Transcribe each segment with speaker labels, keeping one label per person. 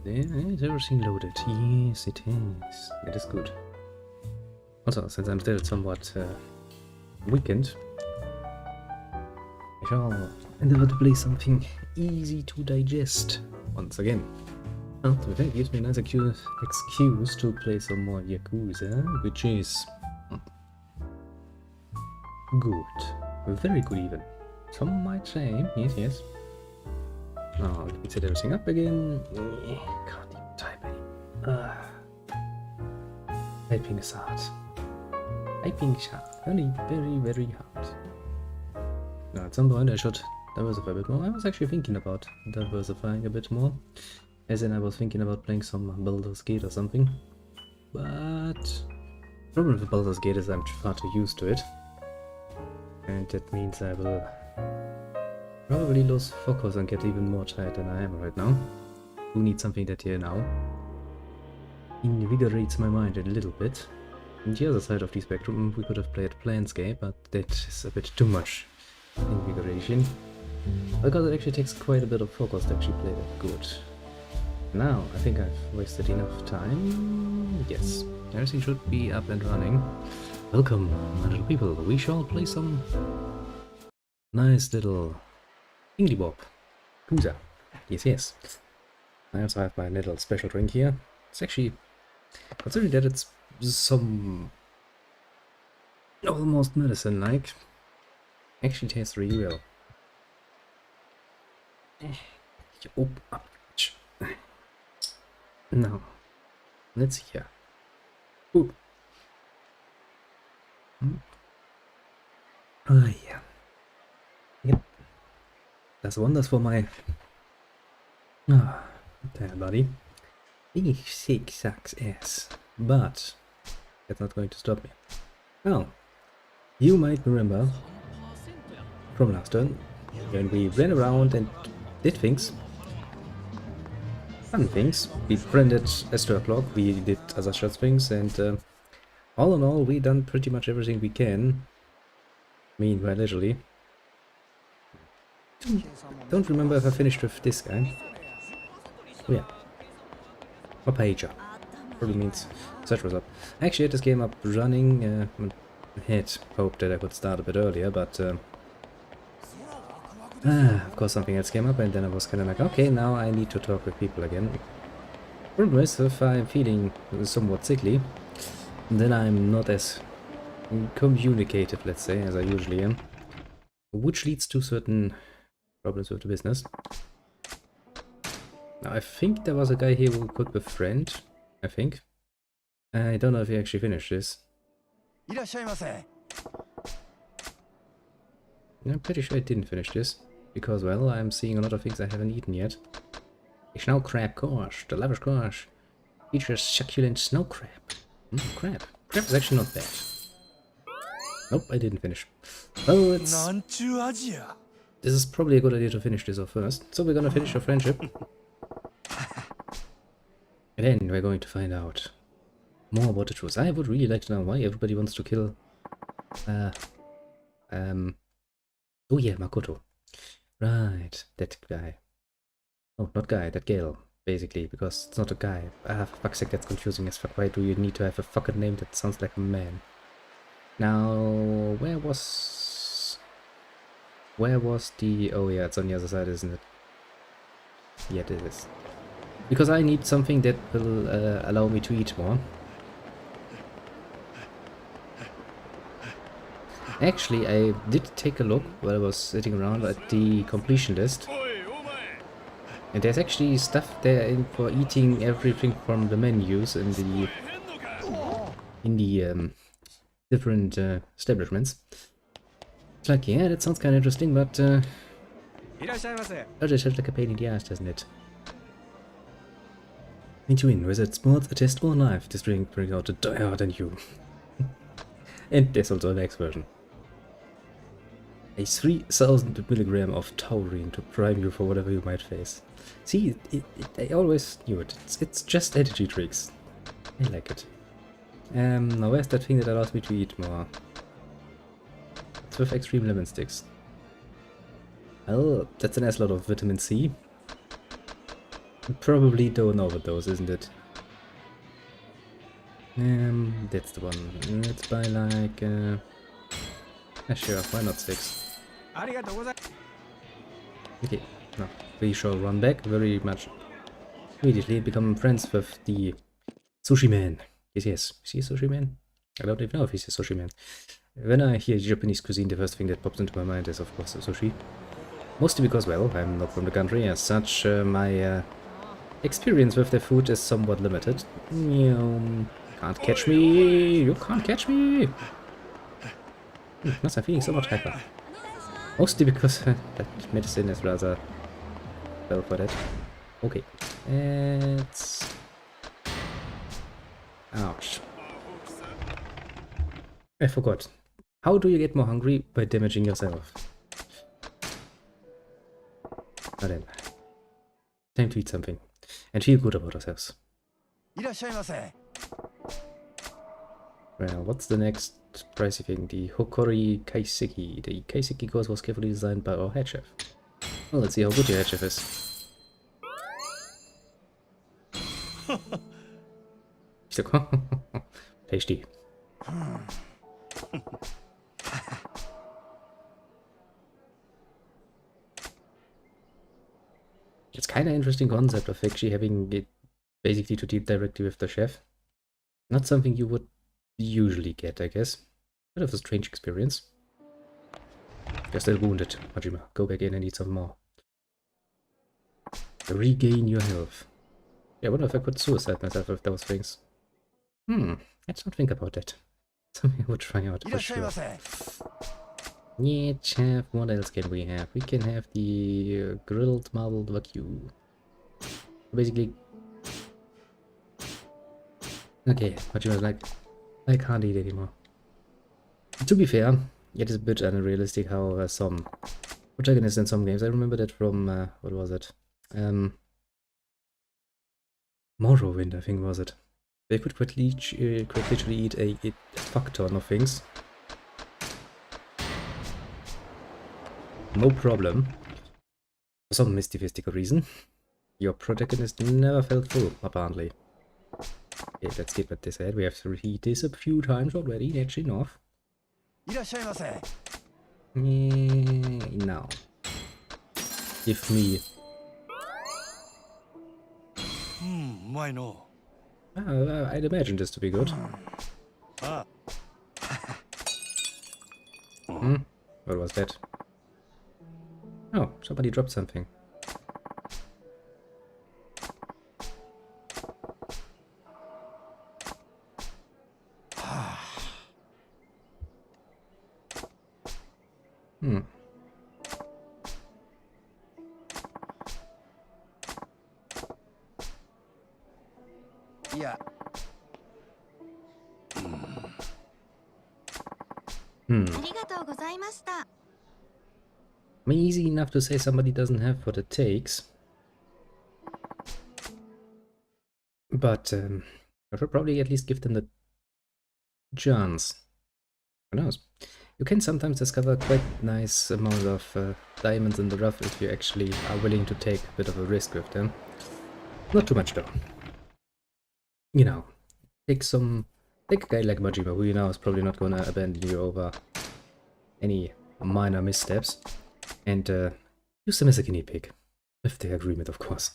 Speaker 1: Is everything loaded? Yes, it is. It is good. Also, since I'm still somewhat weakened, I shall endeavor to play something easy to digest once again. Well, that gives me a nice excuse to play some more Yakuza, which is good. Very good even. Some might say, yes. Now, let me set everything up again. Can't even type typing is hard. Typing is hard. Very hard. Now, at some point I should diversify a bit more. I was actually thinking about diversifying a bit more. As in, I was thinking about playing some Baldur's Gate or something. But the problem with Baldur's Gate is I'm far too used to it. And that means I will probably lose focus and get even more tired than I am right now. Do need something that here now invigorates my mind a little bit. On the other side of the spectrum, we could have played Planescape, but that is a bit too much invigoration. Because it actually takes quite a bit of focus to actually play that good. Now, I think I've wasted enough time. Yes, everything should be up and running. Welcome, my little people. We shall play some nice little Thingy Bob. Yakuza. Yes. I also have my little special drink here. It's actually, considering that it's some almost medicine-like, actually tastes really well. Oh, ouch. Now, let's see here. Ooh. Oh yeah. Yep. That's wonders for my there, buddy. Being sick sucks ass, but that's not going to stop me. Now, you might remember from last turn when we ran around and did things. Fun things. We befriended Esther Clock, we did other such things, and all in all, we done pretty much everything we can. Meanwhile, literally. Don't remember if I finished with this guy. Oh yeah. Or pager. Probably means such was up. I actually had this game up running. I had hoped that I could start a bit earlier, but of course something else came up, and then I was kind of like, okay, now I need to talk with people again. Problem is, if I'm feeling somewhat sickly, then I'm not as communicative, let's say, as I usually am, which leads to certain problems with the business. Now, I think there was a guy here who could befriend, I think. I don't know if he actually finished this. I'm pretty sure I didn't finish this, because, well, I'm seeing a lot of things I haven't eaten yet. A snow crab course, the lavish course, features succulent snow crab. Crab. Crab is actually not bad. Nope, I didn't finish. Oh, it's... This is probably a good idea to finish this off first. So we're gonna finish our friendship. And then we're going to find out more about the truth. I would really like to know why everybody wants to kill... oh yeah, Makoto. Right, that guy. Oh, not guy, that girl, basically, because it's not a guy. Ah, for fuck's sake, that's confusing as fuck. Why do you need to have a fucking name that sounds like a man? Now, where was the... Oh yeah, it's on the other side, isn't it? Yeah, it is. Because I need something that will allow me to eat more. Actually, I did take a look while I was sitting around at the completion list. And there's actually stuff there for eating everything from the menus in the different establishments. It's like, yeah, that sounds kind of interesting, but that just sounds like a pain in the ass, doesn't it? Into in, wizard sports, a test more life. This drink brings out a die than you. And there's also the next version. A 3000 milligram of taurine to prime you for whatever you might face. See, I always knew it. It's just energy drinks. I like it. Now where's that thing that allows me to eat more? It's with extreme lemon sticks. Well, that's a nice lot of vitamin C. Probably don't overdose, isn't it? That's the one. Let's buy like, yeah, sure, why not 6? Okay, now we shall run back very much immediately, become friends with the sushi man. Yes, yes, is he a sushi man? I don't even know if he's a sushi man. When I hear Japanese cuisine, the first thing that pops into my mind is, of course, sushi. Mostly because, well, I'm not from the country, as such, my experience with the food is somewhat limited. Can't catch me! You can't catch me! Must have feeling so much hyper. Mostly because that medicine is rather well for that. Okay. It's... Ouch. I forgot. How do you get more hungry? By damaging yourself. Now then. Time to eat something. And feel good about ourselves. Well, what's the next pricey thing? The Hokori Kaiseki. The Kaiseki course was carefully designed by our head chef. Well, let's see how good your head chef is. Tasty. It's kind of interesting concept of actually having it basically to deal directly with the chef. Not something you would usually get, I guess. Bit of a strange experience. You're still wounded, Majima. Go back in and eat some more. Regain your health. Yeah, I wonder if I could suicide myself with those things. Let's not think about that. Something I would try out for sure. Yeah, chef, what else can we have? We can have the grilled marbled wagyu. Basically... Okay, Majima's like, I can't eat anymore. To be fair, it is a bit unrealistic how some protagonists in some games, I remember that from, what was it? Morrowind, I think was it. They could quite literally eat a fuck ton of things. No problem. For some mystical reason. Your protagonist never felt full, apparently. Okay, let's skip at this head. We have to repeat this a few times already, that's enough. Now. Give me... I'd imagine this to be good. What was that? Oh, somebody dropped something.
Speaker 2: Yeah.
Speaker 1: I mean, easy enough to say somebody doesn't have what it takes. But I should probably at least give them the chance. Who knows? You can sometimes discover quite nice amount of diamonds in the rough if you actually are willing to take a bit of a risk with them. Not too much though. You know, take a guy like Majima, who you know is probably not gonna abandon you over any minor missteps, and use him as a guinea pig. With the agreement, of course.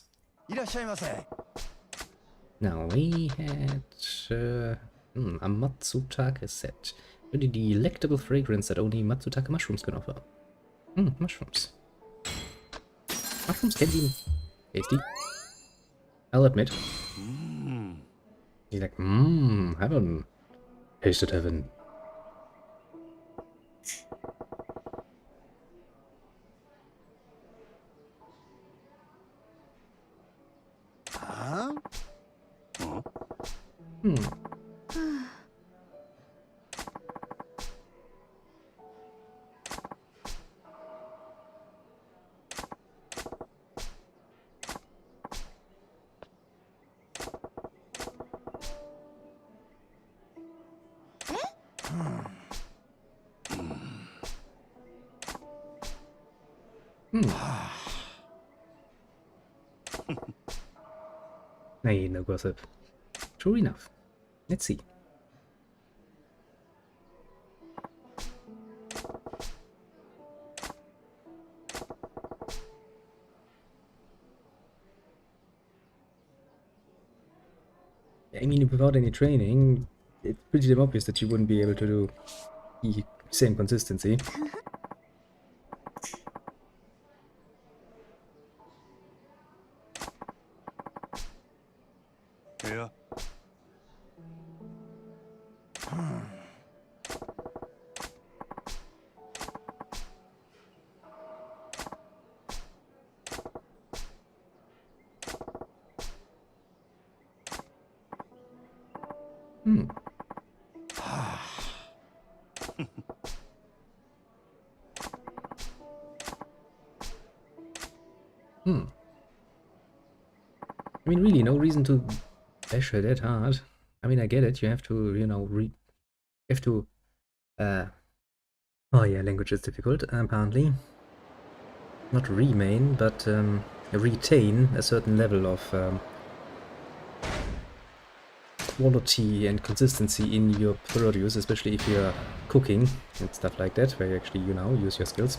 Speaker 1: Now we had a Matsutake set. Really delectable fragrance that only Matsutake mushrooms can offer. Mushrooms. Mushrooms can be tasty. I'll admit. He's like, heaven. Tasted heaven.
Speaker 2: Huh?
Speaker 1: Nay, no gossip. True enough. Let's see. I mean, without any training, it's pretty damn obvious that you wouldn't be able to do the same consistency.
Speaker 2: Yeah.
Speaker 1: Hmm. Hmm. I mean, really, no reason to bash her that hard. I mean, I get it. You have to, you know, you have to. Oh yeah, language is difficult. Apparently, not remain, but retain a certain level of quality and consistency in your produce, especially if you're cooking and stuff like that, where you actually, you know, use your skills.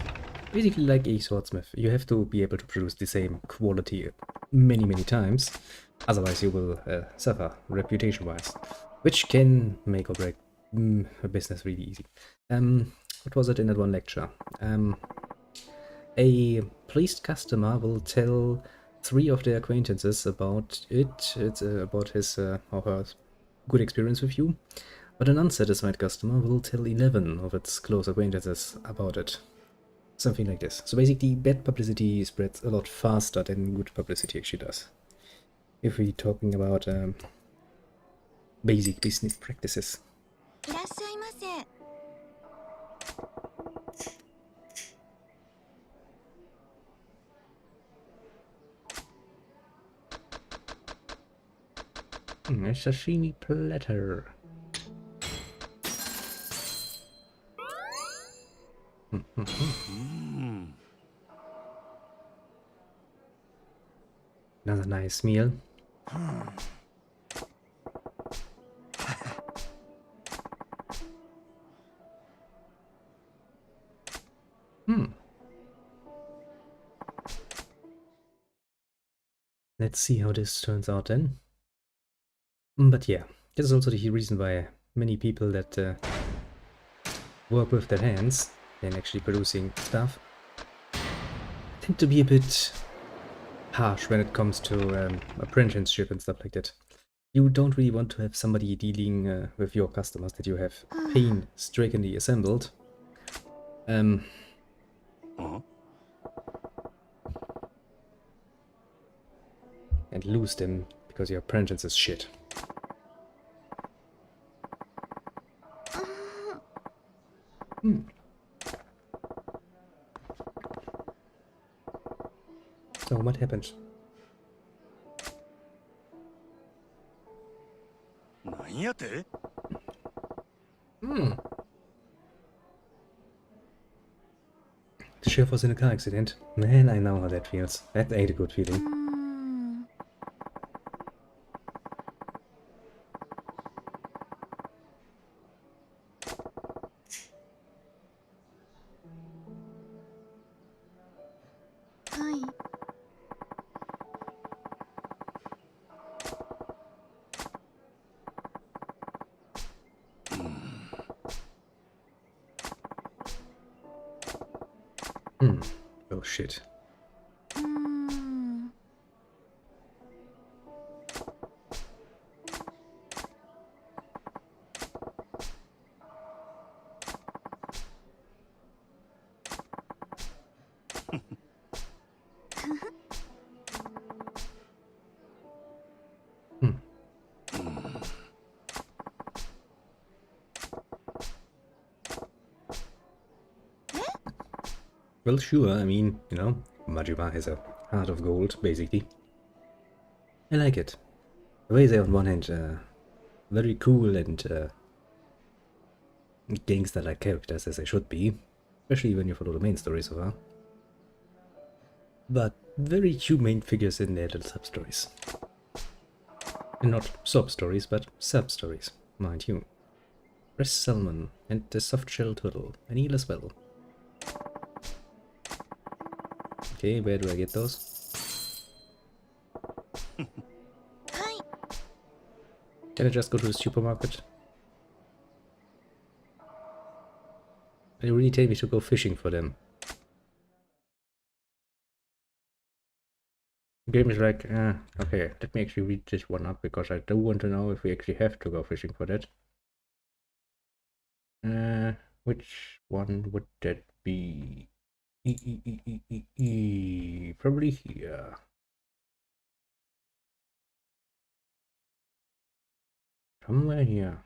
Speaker 1: Basically like a swordsmith, you have to be able to produce the same quality many times, otherwise you will suffer reputation-wise, which can make or break a business really easy. What was it in that one lecture? A pleased customer will tell 3 of their acquaintances about it. It's about his or her good experience with you, but an unsatisfied customer will tell 11 of its close acquaintances about it. Something like this. So basically, bad publicity spreads a lot faster than good publicity actually does. If we're talking about basic business practices. A sashimi platter. Another nice meal. Let's see how this turns out then. But yeah, this is also the reason why many people that work with their hands and actually producing stuff tend to be a bit harsh when it comes to apprenticeship and stuff like that. You don't really want to have somebody dealing with your customers that you have painstakingly assembled. And lose them because your apprentice is shit. So what happened? The chef was in a car accident. Man, I know how that feels. That ain't a good feeling. Oh shit. Well, sure, I mean, you know, Majima has a heart of gold, basically. I like it. The way they, on one hand, very cool and gangster-like characters, as they should be, especially when you follow the main story so far. But very humane figures in their little sub-stories. And not sob stories, but sub stories, mind you. Fresh salmon and the soft shell turtle, and eel as well. Okay, where do I get those? Can I just go to the supermarket? They really tell me to go fishing for them. The game is like, okay, let me actually read this one up because I do want to know if we actually have to go fishing for that. Which one would that be? Probably here. Somewhere here.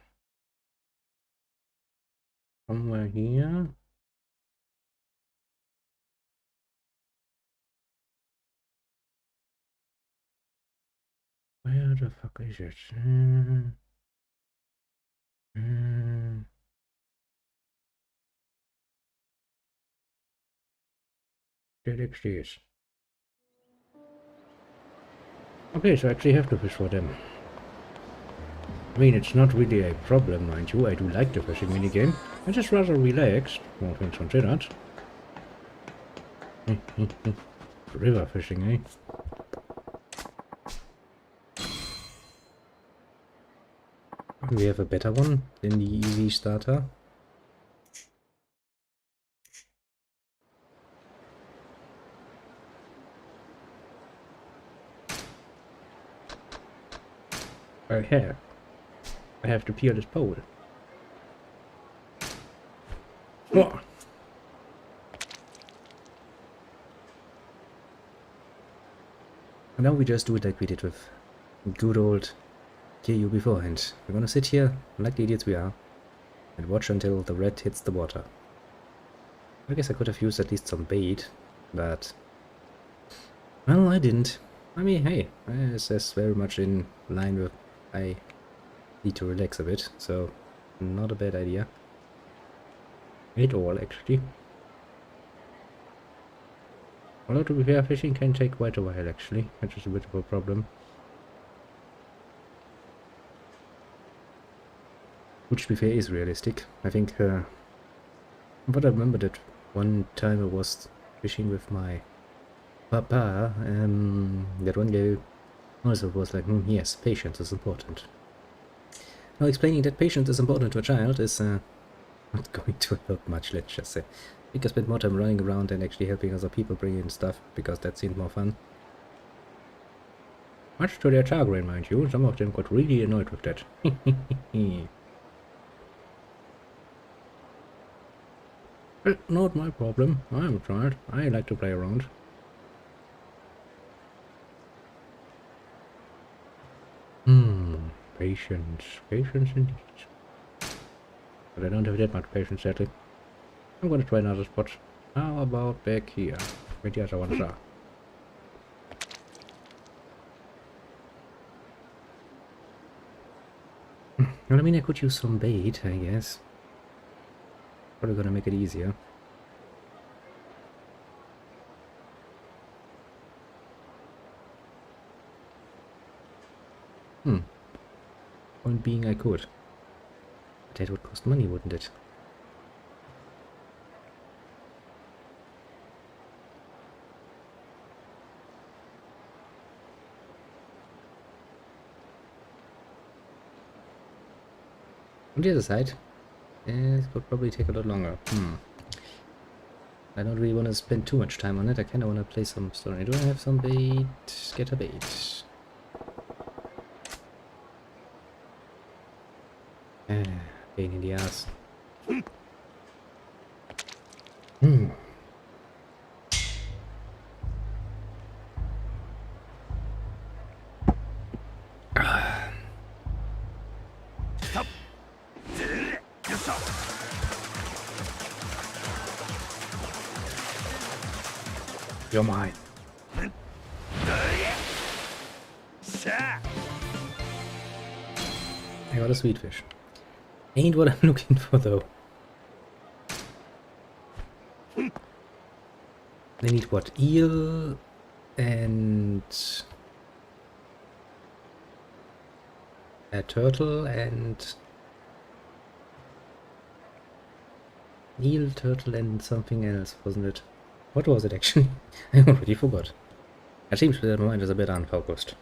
Speaker 1: Somewhere here. Where the fuck is it? There actually is. Okay, so I actually have to fish for them. I mean, it's not really a problem, mind you. I do like the fishing minigame. I'm just rather relaxed, all things considered. River fishing, eh? We have a better one than the easy starter. I have to peel this pole. Oh. And now we just do it like we did with good old KU beforehand. We're gonna sit here, like the idiots we are, and watch until the red hits the water. I guess I could have used at least some bait, but... well, I didn't. I mean, hey, this is very much in line with... I need to relax a bit, so not a bad idea. At all, actually. Although, to be fair, fishing can take quite a while, actually, which is a bit of a problem. Which, to be fair, is realistic. I think, but I remember that one time I was fishing with my papa, that one guy also was like, yes, patience is important. Now, explaining that patience is important to a child is not going to help much, let's just say. I think I spent more time running around and actually helping other people bring in stuff, because that seemed more fun. Much to their chagrin, mind you, some of them got really annoyed with that. Well, not my problem. I'm a child. I like to play around. Patience. Patience indeed. But I don't have that much patience, sadly. I'm gonna try another spot. How about back here? Where the other ones are? Well, I mean, I could use some bait, I guess. Probably gonna make it easier. Point being, I could. But that would cost money, wouldn't it? On the other side, it could probably take a lot longer. I don't really want to spend too much time on it. I kind of want to play some story. Do I have some bait? Get a bait. Pain in the ass. You're mine. I got a sweet fish. Ain't what I'm looking for, though. I need what? Eel and... a turtle and eel, turtle and something else, wasn't it? What was it actually? I already forgot. It seems that my mind is a bit unfocused.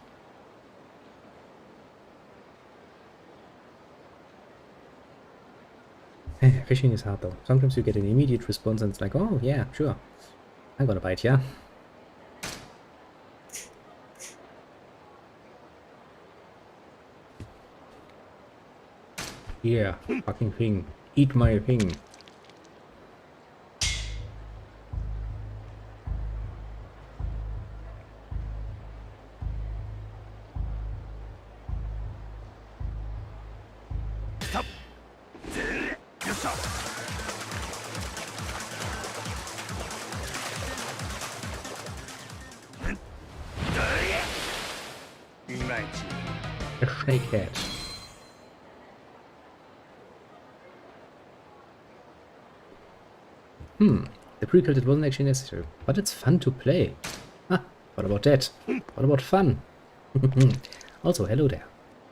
Speaker 1: Fishing is hard though. Sometimes you get an immediate response and it's like, oh yeah, sure. I'm gonna bite ya. Yeah, fucking thing. Eat my thing. A shakehead. The prequel it wasn't actually necessary, but it's fun to play. Ah, what about that? What about fun? Also, hello there.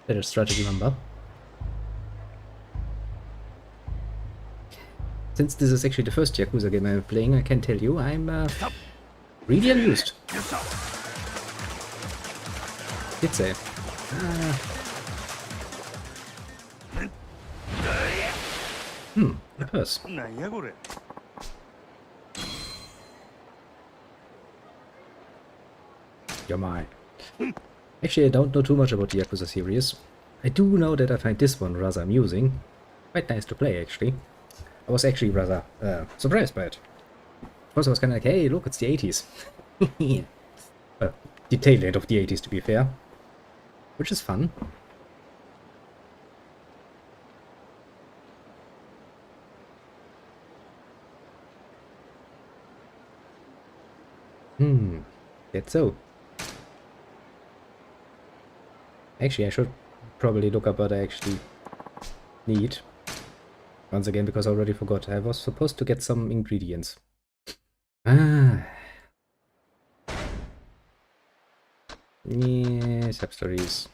Speaker 1: Better strategy number. Since this is actually the first Yakuza game I'm playing, I can tell you I'm really amused. Did say. A purse. You're mine. Actually, I don't know too much about the Yakuza series. I do know that I find this one rather amusing. Quite nice to play, actually. I was actually rather surprised by it. First I was kind of like, hey, look, it's the 80s. The tail end of the 80s, to be fair. Which is fun. That's so. Actually, I should probably look up what I actually need. Once again, because I already forgot. I was supposed to get some ingredients. Ah. Yeah, sub-stories.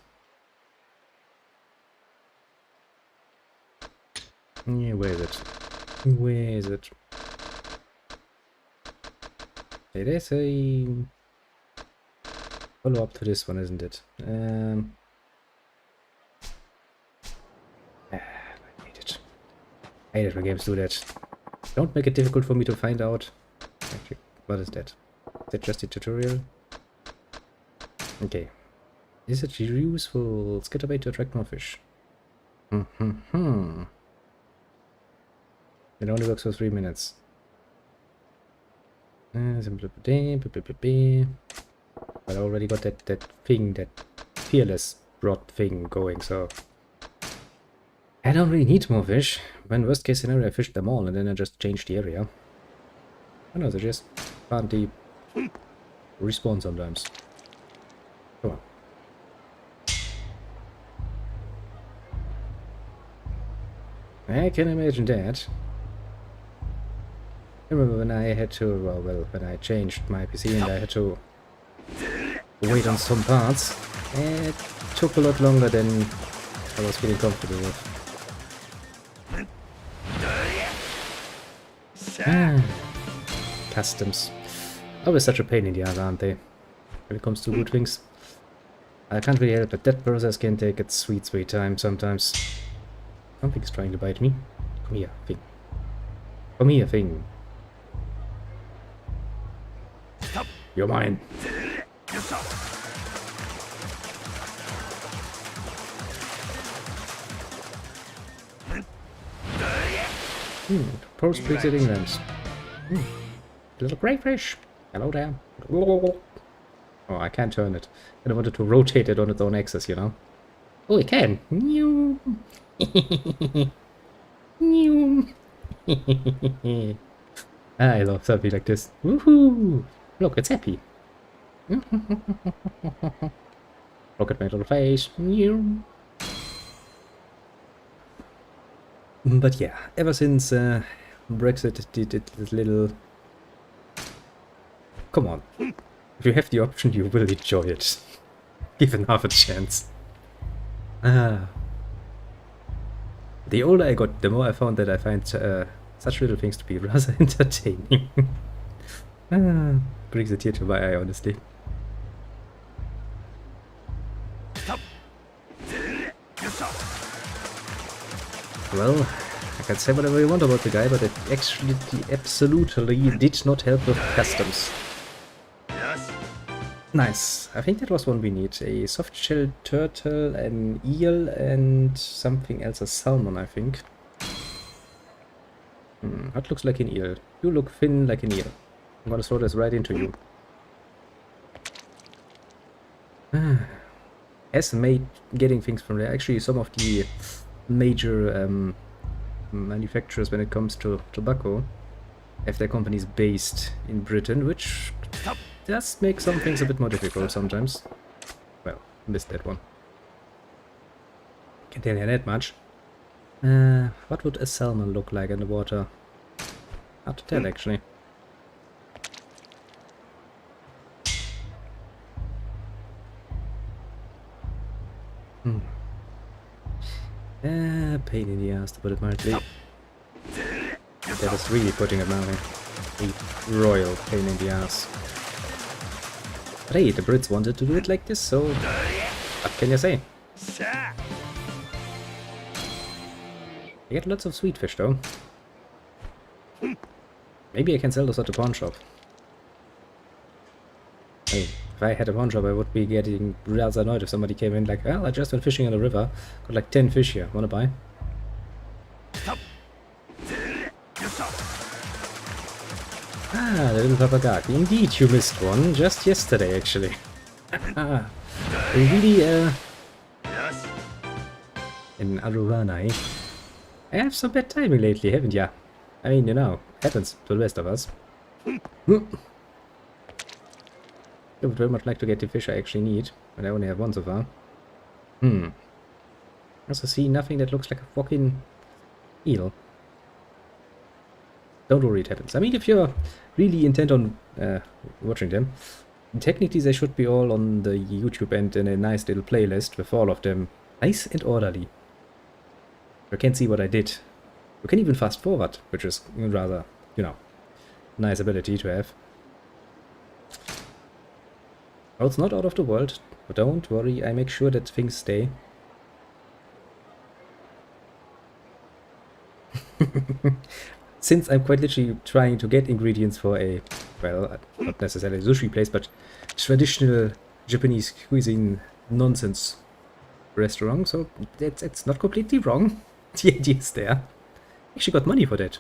Speaker 1: Yeah, where is it? Where is it? It is a follow-up to this one, isn't it? I hate it. I hate it when games do that. Don't make it difficult for me to find out. Actually, what is that? Is that just a tutorial? Okay. Is it useful? Scatter bait to attract more fish. It only works for 3 minutes. But I already got that thing, that fearless rod thing going, so I don't really need more fish. When worst case scenario I fished them all and then I just changed the area. I know, they just can't respawn sometimes. Come on. I can imagine that. I remember when I had to, well, when I changed my PC and I had to wait on some parts, it took a lot longer than I was feeling comfortable with. Customs. Always such a pain in the ass, aren't they? When it comes to good things. I can't really help it. That process can take its sweet, sweet time sometimes. Something's trying to bite me. Come here, thing. Come here, thing. You're mine. Post-Brexit England. Little crayfish. Hello there. Oh, I can't turn it. I wanted to rotate it on its own axis, you know. Oh, it can. I love something like this. Woohoo! Look, it's happy. Look at my little face. But yeah, ever since Brexit did this little... Come on. If you have the option, you will enjoy it. Give it half a chance. Ah. The older I got, the more I found that I find such little things to be rather entertaining. Brings a tear to my eye, honestly. Well, I can say whatever you want about the guy, but it actually absolutely did not help with customs. Nice. I think that was one we need. A soft-shelled turtle, an eel, and something else, a salmon, I think. That looks like an eel. You look thin like an eel. I'm gonna throw this right into you. Has made getting things from there. Actually, some of the major manufacturers when it comes to tobacco have their companies based in Britain, which does make some things a bit more difficult sometimes. Well, missed that one. Can't tell you that much. What would a salmon look like in the water? Hard to tell, actually. Pain in the ass, to put it mildly. That is really putting it mildly. A royal pain in the ass. But hey, the Brits wanted to do it like this, so what can you say? I get lots of sweet fish though. Maybe I can sell those at the pawn shop. Hey, if I had a pawn shop I would be getting rather annoyed if somebody came in like, well, I just went fishing in the river, got like 10 fish here, wanna buy? Ah, the little papagaki. Indeed, you missed one just yesterday, actually. Really, in Aruranai. I have some bad timing lately, haven't ya? I mean, you know, happens to the rest of us. I would very much like to get the fish I actually need, but I only have one so far. Also see nothing that looks like a fucking eel. Don't worry, it happens. I mean, if you're really intent on watching them, technically they should be all on the YouTube and in a nice little playlist with all of them nice and orderly. You can see what I did. You can even fast forward, which is rather, you know, nice ability to have. Oh, it's not out of the world, but don't worry, I make sure that things stay. Since I'm quite literally trying to get ingredients for a, well, not necessarily a sushi place, but traditional Japanese cuisine nonsense restaurant, so it's not completely wrong. The idea is there. Actually got money for that.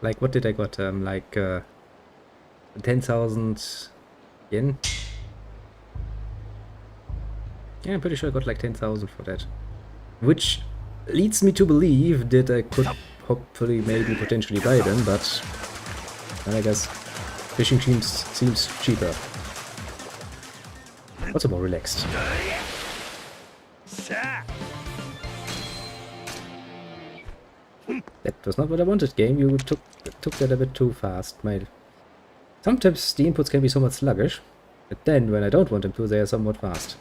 Speaker 1: Like, what did I got? 10,000 yen? Yeah, I'm pretty sure I got like 10,000 for that. Which leads me to believe that I could hopefully maybe potentially buy them, but I guess fishing seems cheaper. Also more relaxed. That was not what I wanted, game. You took that a bit too fast. Sometimes the inputs can be somewhat sluggish, but then when I don't want them to, they are somewhat fast.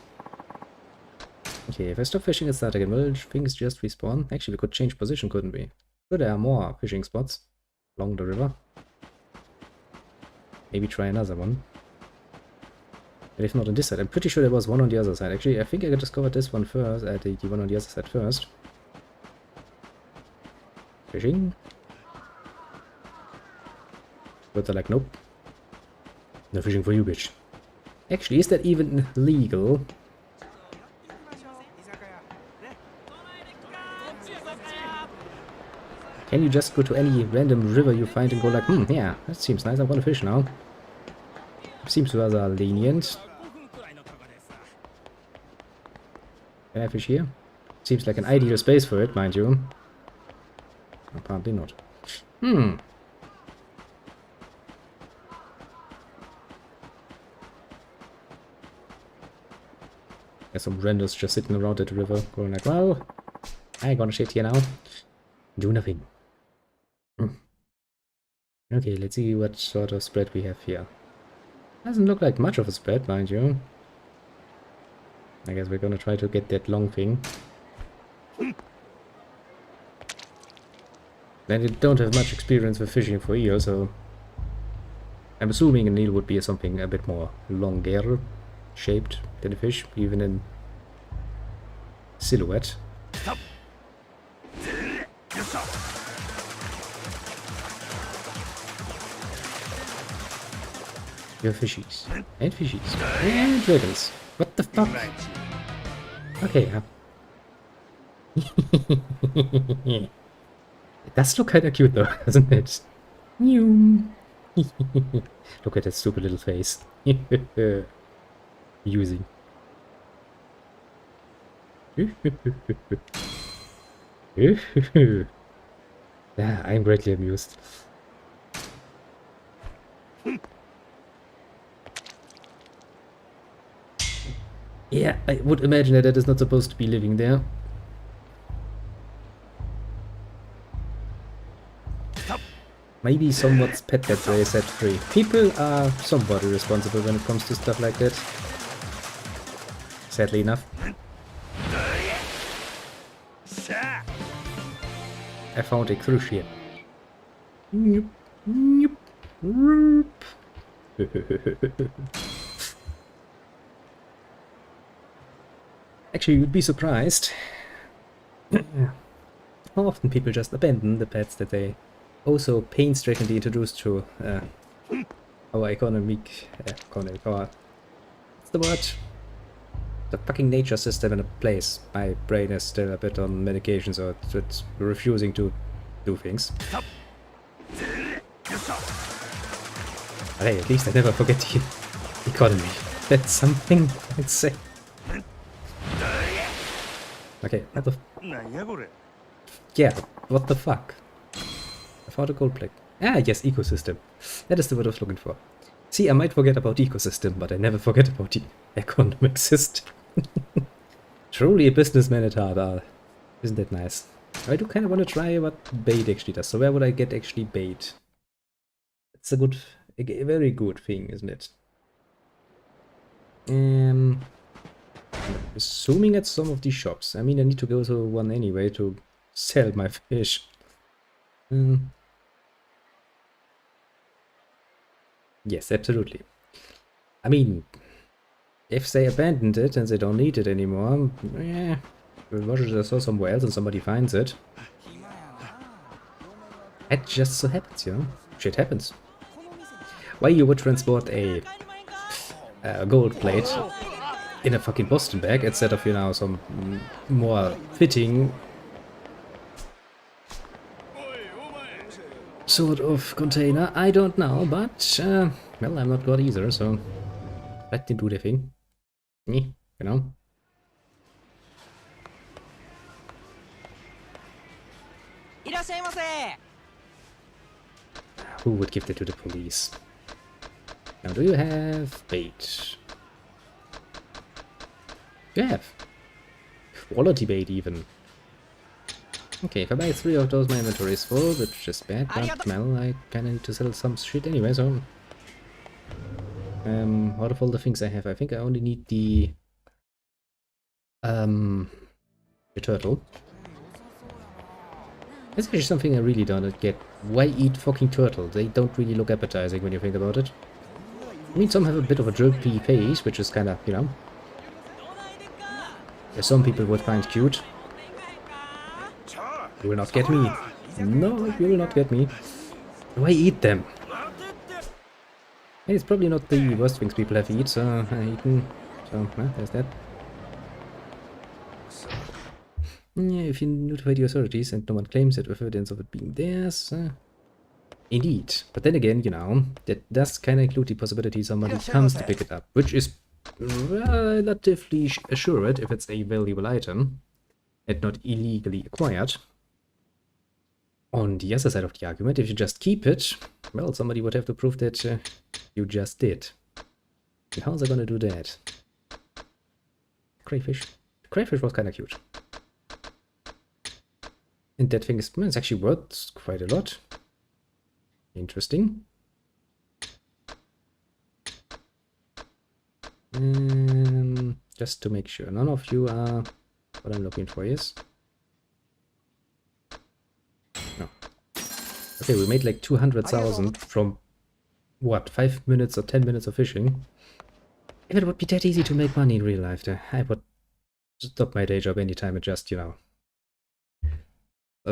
Speaker 1: Okay, if I stop fishing and start again, will things just respawn? Actually, we could change position, couldn't we? Sure, there are more fishing spots along the river. Maybe try another one. But if not on this side, I'm pretty sure there was one on the other side. Actually, I think I discovered this one first, the one on the other side first. Fishing. But they're like, nope. No fishing for you, bitch. Actually, is that even legal? Can you just go to any random river you find and go like, yeah, that seems nice, I want to fish now. Seems rather lenient. Can I fish here? Seems like an ideal space for it, mind you. Apparently not. There's some randos just sitting around at the river, going like, well, I ain't gonna shit here now. Do nothing. Okay, let's see what sort of spread we have here. Doesn't look like much of a spread, mind you. I guess we're gonna try to get that long thing. And I don't have much experience with fishing for eel, so I'm assuming an eel would be something a bit more longer shaped than a fish, even in silhouette. Your fishies. And fishies. And dragons. What the fuck? Okay, It does look kinda cute though, doesn't it? Look at that stupid little face. Using. Yeah, I'm greatly amused. Yeah, I would imagine that that is not supposed to be living there. Maybe someone's pet that way set free. People are somewhat irresponsible when it comes to stuff like that. Sadly enough. I found a cruciate. Nope. Nope. Actually, you'd be surprised how often people just abandon the pets that they also painstakingly introduced to our economic, what's the word? The fucking nature system in a place. My brain is still a bit on medication, so it's refusing to do things. But hey, at least I never forget the economy. That's something, I'd say. Okay, what the yeah, what the fuck? I found a gold plate. Ah, yes, ecosystem. That is the word I was looking for. See, I might forget about ecosystem, but I never forget about the economic system. Truly a businessman at heart, isn't that nice? I do kind of want to try what bait actually does. So where would I get actually bait? It's a very good thing, isn't it? Assuming at some of these shops. I mean, I need to go to one anyway to sell my fish. Yes, absolutely. I mean, if they abandoned it and they don't need it anymore, yeah, wash it or somewhere else and somebody finds it. It just so happens, you know? Shit happens. Why you would transport a gold plate in a fucking Boston bag instead of, you know, some more fitting sort of container, I don't know, but, well, I'm not God either, so let them do their thing. You know? Who would give that to the police? Now, do you have bait? You have. Quality bait, even. Okay, if I buy 3 of those, my inventory is full, which is bad, but, well, I kinda need to sell some shit anyway, so... out of all the things I have, I think I only need the turtle. That's actually something I really don't get. Why eat fucking turtle? They don't really look appetizing when you think about it. I mean, some have a bit of a droopy face, which is kinda, you know... some people would find cute. You will not get me. No, you will not get me. Why eat them? It's probably not the worst things people have eaten. So, there's that. Yeah, if you notify the authorities and no one claims it with evidence of it being theirs. Indeed. But then again, you know, that does kind of include the possibility somebody comes to pick it up, which is relatively assured if it's a valuable item and not illegally acquired. On the other side of the argument, if you just keep it, well, somebody would have to prove that you just did. And how's I gonna do that? Crayfish. The crayfish was kind of cute. And that thing is, well, it's actually worth quite a lot. Interesting. Just to make sure, none of you are what I'm looking for, yes? Okay, we made like 200,000 from, what, 5 minutes or 10 minutes of fishing? If it would be that easy to make money in real life, then I would stop my day job anytime and just, you know,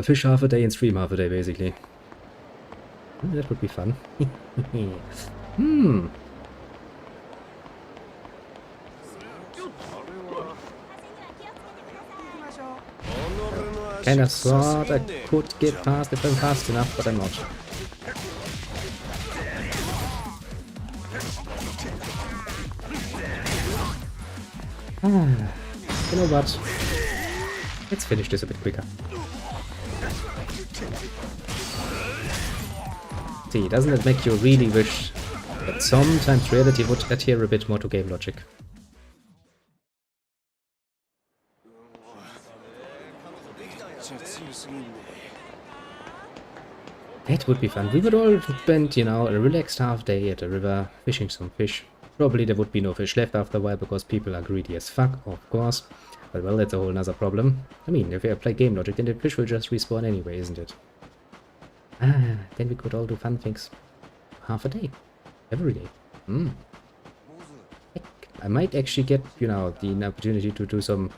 Speaker 1: fish half a day and stream half a day, basically. That would be fun. Hmm. Kinda thought I could get past if I'm fast enough, but I'm not. You know what? Let's finish this a bit quicker. See, doesn't it make you really wish that sometimes reality would adhere a bit more to game logic? That would be fun. We would all spend, you know, a relaxed half day at the river, fishing some fish. Probably there would be no fish left after a while because people are greedy as fuck, of course. But well, that's a whole nother problem. I mean, if you play game logic, then the fish will just respawn anyway, isn't it? Then we could all do fun things. Half a day. Every day. Heck, I might actually get, you know, the opportunity to do some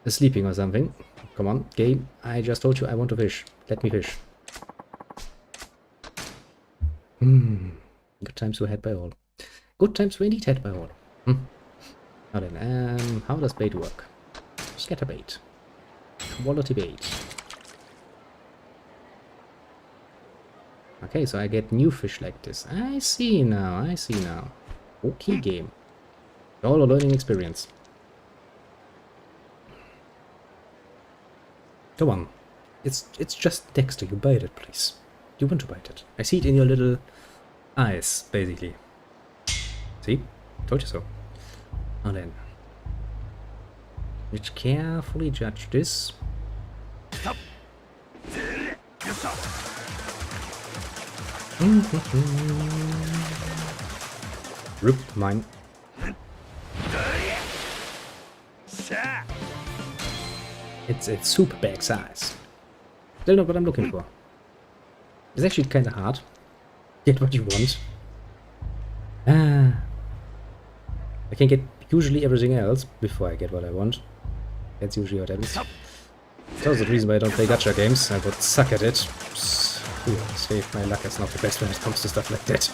Speaker 1: sleeping or something. Come on, game. I just told you I want to fish. Let me fish. Good times were had by all. Good times were indeed had by all. Now then, how does bait work? Scatter bait. Quality bait. Okay, so I get new fish like this. I see now, I see now. Okay, game. All a learning experience. Come on. It's just next to you. Bite it, please. You want to bite it. I see it in your little eyes, basically. See? Told you so. Now then. Let's carefully judge this. Rip mine. It's super bag size. Still not what I'm looking for. It's actually kind of hard. Get what you want. I can get usually everything else before I get what I want. That's usually what happens. That's also the reason why I don't play gacha games. I would suck at it. Save my luck is not the best when it comes to stuff like that.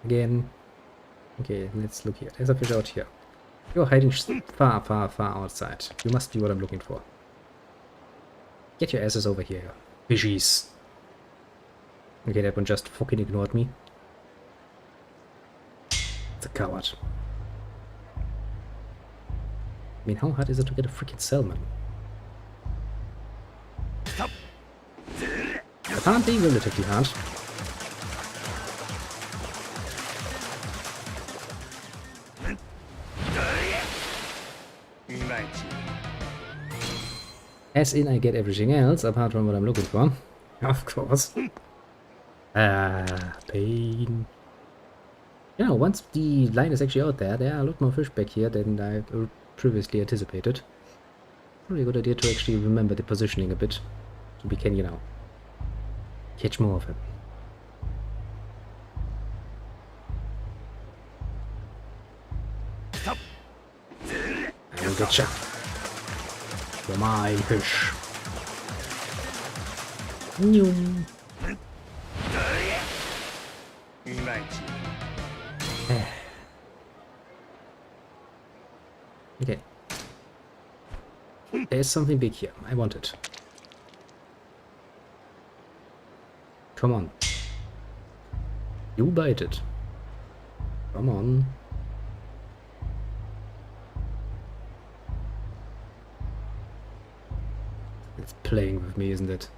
Speaker 1: Again. Okay, let's look here. There's a fish out here. You're hiding far, far, far outside. You must be what I'm looking for. Get your asses over here, fishies. Okay, that one just fucking ignored me. It's a coward. I mean, how hard is it to get a freaking salmon? Apparently relatively hard. As in, I get everything else apart from what I'm looking for. Of course. Pain. You know, once the line is actually out there, there are a lot more fish back here than I previously anticipated. Probably a good idea to actually remember the positioning a bit. So we can, you know, catch more of him. I will get you. You're my fish. Nyum. Okay. There's something big here. I want it. Come on. You bite it. Come on. It's playing with me, isn't it?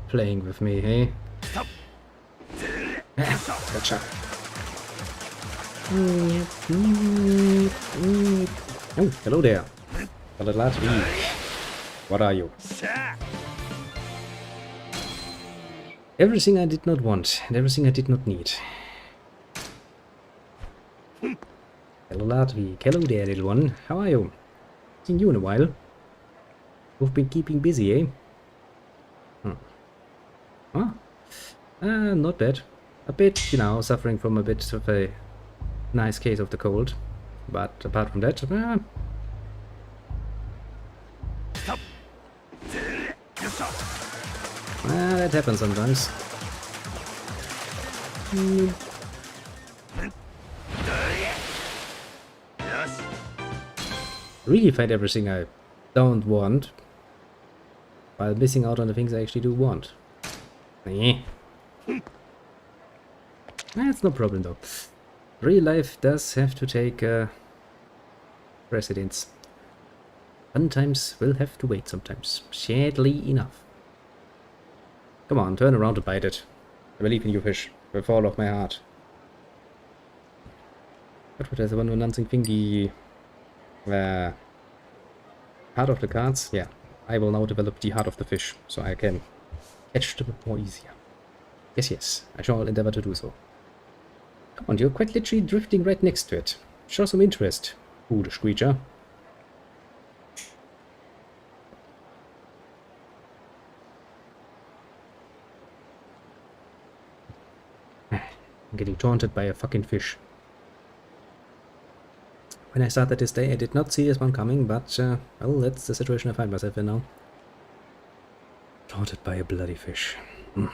Speaker 1: Playing with me, hey? Gotcha. Oh, hello there. What are you? Everything I did not want, and everything I did not need. Hello Latvi. Hello there, little one. How are you? Seen you in a while. We've been keeping busy, eh? Huh. Not bad. A bit, you know, suffering from a bit of a nice case of the cold. But apart from that, that happens sometimes. Really find everything I don't want, while missing out on the things I actually do want. That's no problem though. Real life does have to take precedence. Fun times will have to wait sometimes, sadly enough. Come on, turn around and bite it. I believe in you, fish, with all of my heart. What was the one announcing thingy? Heart of the cards? Yeah. I will now develop the heart of the fish, so I can catch them more easier. Yes, yes, I shall endeavor to do so. Come on, you're quite literally drifting right next to it. Show some interest, foolish creature. I'm getting taunted by a fucking fish. When I started this day, I did not see this one coming, but, well, that's the situation I find myself in now. Taunted by a bloody fish. And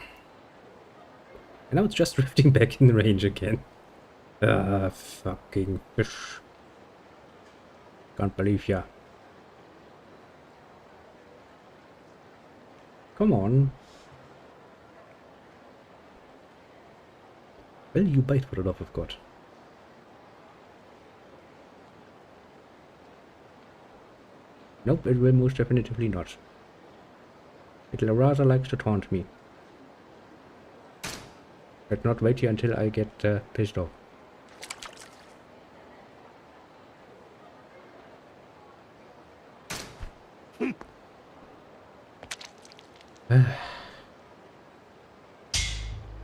Speaker 1: now it's just drifting back in the range again. Fucking fish. Can't believe ya. Come on. Will you bite for the love of God? Nope, it will most definitively not. It'll rather like to taunt me. But not wait here until I get pissed off.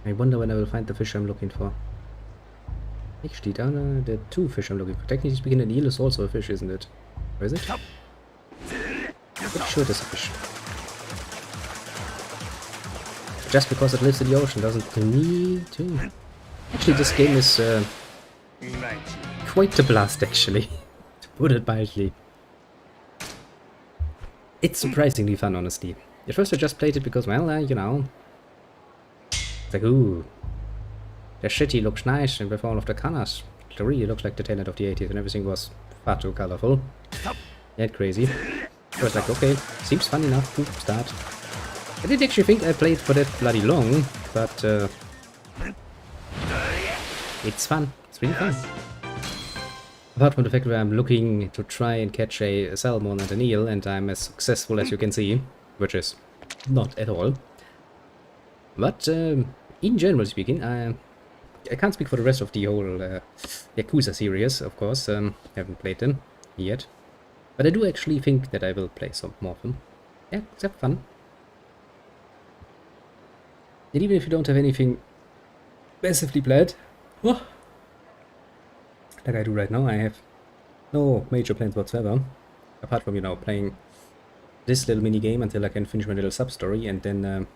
Speaker 1: I wonder when I will find the fish I'm looking for. Actually, down the two fish I'm looking for. Technically speaking, an eel is also a fish, isn't it? Or is it? Pretty sure it is a fish. Just because it lives in the ocean doesn't need to. Actually, this game is quite a blast, actually. To put it mildly. It's surprisingly fun, honestly. At first I just played it because, well, you know. It's like, ooh. The shitty looks nice and with all of the colors. It really looks like the talent of the 80s and everything was far too colorful. Yeah, crazy. I was like, okay, seems fun enough to start. I didn't actually think I played for that bloody long, but it's fun. It's really fun. Apart from the fact that I'm looking to try and catch a salmon and an eel, and I'm as successful as you can see, which is not at all. But in general speaking, I can't speak for the rest of the whole Yakuza series, of course. Haven't played them yet. But I do actually think that I will play some more of them. Yeah, it's have fun. And even if you don't have anything massively planned, like I do right now, I have no major plans whatsoever. Apart from, you know, playing this little mini game until I can finish my little sub-story and then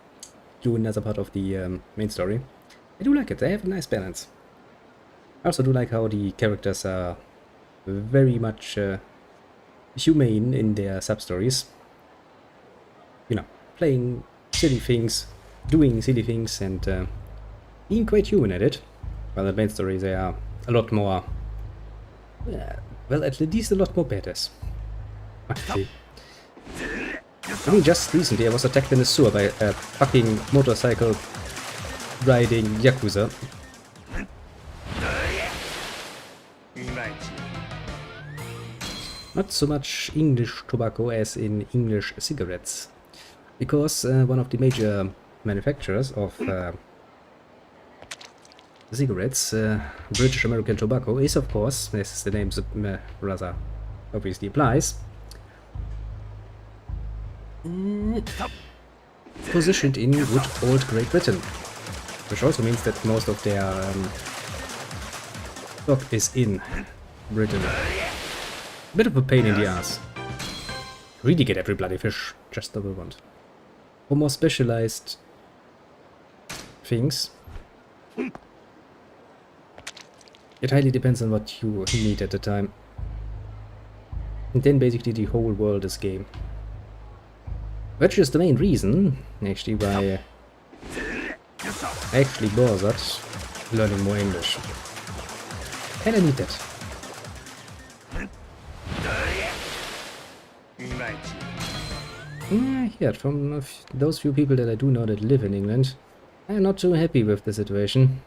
Speaker 1: do another part of the main story. I do like it, they have a nice balance. I also do like how the characters are very much humane in their sub-stories. You know, playing silly things, doing silly things, and being quite human at it. While the main stories, they are a lot more, well, at least a lot more badass. Okay. I mean, just recently I was attacked in the sewer by a fucking motorcycle riding Yakuza. Not so much English tobacco as in English cigarettes. Because one of the major manufacturers of cigarettes, British American Tobacco, is of course, as the name rather obviously implies, positioned in good old Great Britain. Which also means that most of their stock is in Britain. Bit of a pain in the ass. Really get every bloody fish, just the we want. For more specialized things, it highly depends on what you need at the time. And then basically the whole world is game. Which is the main reason, actually, why I actually bothered learning more English. And I need that. Yeah, I heard from those few people that I do know that live in England, I'm not too happy with the situation.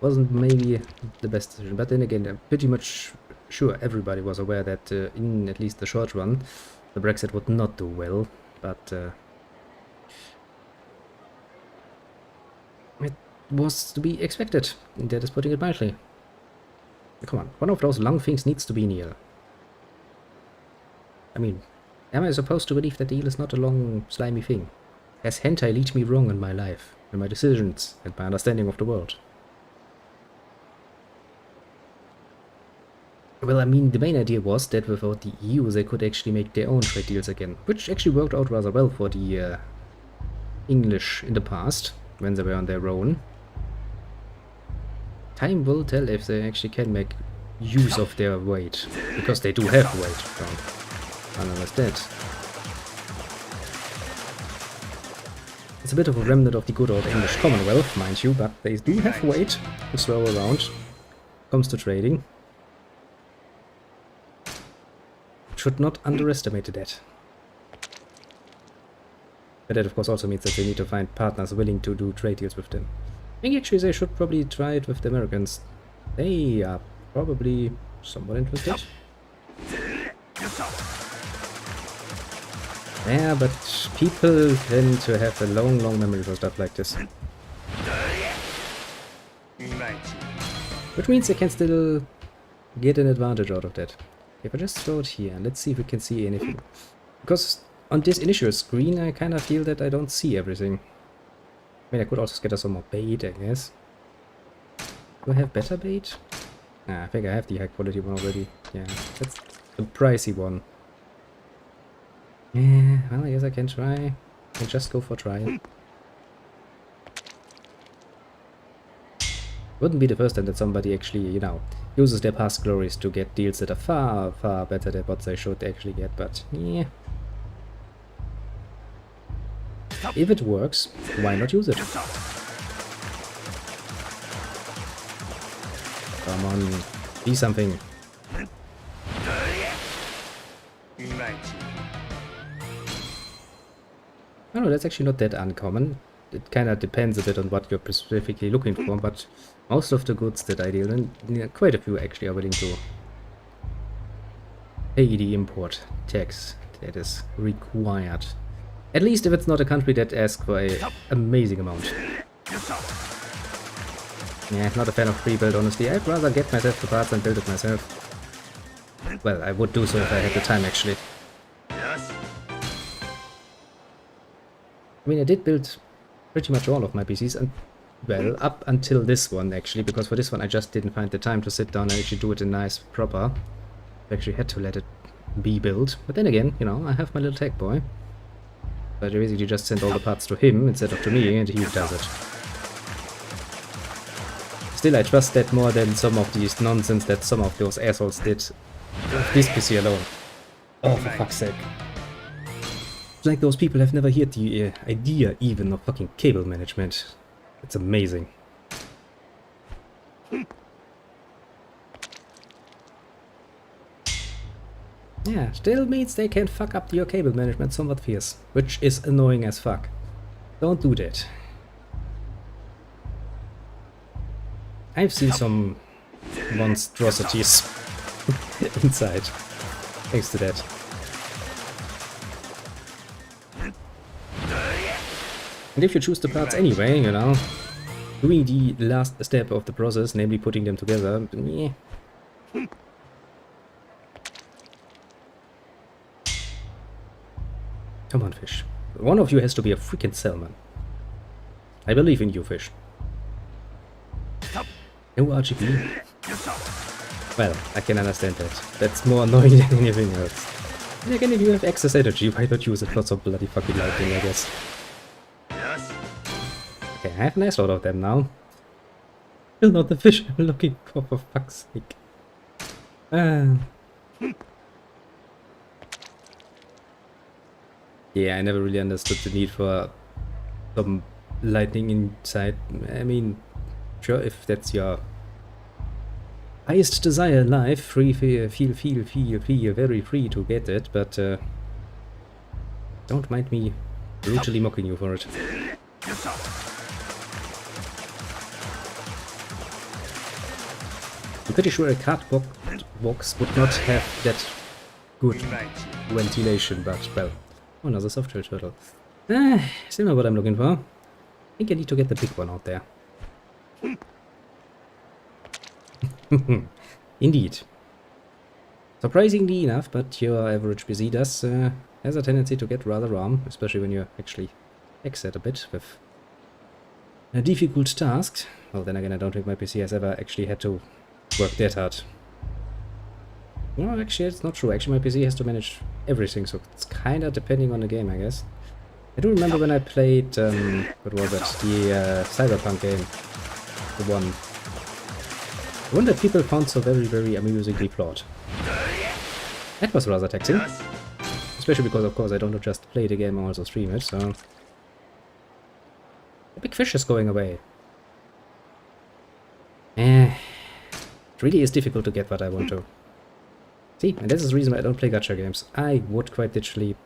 Speaker 1: Wasn't maybe the best decision, but then again, I'm pretty much sure everybody was aware that in at least the short run, the Brexit would not do well, but it was to be expected. That is putting it mildly. Come on, one of those long things needs to be near. I mean, am I supposed to believe that the eel is not a long, slimy thing? Has hentai led me wrong in my life, in my decisions, and my understanding of the world? Well, I mean, the main idea was that without the EU they could actually make their own trade deals again, which actually worked out rather well for the English in the past, when they were on their own. Time will tell if they actually can make use of their weight, because they do have weight. Don't understand. It's a bit of a remnant of the good old English Commonwealth, mind you, but they do have weight to throw around. Comes to trading. Should not underestimate that. But that of course also means that they need to find partners willing to do trade deals with them. I think actually they should probably try it with the Americans. They are probably somewhat interested. Yeah, but people tend to have a long, long memory for stuff like this. Which means they can still get an advantage out of that. If I just throw it here, let's see if we can see anything. Because on this initial screen I kind of feel that I don't see everything. I mean, I could also scatter some more bait, I guess. Do I have better bait? Nah, I think I have the high quality one already. Yeah, that's the pricey one. Yeah, well, I guess I can try. I can just go for trial. Wouldn't be the first time that somebody actually, you know, uses their past glories to get deals that are far, far better than what they should actually get, but yeah. If it works, why not use it? Come on, be something. Oh no, that's actually not that uncommon. It kind of depends a bit on what you're specifically looking for, but most of the goods that I deal in, quite a few actually are willing to pay the import tax that is required. At least if it's not a country that asks for an amazing amount. Yeah, not a fan of pre-build, honestly. I'd rather get myself the parts and build it myself. Well, I would do so if I had the time, actually. I mean, I did build pretty much all of my PCs, and well, up until this one, actually, because for this one I just didn't find the time to sit down and actually do it in nice, proper. I actually had to let it be built. But then again, you know, I have my little tech boy. So I basically just sent all the parts to him instead of to me, and he does it. Still, I trust that more than some of these nonsense that some of those assholes did with this PC alone. Oh, for fuck's sake. It's like those people have never heard the idea even of fucking cable management. It's amazing. Yeah, still means they can fuck up your cable management somewhat fierce, which is annoying as fuck. Don't do that. I've seen some monstrosities inside, thanks to that. And if you choose the parts anyway, you know, doing the last step of the process, namely putting them together, yeah. Come on, fish. One of you has to be a freaking salmon. I believe in you, fish. No RGB. Well, I can understand that. That's more annoying than anything else. And again, if you have excess energy, why not use it for some bloody fucking lightning, I guess. Okay, I have a nice lot of them now. Still not the fish I'm looking for fuck's sake. Yeah, I never really understood the need for some lightning inside. I mean, sure, if that's your highest desire in life, feel very free to get it, but don't mind me brutally mocking you for it. I'm pretty sure a cardboard box would not have that good ventilation, but well. Oh, another software turtle. Still not what I'm looking for. I think I need to get the big one out there. Indeed. Surprisingly enough, but your average PC does has a tendency to get rather warm, especially when you actually exit a bit with a difficult task. Well, then again, I don't think my PC has ever actually had to work that hard. No, actually, it's not true. Actually, my PC has to manage everything, so it's kinda depending on the game, I guess. I do remember when I played, what was it? The Cyberpunk game. The one that people found so very amusingly flawed. That was rather taxing. Especially because, of course, I don't just play the game, I also stream it, so... The big fish is going away. It really is difficult to get what I want to. See, and this is the reason why I don't play gacha games. I would quite literally...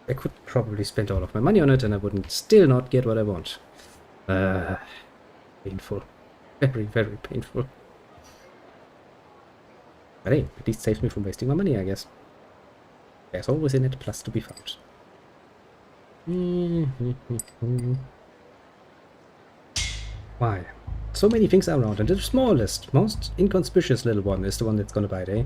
Speaker 1: I could probably spend all of my money on it and I wouldn't still not get what I want. Painful. Very painful. But hey, at least saves me from wasting my money, I guess. There's always a net plus to be found. Why? So many things are around, and the smallest, most inconspicuous little one is the one that's gonna bite, eh?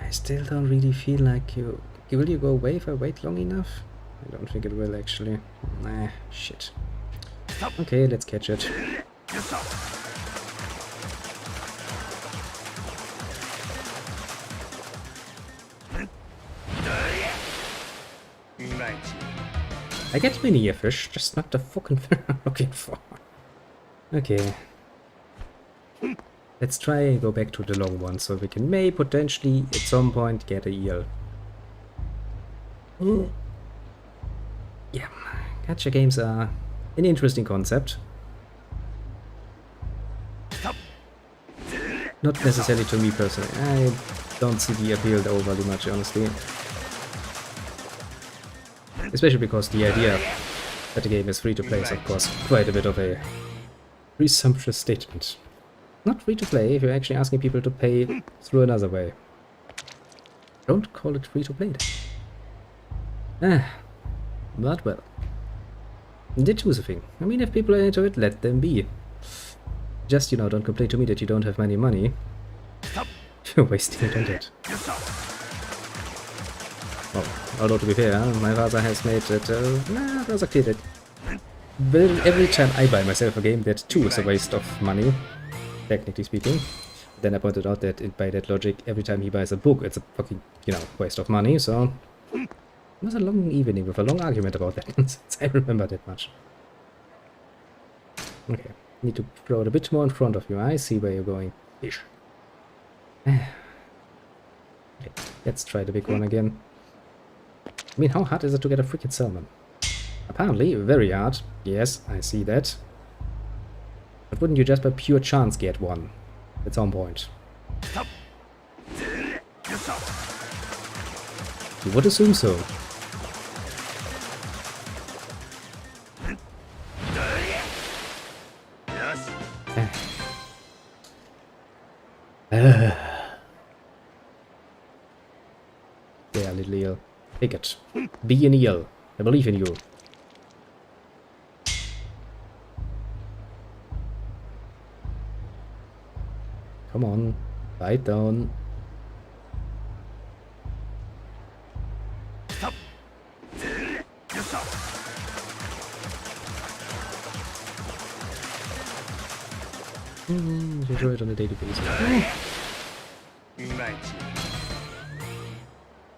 Speaker 1: I still don't really feel like you... Will you go away if I wait long enough? I don't think it will, actually. Nah, shit. Okay, let's catch it. I get many fish, just not the fucking fish I'm looking for. Okay. Let's try and go back to the long one, so we can potentially at some point get a eel. Yeah, gacha games are an interesting concept. Not necessarily to me personally. I don't see the appeal overly much, honestly. Especially because the idea that the game is free to play is, of course, quite a bit of a presumptuous statement. Not free to play if you're actually asking people to pay through another way. Don't call it free to play then. But well. They choose a thing. I mean, if people are into it, let them be. Just, you know, don't complain to me that you don't have any money. You're wasting it on that. Well, although to be fair, my father has made it rather clear that every time I buy myself a game, that too is a waste of money, technically speaking. Then I pointed out that by that logic, every time he buys a book, it's a fucking, you know, waste of money, so... It was a long evening with a long argument about that, since I remember that much. Okay, need to throw it a bit more in front of you. I see where you're going. Fish. Okay, let's try the big one again. I mean, how hard is it to get a freaking salmon? Apparently, very hard. Yes, I see that. But wouldn't you just by pure chance get one? At some point. You would assume so. There, little eel. Take it. Be an eel. I believe in you. Come on. Bite down. Enjoy it on a daily basis.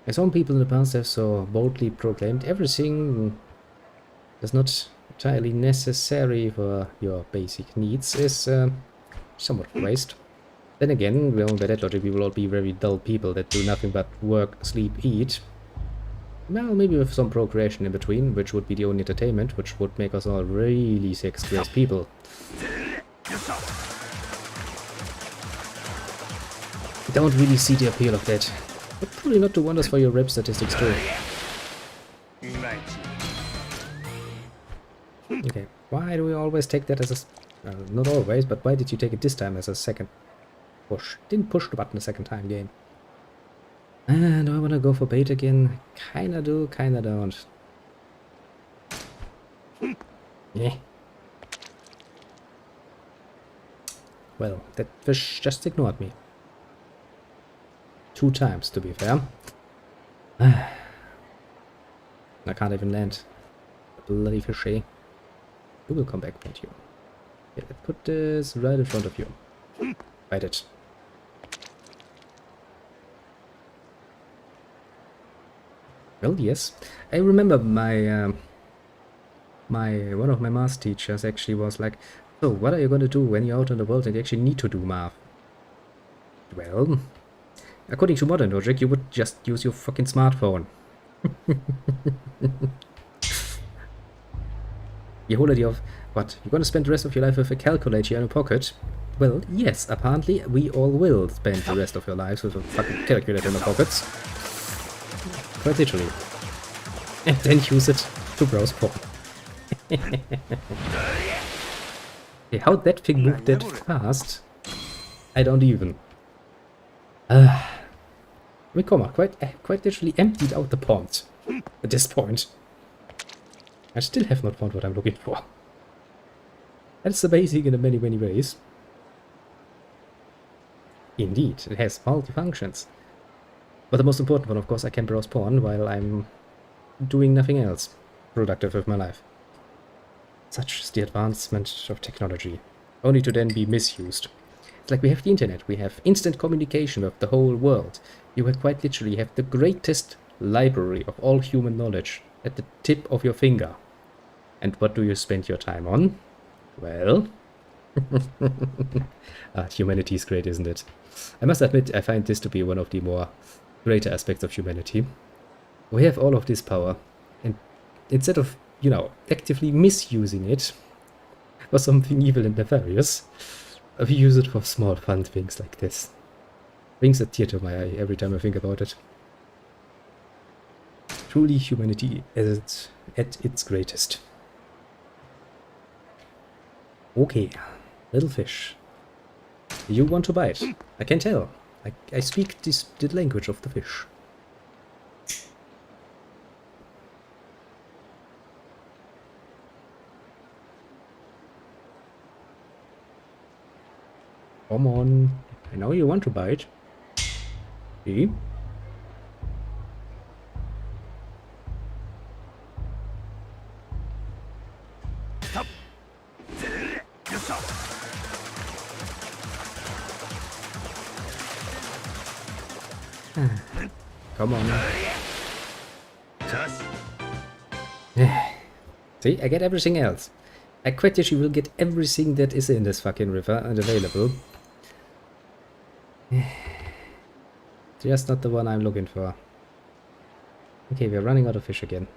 Speaker 1: As some people in the past have so boldly proclaimed, everything that's not entirely necessary for your basic needs is somewhat waste. Then again, going by that logic, we will all be very dull people that do nothing but work, sleep, eat. Well, maybe with some procreation in between, which would be the only entertainment, which would make us all really sex-crazed people. I don't really see the appeal of that. But probably not do wonders for your rep statistics too. Okay, why do we always take that as a... not always, but why did you take it this time as a second push? Didn't push the button a second time, game. And do I want to go for bait again? Kinda do, kinda don't. Yeah. Well, that fish just ignored me. 2 times, to be fair. I can't even land. Bloody fishy. You will come back, won't you? Okay, let's put this right in front of you. Bite it. Well, yes. I remember my one of my math teachers actually was like, so what are you going to do when you're out in the world and you actually need to do math? Well, according to modern logic, you would just use your fucking smartphone. The whole idea of, what, you're going to spend the rest of your life with a calculator in your pocket? Well, yes, apparently we all will spend the rest of your lives with a fucking calculator in our pockets. Quite literally. And then use it to browse porn. Okay, how that thing moved that fast, I don't even. I mean, come on, quite literally emptied out the pond at this point. I still have not found what I'm looking for. That's amazing in many, many ways. Indeed, it has multi-functions. But the most important one, of course, I can browse porn while I'm doing nothing else productive with my life. Such is the advancement of technology, only to then be misused. It's like we have the internet, we have instant communication with the whole world. You would quite literally have the greatest library of all human knowledge at the tip of your finger. And what do you spend your time on? Well... humanity is great, isn't it? I must admit, I find this to be one of the more greater aspects of humanity. We have all of this power, and instead of, you know, actively misusing it for something evil and nefarious, we use it for small fun things like this. Brings a tear to my eye every time I think about it. Truly humanity is at its greatest. Okay, little fish. You want to bite? I can tell. I speak the language of the fish. Come on. I know you want to bite. See? Come on. See, I get everything else. I quite literally will get everything that is in this fucking river and available. Just not the one I'm looking for. Okay, we're running out of fish again.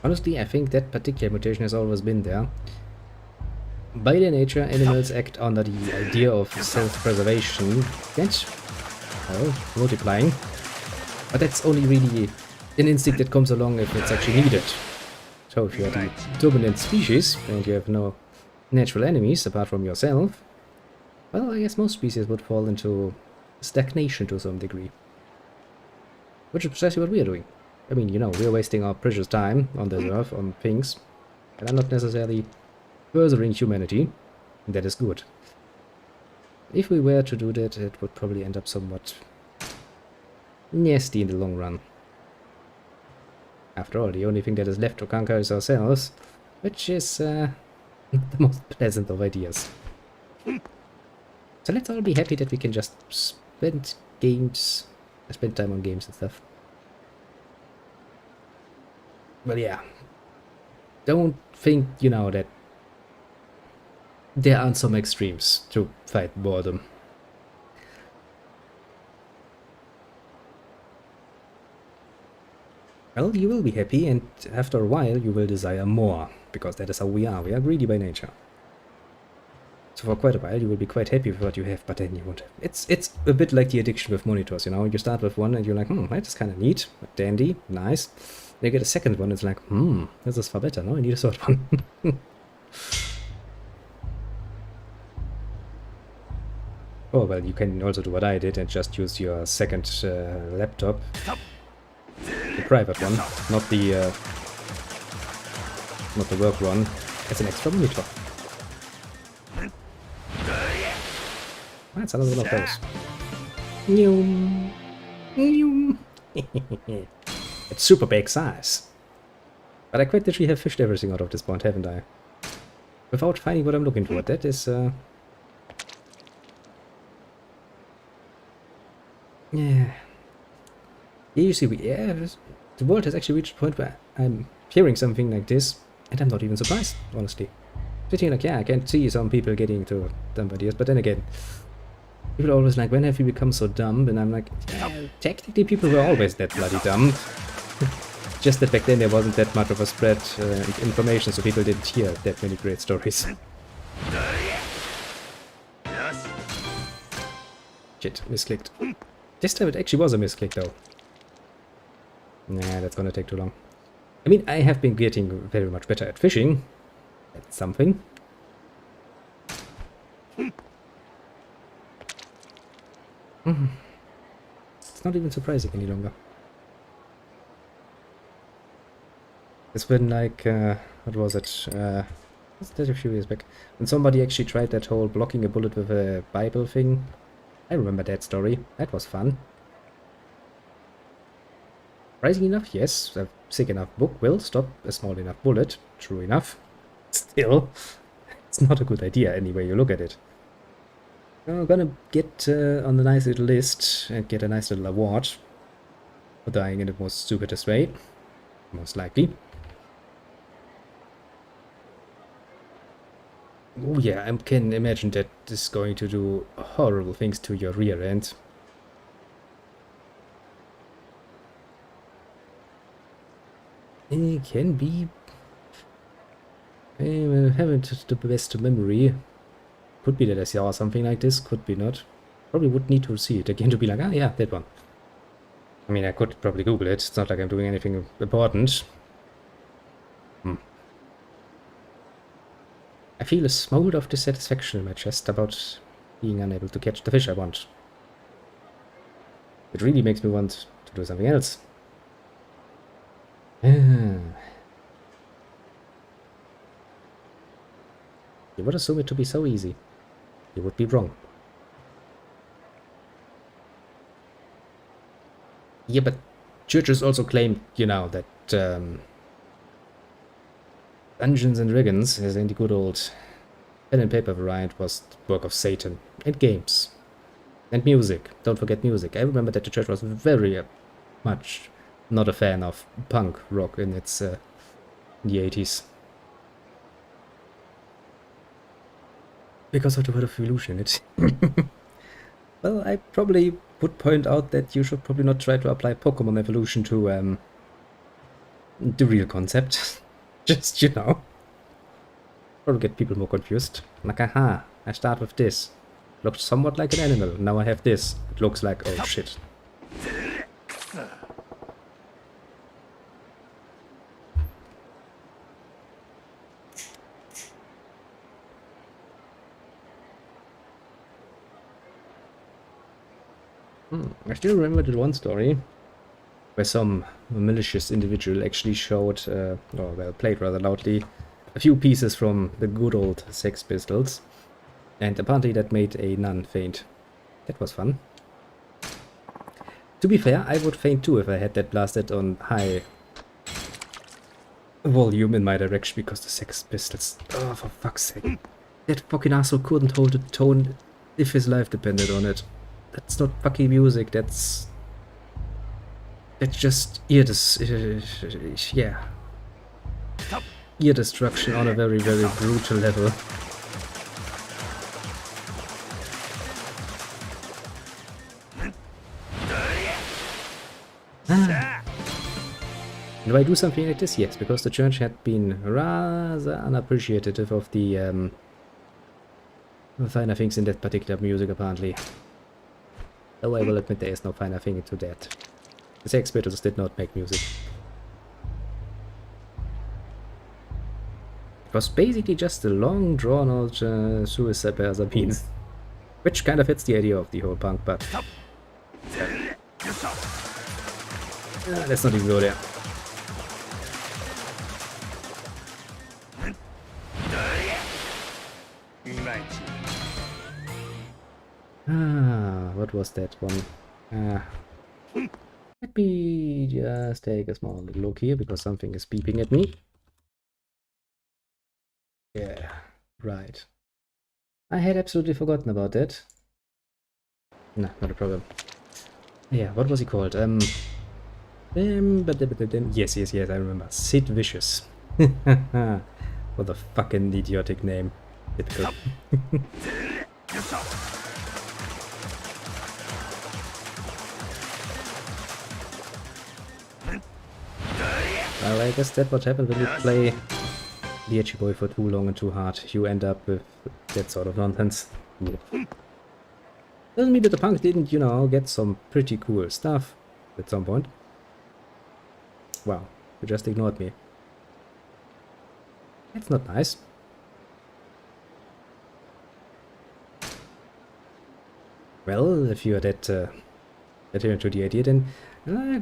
Speaker 1: Honestly, I think that particular mutation has always been there. By their nature, animals act under the idea of self-preservation and, well, multiplying. But that's only really an instinct that comes along if it's actually needed. So if you're the dominant species and you have no natural enemies apart from yourself, well, I guess most species would fall into stagnation to some degree. Which is precisely what we are doing. I mean, you know, we're wasting our precious time on this earth, on things that are not necessarily furthering humanity, and that is good. If we were to do that, it would probably end up somewhat nasty in the long run. After all, the only thing that is left to conquer is ourselves, which is the most pleasant of ideas. So let's all be happy that we can just spend time on games and stuff. But yeah, don't think, you know, that there aren't some extremes to fight boredom. Well, you will be happy, and after a while you will desire more, because that is how we are. We are greedy by nature. So for quite a while you will be quite happy with what you have, but then you won't. It's a bit like the addiction with monitors, you know. You start with one and you're like, that is kind of neat, dandy, nice. Then you get a second one, it's like, this is far better. No, I need a third one. Oh, well, you can also do what I did and just use your second laptop. The private one, not the work one. It's an extra monitor. That's another one of those. It's super big size. But I quite literally have fished everything out of this point, haven't I? Without finding what I'm looking for. That is yeah. You see, the world has actually reached a point where I'm hearing something like this, and I'm not even surprised, honestly. Sitting like, yeah, I can see some people getting to dumb ideas, but then again, people are always like, when have you become so dumb? And I'm like, yeah, technically people were always that bloody dumb. Just that back then there wasn't that much of a spread information, so people didn't hear that many great stories. Shit, misclicked. This time it actually was a misclick though. Nah, that's gonna take too long. I mean, I have been getting very much better at fishing. That's something. It's not even surprising any longer. It's been like, what was it? Was that a few years back? When somebody actually tried that whole blocking a bullet with a Bible thing. I remember that story. That was fun. Surprising enough, yes, a thick enough book will stop a small enough bullet. True enough. Still, it's not a good idea any way you look at it. I'm gonna get on a nice little list and get a nice little award for dying in the most stupidest way. Most likely. Oh yeah, I can imagine that this is going to do horrible things to your rear end. It can be... I haven't the best memory. Could be that I saw something like this, could be not. Probably would need to see it again to be like, ah yeah, that one. I mean, I could probably Google it. It's not like I'm doing anything important. I feel a smolder of dissatisfaction in my chest about being unable to catch the fish I want. It really makes me want to do something else. You would assume it to be so easy. You would be wrong. Yeah, but churches also claim, you know, that Dungeons and Dragons, as in the good old pen and paper variant, was the work of Satan. And games. And music. Don't forget music. I remember that the church was very much not a fan of punk rock in its in the 80s. Because of the word of evolution, it. Well, I probably would point out that you should probably not try to apply Pokemon evolution to the real concept. Just, you know. Probably get people more confused. Like, aha, I start with this. Looks somewhat like an animal. Now I have this. It looks like, oh shit. I still remember the one story where some malicious individual actually showed, or well, played rather loudly, a few pieces from the good old Sex Pistols, and apparently that made a nun faint. That was fun. To be fair, I would faint too if I had that blasted on high volume in my direction because the Sex Pistols. Oh, for fuck's sake. That fucking asshole couldn't hold the tone if his life depended on it. That's not fucking music, that's just ear yeah. Ear destruction on a very, very brutal level. Do I do something like this? Yes, because the church had been rather unappreciative of the finer things in that particular music, apparently. Though I will admit there is no finer thing to that. The Sex Pistols did not make music. It was basically just a long, drawn-out suicide by other means. Which kind of fits the idea of the whole punk, but... let's not even go there. What was that one? Let me just take a small look here, because something is beeping at me. Yeah, right. I had absolutely forgotten about that. No, not a problem. Yeah, what was he called? Yes, I remember. Sid Vicious. What a fucking idiotic name. Typical. Well, I guess that's what happened when you play the Edgy Boy for too long and too hard. You end up with that sort of nonsense. Yeah. Doesn't mean that the punk didn't, you know, get some pretty cool stuff at some point. Wow, you just ignored me. That's not nice. Well, if you're that adherent to the idea, then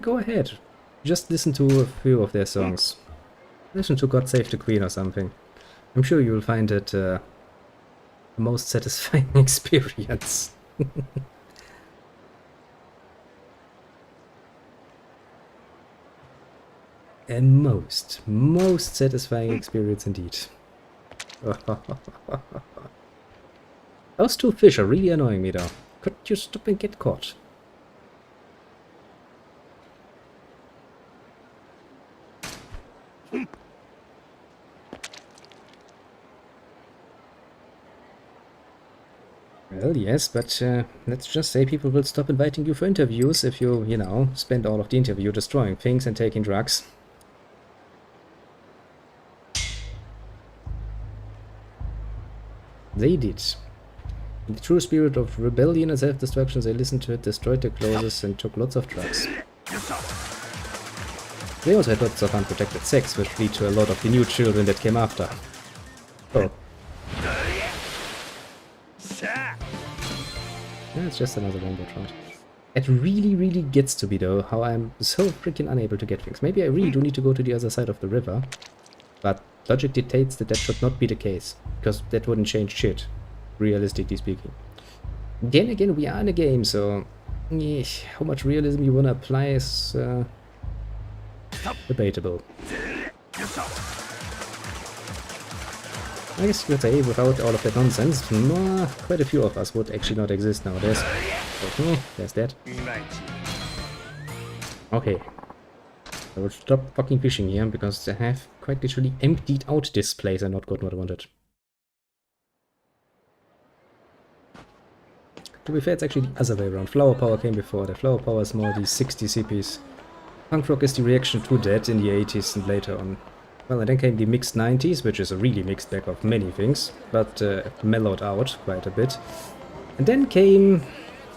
Speaker 1: go ahead. Just listen to a few of their songs. Listen to God Save the Queen or something. I'm sure you'll find it the most satisfying experience. A most satisfying experience indeed. Those two fish are really annoying me though. Could you stop and get caught? Well, yes, but let's just say people will stop inviting you for interviews if you, you know, spend all of the interview destroying things and taking drugs. They did. In the true spirit of rebellion and self-destruction, they listened to it, destroyed their clothes, and took lots of drugs. They also had lots of unprotected sex, which lead to a lot of the new children that came after. Oh. Yeah, it's just another rainbow trout. It really gets to me though, how I'm so freaking unable to get things. Maybe I really do need to go to the other side of the river, but logic dictates that that should not be the case, because that wouldn't change shit, realistically speaking. Then again, we are in a game, so how much realism you wanna apply is debatable. I guess you could say without all of that nonsense, quite a few of us would actually not exist nowadays. So, there's that. Okay. I will stop fucking fishing here, because I have quite literally emptied out this place and not got what I wanted. To be fair, it's actually the other way around. Flower Power came before that. Flower Power is more the 60 CPs. Punk rock is the reaction to that in the 80s and later on. Well, and then came the mixed 90s, which is a really mixed bag of many things, but mellowed out quite a bit. And then came,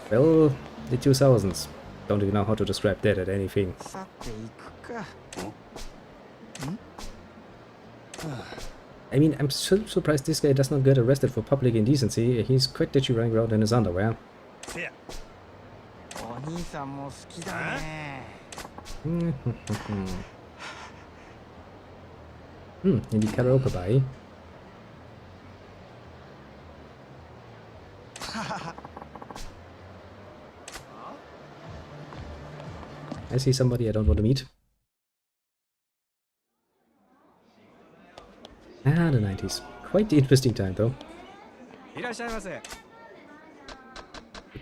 Speaker 1: well, the 2000s. Don't even know how to describe that at anything. I mean, I'm so surprised this guy does not get arrested for public indecency. He's quite literally running around in his underwear. In the karaoke bar. I see somebody I don't want to meet. Ah, the 90s. Quite the interesting time, though. You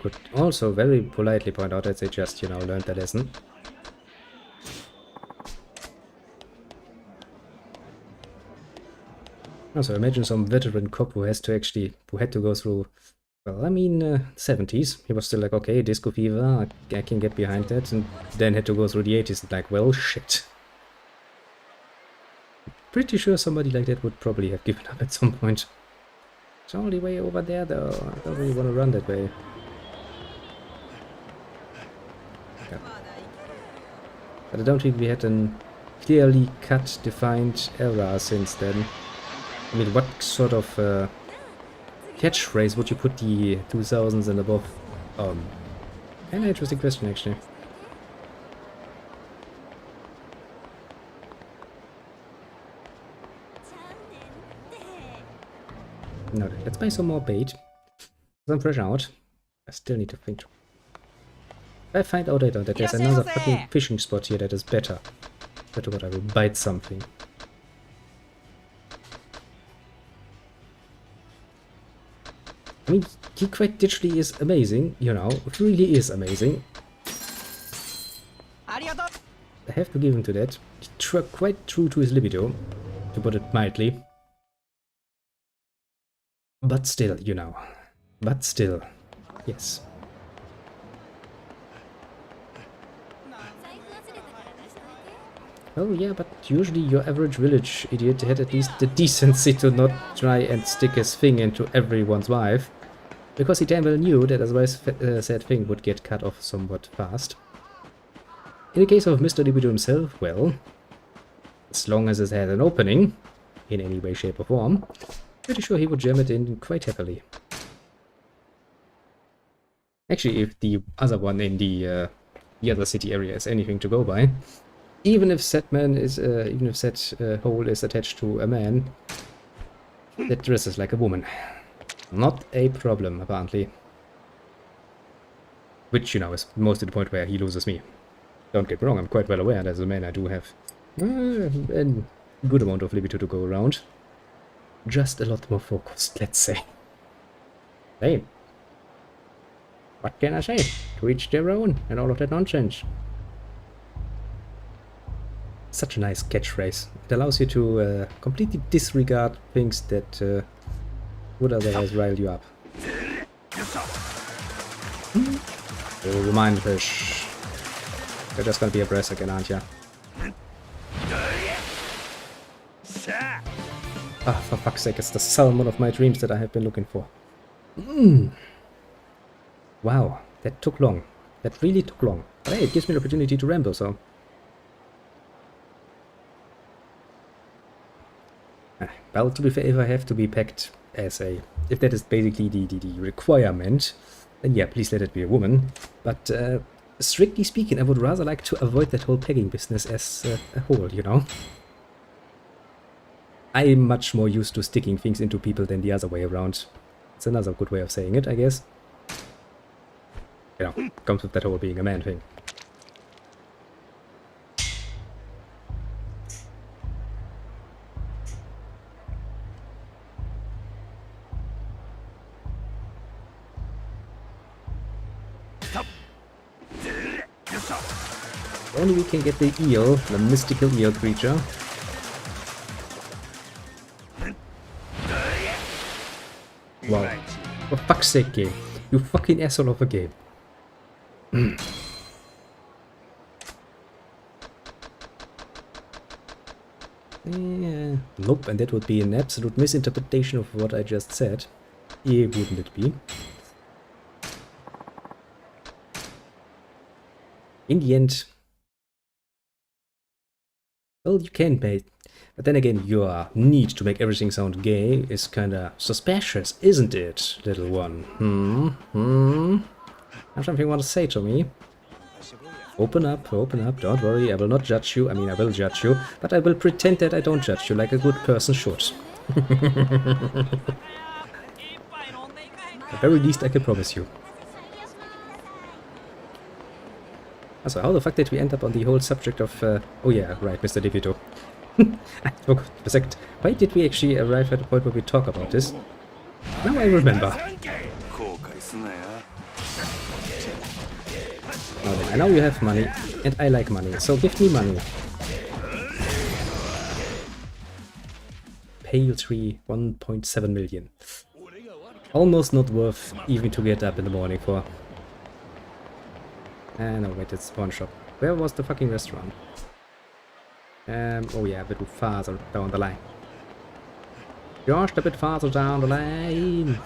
Speaker 1: could also very politely point out that they just, you know, learned the lesson. Also, imagine some veteran cop who had to go through, well, I mean, 70s. He was still like, okay, disco fever, I can get behind that, and then had to go through the 80s and like, well, shit. Pretty sure somebody like that would probably have given up at some point. It's only way over there, though. I don't really want to run that way. Yeah. But I don't think we had a clearly cut, defined era since then. I mean, what sort of catchphrase would you put the 2000s and above on? Kind of interesting question, actually. No, let's buy some more bait. I'm fresh out. I still need to think. If I find out later that there's another fucking fishing spot here that is better. Better what, I will bite something. I mean, he quite digitally is amazing, you know, it really is amazing. I have to give him to that. He's quite true to his libido, to put it mildly. But still, you know. But still, yes. Oh yeah, but usually your average village idiot had at least the decency to not try and stick his thing into everyone's wife, because he damn well knew that otherwise said thing would get cut off somewhat fast. In the case of Mr. Libido himself, well, as long as it had an opening, in any way, shape or form, pretty sure he would jam it in quite happily. Actually, if the other one in the other city area is anything to go by, even if said hole is attached to a man that dresses like a woman, not a problem apparently. Which, you know, is most to the point where he loses me. Don't get me wrong, I'm quite well aware that as a man I do have a good amount of libido to go around. Just a lot more focused, let's say. Hey, what can I say? To each their own and all of that nonsense. Such a nice catchphrase. It allows you to completely disregard things that would otherwise rile you up. Oh, remind fish. You're just gonna be a brass again, aren't ya? Ah, for fuck's sake, it's the salmon of my dreams that I have been looking for. Wow, that took long. That really took long. But hey, it gives me an opportunity to ramble, so... Well, to be fair, if I have to be packed as a... If that is basically the requirement, then yeah, please let it be a woman. But strictly speaking, I would rather like to avoid that whole pegging business as a whole, you know? I'm much more used to sticking things into people than the other way around. It's another good way of saying it, I guess. You know, comes with that whole being a man thing. Only we can get the eel, the mystical eel creature. Wow. For fuck's sake, game. You fucking asshole of a game. Yeah. Nope, and that would be an absolute misinterpretation of what I just said. Yeah, wouldn't it be? In the end... Well, you can pay. But then again, your need to make everything sound gay is kinda suspicious, isn't it, little one? Have something you want to say to me? Open up, don't worry, I will not judge you. I mean, I will judge you, but I will pretend that I don't judge you like a good person should. At the very least, I can promise you. Also, how the fuck did we end up on the whole subject of... oh yeah, right, Mr. Libido. I forgot for a second. Why did we actually arrive at the point where we talk about this? Now I remember. Now then, I know you have money, and I like money, so give me money. Pay you 1.7 million. Almost not worth even to get up in the morning for. No, wait, it's pawn shop. Where was the fucking restaurant? Oh yeah, a bit farther down the line. Just a bit farther down the line.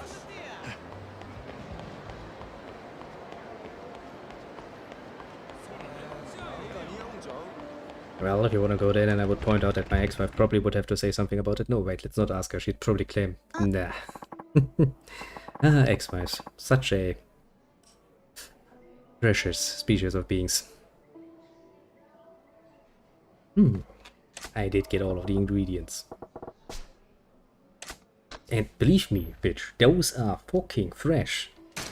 Speaker 1: Well, if you want to go there, then I would point out that my ex-wife probably would have to say something about it. No, wait, let's not ask her. She'd probably claim. Nah. Ex-wives. Such a precious species of beings. I did get all of the ingredients. And believe me, bitch, those are fucking fresh. I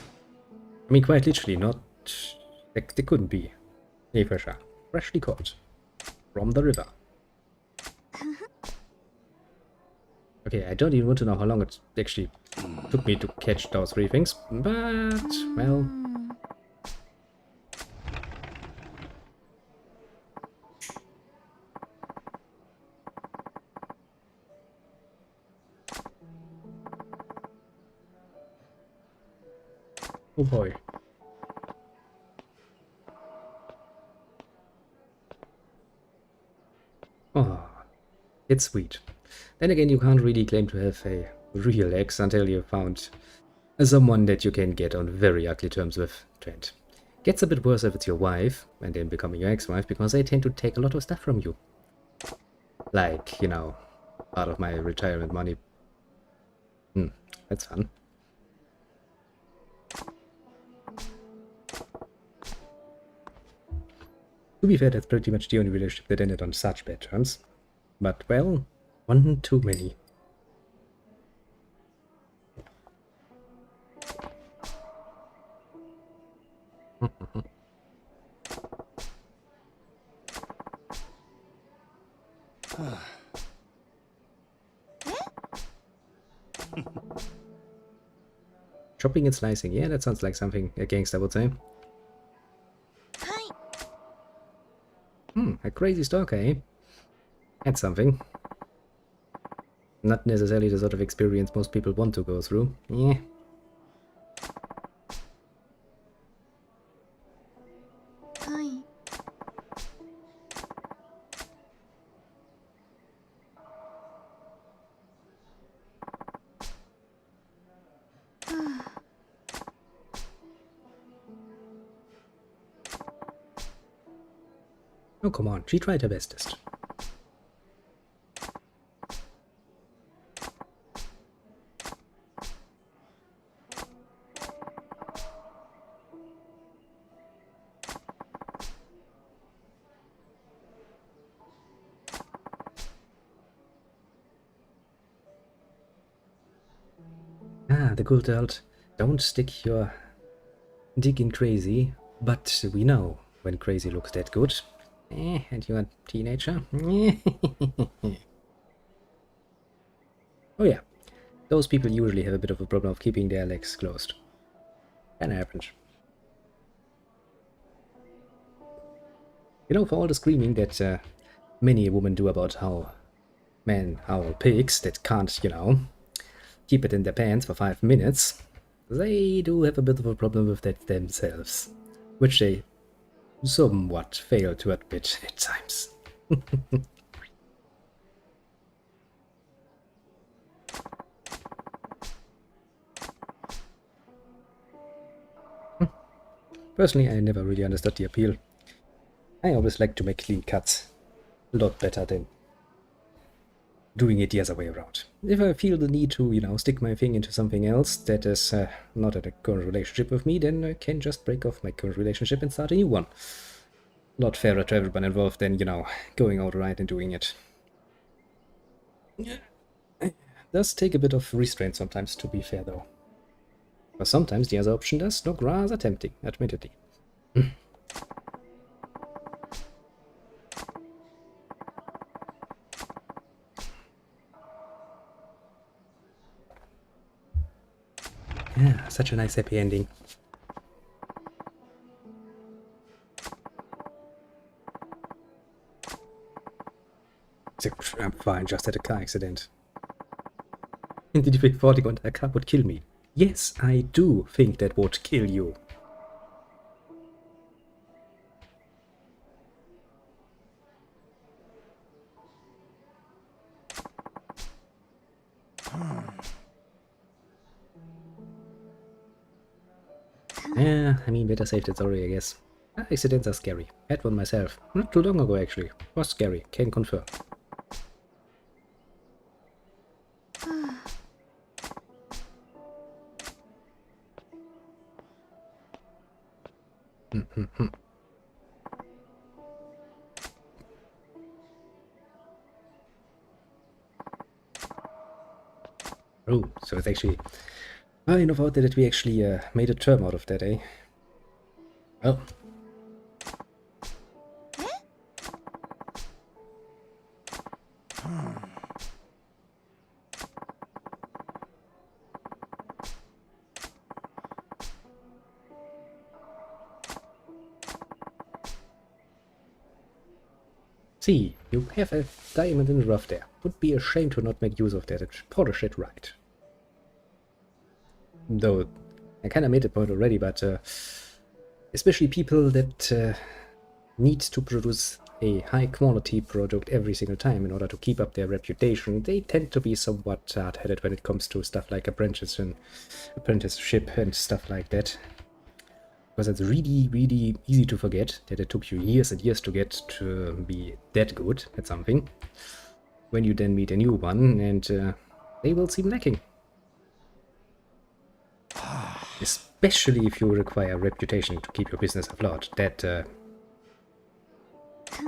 Speaker 1: mean, quite literally, not... They couldn't be any fresher. Freshly caught. From the river. Okay, I don't even want to know how long it actually took me to catch those three things, but, well... Oh boy. Oh, it's sweet. Then again, you can't really claim to have a real ex until you found someone that you can get on very ugly terms with. Trent. Gets a bit worse if it's your wife, and then becoming your ex-wife, because they tend to take a lot of stuff from you. Like, you know, part of my retirement money. That's fun. To be fair, that's pretty much the only relationship that ended on such bad terms. But, well, one too many. Chopping and slicing, yeah, that sounds like something a gangster would say. A crazy stalker, eh? That's something. Not necessarily the sort of experience most people want to go through. Yeah. Oh, come on, she tried her bestest. Ah, the good old, don't stick your dick in crazy, but we know when crazy looks that good. And you're a teenager? Oh yeah, those people usually have a bit of a problem of keeping their legs closed. Can happen. You know, for all the screaming that many women do about how men are pigs that can't, you know, keep it in their pants for 5 minutes, they do have a bit of a problem with that themselves, which they somewhat fail to admit at times. Personally, I never really understood the appeal. I always like to make clean cuts a lot better than doing it the other way around. If I feel the need to, you know, stick my thing into something else that is not in a current relationship with me, then I can just break off my current relationship and start a new one. A lot fairer to everyone involved than, you know, going outright and doing it. It does take a bit of restraint sometimes, to be fair, though. But sometimes the other option does look rather tempting, admittedly. Yeah, such a nice happy ending. I'm fine, just had a car accident. Did you think falling on a car would kill me? Yes, I do think that would kill you. Yeah, I mean, better safe than sorry, I guess. Accidents are scary. Had one myself. Not too long ago, actually. Was scary. Can confirm. Oh, so it's actually... I enough out there that we actually made a term out of that, eh? Oh. See, you have a diamond in the rough there. Would be a shame to not make use of that and polish it right. Though, I kinda made the point already, but especially people that need to produce a high quality product every single time in order to keep up their reputation, they tend to be somewhat hard-headed when it comes to stuff like apprenticeship and stuff like that. Because it's really, really easy to forget that it took you years and years to get to be that good at something. When you then meet a new one, and they will seem lacking. Especially if you require reputation to keep your business afloat. That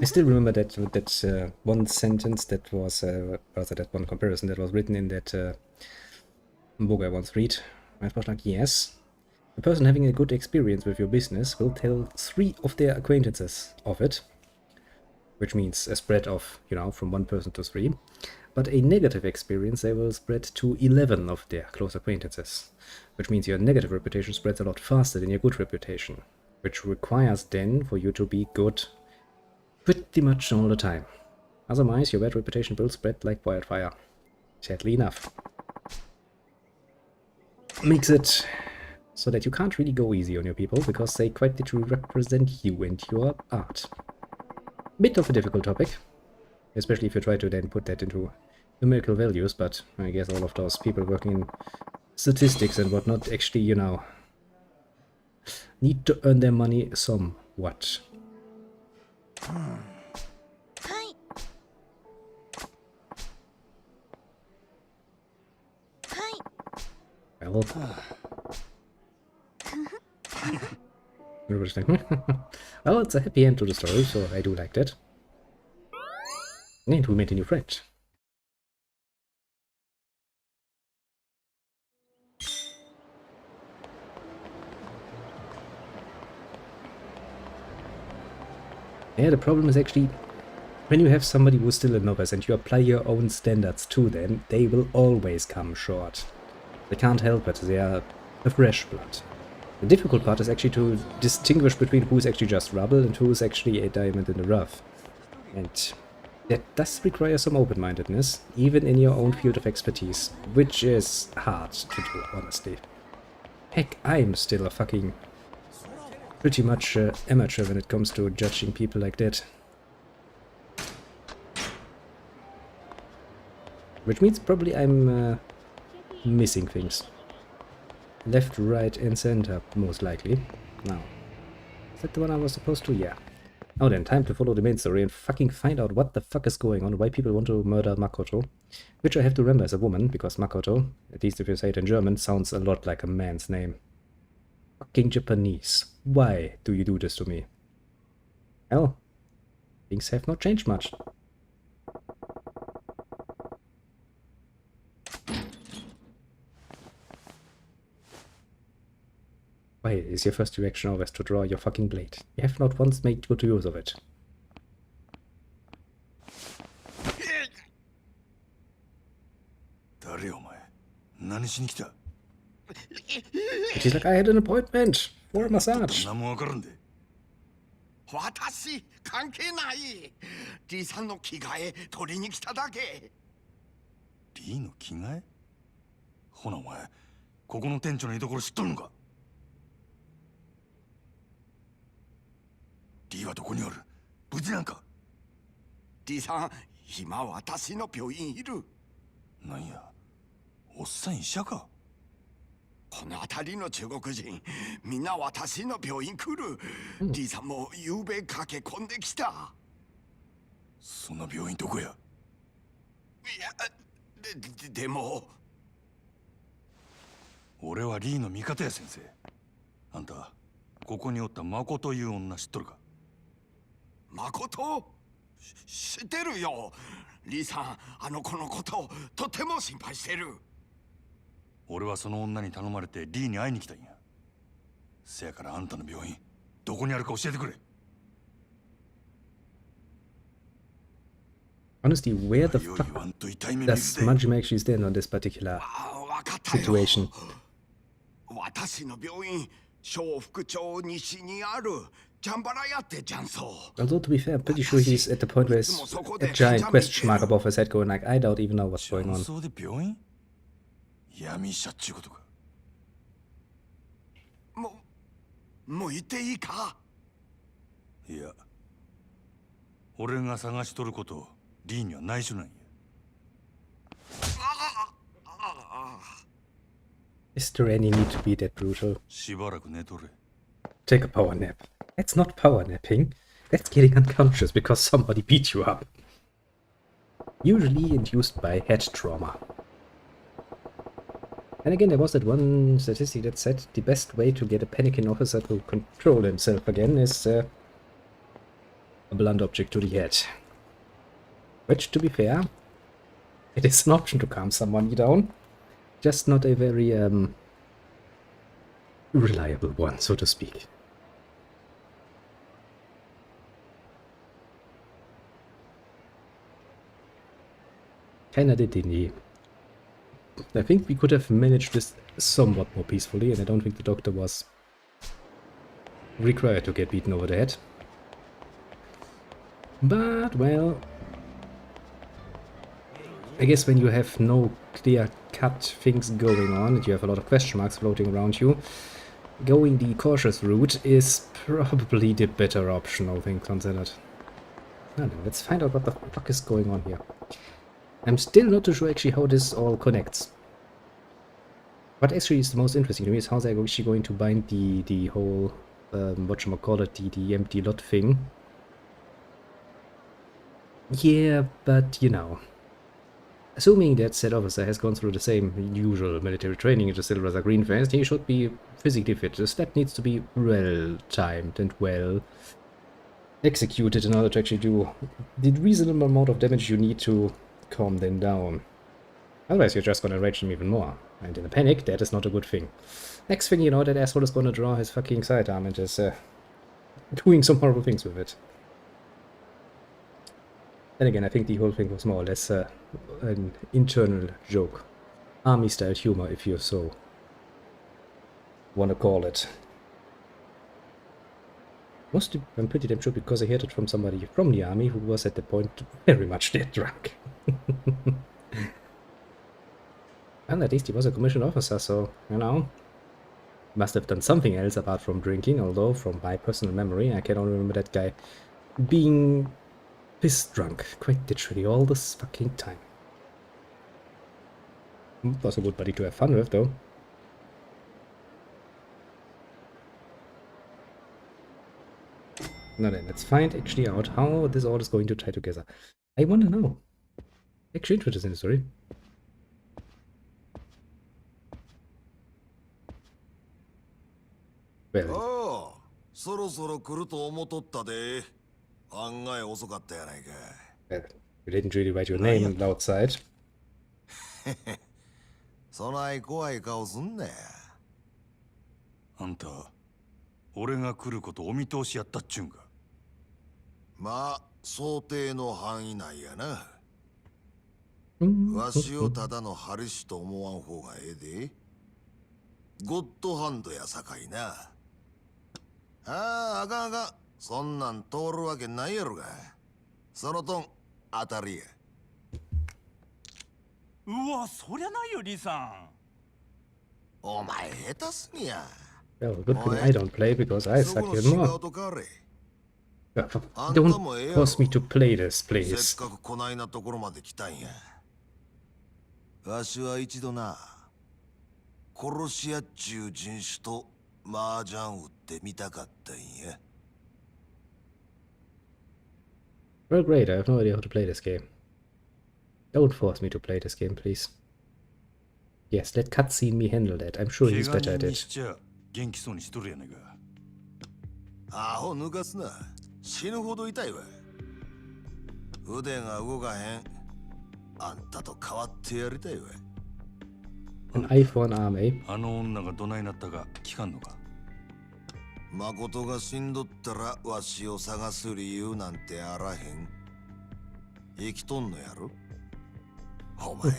Speaker 1: I still remember that one sentence that was, rather that one comparison that was written in that book I once read. It was like, yes, a person having a good experience with your business will tell 3 of their acquaintances of it, which means a spread of, you know, from 1 person to 3. But a negative experience they will spread to 11 of their close acquaintances, which means your negative reputation spreads a lot faster than your good reputation, which requires then for you to be good pretty much all the time. Otherwise, your bad reputation will spread like wildfire. Sadly enough. Makes it so that you can't really go easy on your people, because they quite literally represent you and your art. Bit of a difficult topic, especially if you try to then put that into numerical values, but I guess all of those people working in statistics and whatnot actually, you know, need to earn their money somewhat. Well, everybody's like, well, it's a happy end to the story, so I do like that. And we made a new friend. Yeah, the problem is actually, when you have somebody who's still a novice and you apply your own standards to them, they will always come short. They can't help it, they are a fresh blood. The difficult part is actually to distinguish between who's actually just rubble and who's actually a diamond in the rough. And that does require some open-mindedness, even in your own field of expertise, which is hard to do, honestly. Heck, I'm still a fucking pretty much amateur when it comes to judging people like that. Which means probably I'm missing things. Left, right, and center, most likely. Now, is that the one I was supposed to? Yeah. Now then, time to follow the main story and fucking find out what the fuck is going on, why people want to murder Makoto. Which I have to remember as a woman, because Makoto, at least if you say it in German, sounds a lot like a man's name. Fucking Japanese. Why do you do this to me? Well, things have not changed much. Why is your first reaction always to draw your fucking blade? You have not once made good use of it. And she's like, I had an appointment for a massage.
Speaker 2: 何もわからんで。
Speaker 3: 私関係ない。リーさんの着替え取りに来ただけ。
Speaker 2: リーの着替え？ほなお前、ここの店長の居所知っとるのか？リーはどこにおる？無事なんか？
Speaker 3: リーさん、今私の病院いる。
Speaker 2: なんや、おっさん医者か？
Speaker 3: この辺りの中国人、みんな私の病院来る。リーさんも夕べ駆け込んできた。
Speaker 2: そんな病院どこや？
Speaker 3: いや、でも。
Speaker 2: 俺はリーの味方や先生。あんた、ここにおったマコという女知っとるか？
Speaker 3: マコト？知ってるよ。リーさん、あの子のことをとても心配してる。
Speaker 2: 俺はその女に頼まれてリーに会いに来たんや。せやからあんたの病院、どこにあるか教えてくれ。
Speaker 1: Honestly, where the fuck does Majima actually stand on this particular situation?
Speaker 3: 私の病院、小福町西にあるジャンバラ屋ってジャンソー。
Speaker 1: Although to be fair, I'm pretty sure he's at the point where it's a giant question mark above his head going like, I don't even know what's going on.
Speaker 2: そうで病院？闇医者っちゅうことか。
Speaker 3: もう言っていいか？
Speaker 2: いや、俺が探しとることリーには内緒なんや。
Speaker 1: Is there any need to be that brutal?
Speaker 2: しばらく寝とれ。
Speaker 1: Take a power nap. That's not power napping. That's getting unconscious because somebody beat you up. Usually induced by head trauma. And again, there was that one statistic that said the best way to get a panicking officer to control himself again is a blunt object to the head. Which, to be fair, it is an option to calm someone down. Just not a very reliable one, so to speak. Kinda did indeed. I think we could have managed this somewhat more peacefully, and I don't think the doctor was required to get beaten over the head. But, well, I guess when you have no clear-cut things going on and you have a lot of question marks floating around you, going the cautious route is probably the better option, all things considered. Now then, let's find out what the fuck is going on here. I'm still not too sure actually how this all connects. What actually is the most interesting to me is how they're actually going to bind the whole, whatchamacallit, the empty lot thing. Yeah, but you know. Assuming that said officer has gone through the same usual military training just still rather green faced, he should be physically fit. The step needs to be well timed and well executed in order to actually do the reasonable amount of damage you need to calm them down. Otherwise you're just gonna enrage them even more. And in a panic, that is not a good thing. Next thing you know, that asshole is gonna draw his fucking sidearm and is doing some horrible things with it. Then again, I think the whole thing was more or less an internal joke. Army-style humor, if you so want to call it. I'm pretty damn sure because I heard it from somebody from the army who was at the point very much dead drunk. And at least he was a commissioned officer, so, you know, must have done something else apart from drinking, although from my personal memory I can only remember that guy being pissed drunk quite literally all this fucking time. Was a good buddy to have fun with, though. Now then, let's find actually out how this all is going to tie together. I want to know. Actually interested in the story. Well.
Speaker 4: そろそろ来ると思っとったで。案外遅かったやないか。
Speaker 1: Well, you didn't really write your name outside.
Speaker 4: そない怖い顔すんなや。
Speaker 2: あんた、俺が来ることお見通しやったっちゅうんか。
Speaker 4: まあ、想定の範囲内やな。わしをただのハルシと思わん方がええで。ゴッドハンドやさかいな。ああ、あかんあかん。そんなん通るわけないやろが。そのトン、当たりや。
Speaker 5: うわ、そりゃないよ、リさん。
Speaker 4: お前下手すぎや。
Speaker 1: Oh, good thing I don't play because I
Speaker 4: そ
Speaker 1: suck
Speaker 4: この
Speaker 1: even
Speaker 4: 仕
Speaker 1: more.
Speaker 4: 事かれ。
Speaker 1: Don't force me to play this,
Speaker 4: せっ
Speaker 1: please.
Speaker 4: かくこないなところまで来たんや。わしは一度な、殺し屋っちゅう人種と麻雀打ってみたかったんや。
Speaker 1: Well, great, I have no idea how to play this game. Don't force me to play this game, please. Yes, let cutscene me handle that. I'm sure he's
Speaker 2: 怪
Speaker 1: better
Speaker 2: 我
Speaker 1: at
Speaker 2: 人に
Speaker 1: it.
Speaker 2: しちゃ元気そうにしとるやねんか。
Speaker 4: アホ抜かすな。死ぬほど痛いわ。腕が動かへん。あんたと変わってやりたいわ。
Speaker 1: An eye for an arm, eh?
Speaker 2: あの女がどないなったか聞かんのか。
Speaker 4: 誠が死んどったらわしを探す理由なんてあらへん。生きとんのやろ。お前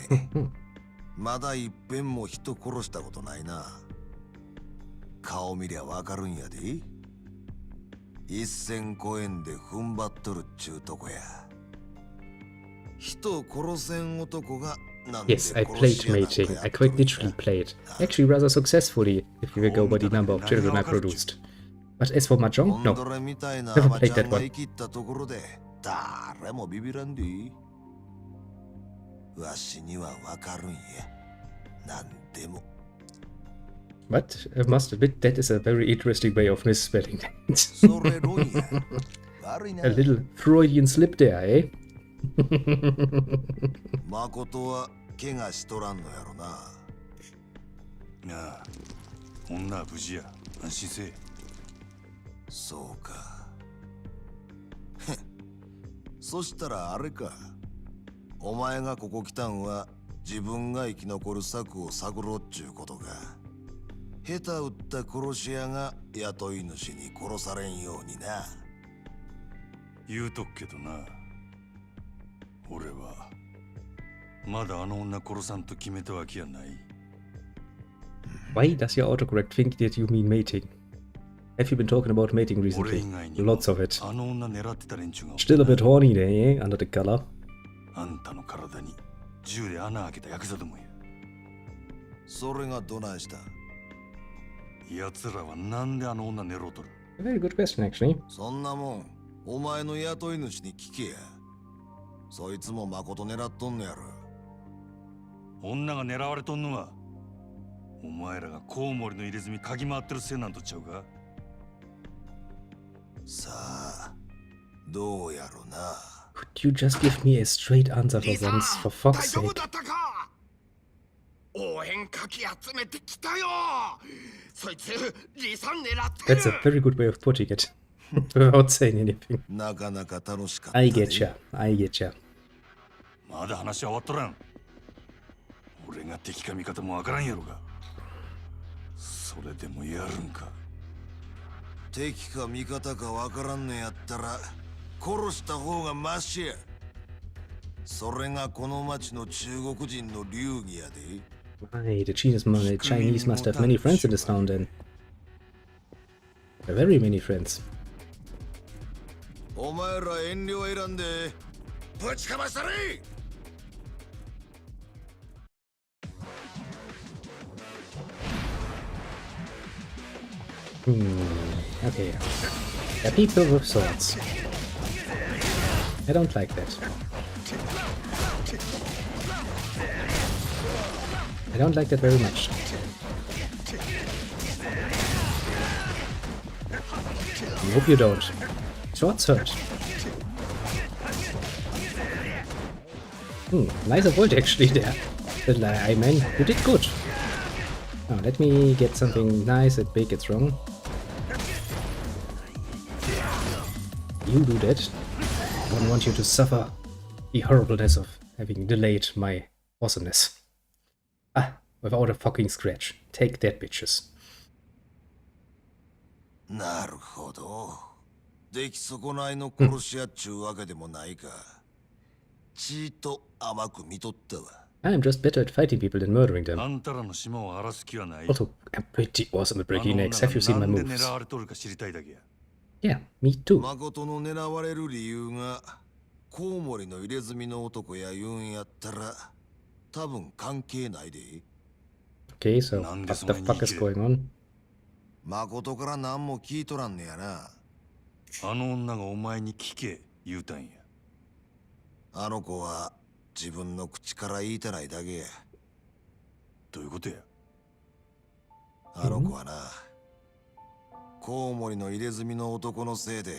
Speaker 4: まだいっぺんも人殺したことないな。顔見りゃわかるんやで。一線越えんで踏ん張っとるっちゅうとこや。人殺せん男がなんで
Speaker 1: Yes, I
Speaker 4: 殺
Speaker 1: played
Speaker 4: し屋なんか
Speaker 1: mating.
Speaker 4: や
Speaker 1: I
Speaker 4: っとる
Speaker 1: quite
Speaker 4: んや。
Speaker 1: literally played. Actually, rather successfully, if you will go by the number of children I produced. But as for
Speaker 4: ゴ
Speaker 1: Mahjong,
Speaker 4: ン
Speaker 1: no.
Speaker 4: ドラみたいな
Speaker 1: Never
Speaker 4: アマ
Speaker 1: played
Speaker 4: ちゃ
Speaker 1: that
Speaker 4: んが
Speaker 1: one.
Speaker 4: 生きったところで誰もビビらんで。わしにはわかるんや。なんでも。
Speaker 1: But I must admit, that is a very interesting way of misspelling that.
Speaker 4: それ論や。悪いな。
Speaker 1: A little Freudian slip there, eh?
Speaker 4: 誠は怪我しとらんのやろな。
Speaker 2: なあ、女は無事や。安心せえ。
Speaker 4: そうか。へっ。そしたらあれか。お前がここ来たんは自分が生き残る策を探ろうっちゅうことか。下手打った殺し屋が雇い主に殺されんようにな。
Speaker 2: 言うとくけどな。俺はまだあの女殺さんと決めたわけやない。
Speaker 1: Why does your autocorrect think that you mean mating? Have you been talking about mating
Speaker 2: 俺
Speaker 1: recently?
Speaker 2: 以外にも
Speaker 1: Lots of it.
Speaker 2: あの女狙ってた連中がおった
Speaker 1: Still a bit horny there, eh? Under the color.
Speaker 2: あんたの体に銃で穴開けたヤクザどもや。
Speaker 4: それがどないした。
Speaker 2: 奴らはなんであの女狙うとる。
Speaker 1: A very good question, actually.
Speaker 4: そんなもんお前の雇い主に聞けや。そいつも誠狙っとんのやろ。
Speaker 2: 女が狙われとんのはお前らがコウモリの入れ墨嗅ぎ回ってるせいなんとちゃうか。
Speaker 4: さあどうやろな。
Speaker 1: Could you just give me a straight answer for once, for
Speaker 3: 大
Speaker 1: fuck's
Speaker 3: 丈夫
Speaker 1: sake?
Speaker 3: だったか。応援かき集めてきたよ。そいつリサン狙ってる。
Speaker 1: That's a very good way of putting it. Without saying anything.
Speaker 4: なかなか楽しかった
Speaker 1: I
Speaker 4: で。
Speaker 1: get ya. I get ya.
Speaker 2: まだ話は終わっとらん。俺が敵か味方もわからんやろが。それでもやるんか。
Speaker 4: 敵か味方かわからんのやったら殺した方がマシや。それがこの町の中国人の流儀やで。
Speaker 1: Why, the Chinese must have many friends in this town then. Very many friends.
Speaker 4: お前ら遠慮選んでぶちかましたれ。
Speaker 1: Okay. They're people with swords. I don't like that. I don't like that very much. I hope you don't. Swords hurt. Nice avoid actually there. But I mean, you did good. Now let me get something nice and big. It's wrong. You do that. I don't want you to suffer the horribleness of having delayed my awesomeness. Ah, without a fucking scratch. Take that, bitches.
Speaker 4: なるほど。出来損ないの殺し屋っちゅうわけでもないか。ちーと甘く見とったわ。
Speaker 1: I'm just better at fighting people than murdering
Speaker 2: あ
Speaker 1: them.
Speaker 2: んたらの島を荒らす気はない。
Speaker 1: Also, I'm pretty awesome at
Speaker 2: あの
Speaker 1: breaking
Speaker 2: 女
Speaker 1: necks. Have you
Speaker 2: が
Speaker 1: seen my
Speaker 2: なんで
Speaker 1: moves?
Speaker 2: 狙われとるか知りたいだけや。
Speaker 1: Yeah, me too.
Speaker 4: 誠の狙われる理由がコウモリの入れ墨の男や言うんやったら多分関係ないで。
Speaker 1: Okay, so
Speaker 2: なんで
Speaker 1: what
Speaker 2: そ
Speaker 1: the
Speaker 2: んなに
Speaker 1: fuck is
Speaker 2: 言い切れ
Speaker 1: going on?
Speaker 4: 誠から何も聞いとらんねやな。
Speaker 2: あの女がお前に聞け言うたんや。
Speaker 4: あの子は自分の口から言いたないだけや。
Speaker 2: どういうことや。
Speaker 4: あの子はな、コウモリの入れ墨の男のせいで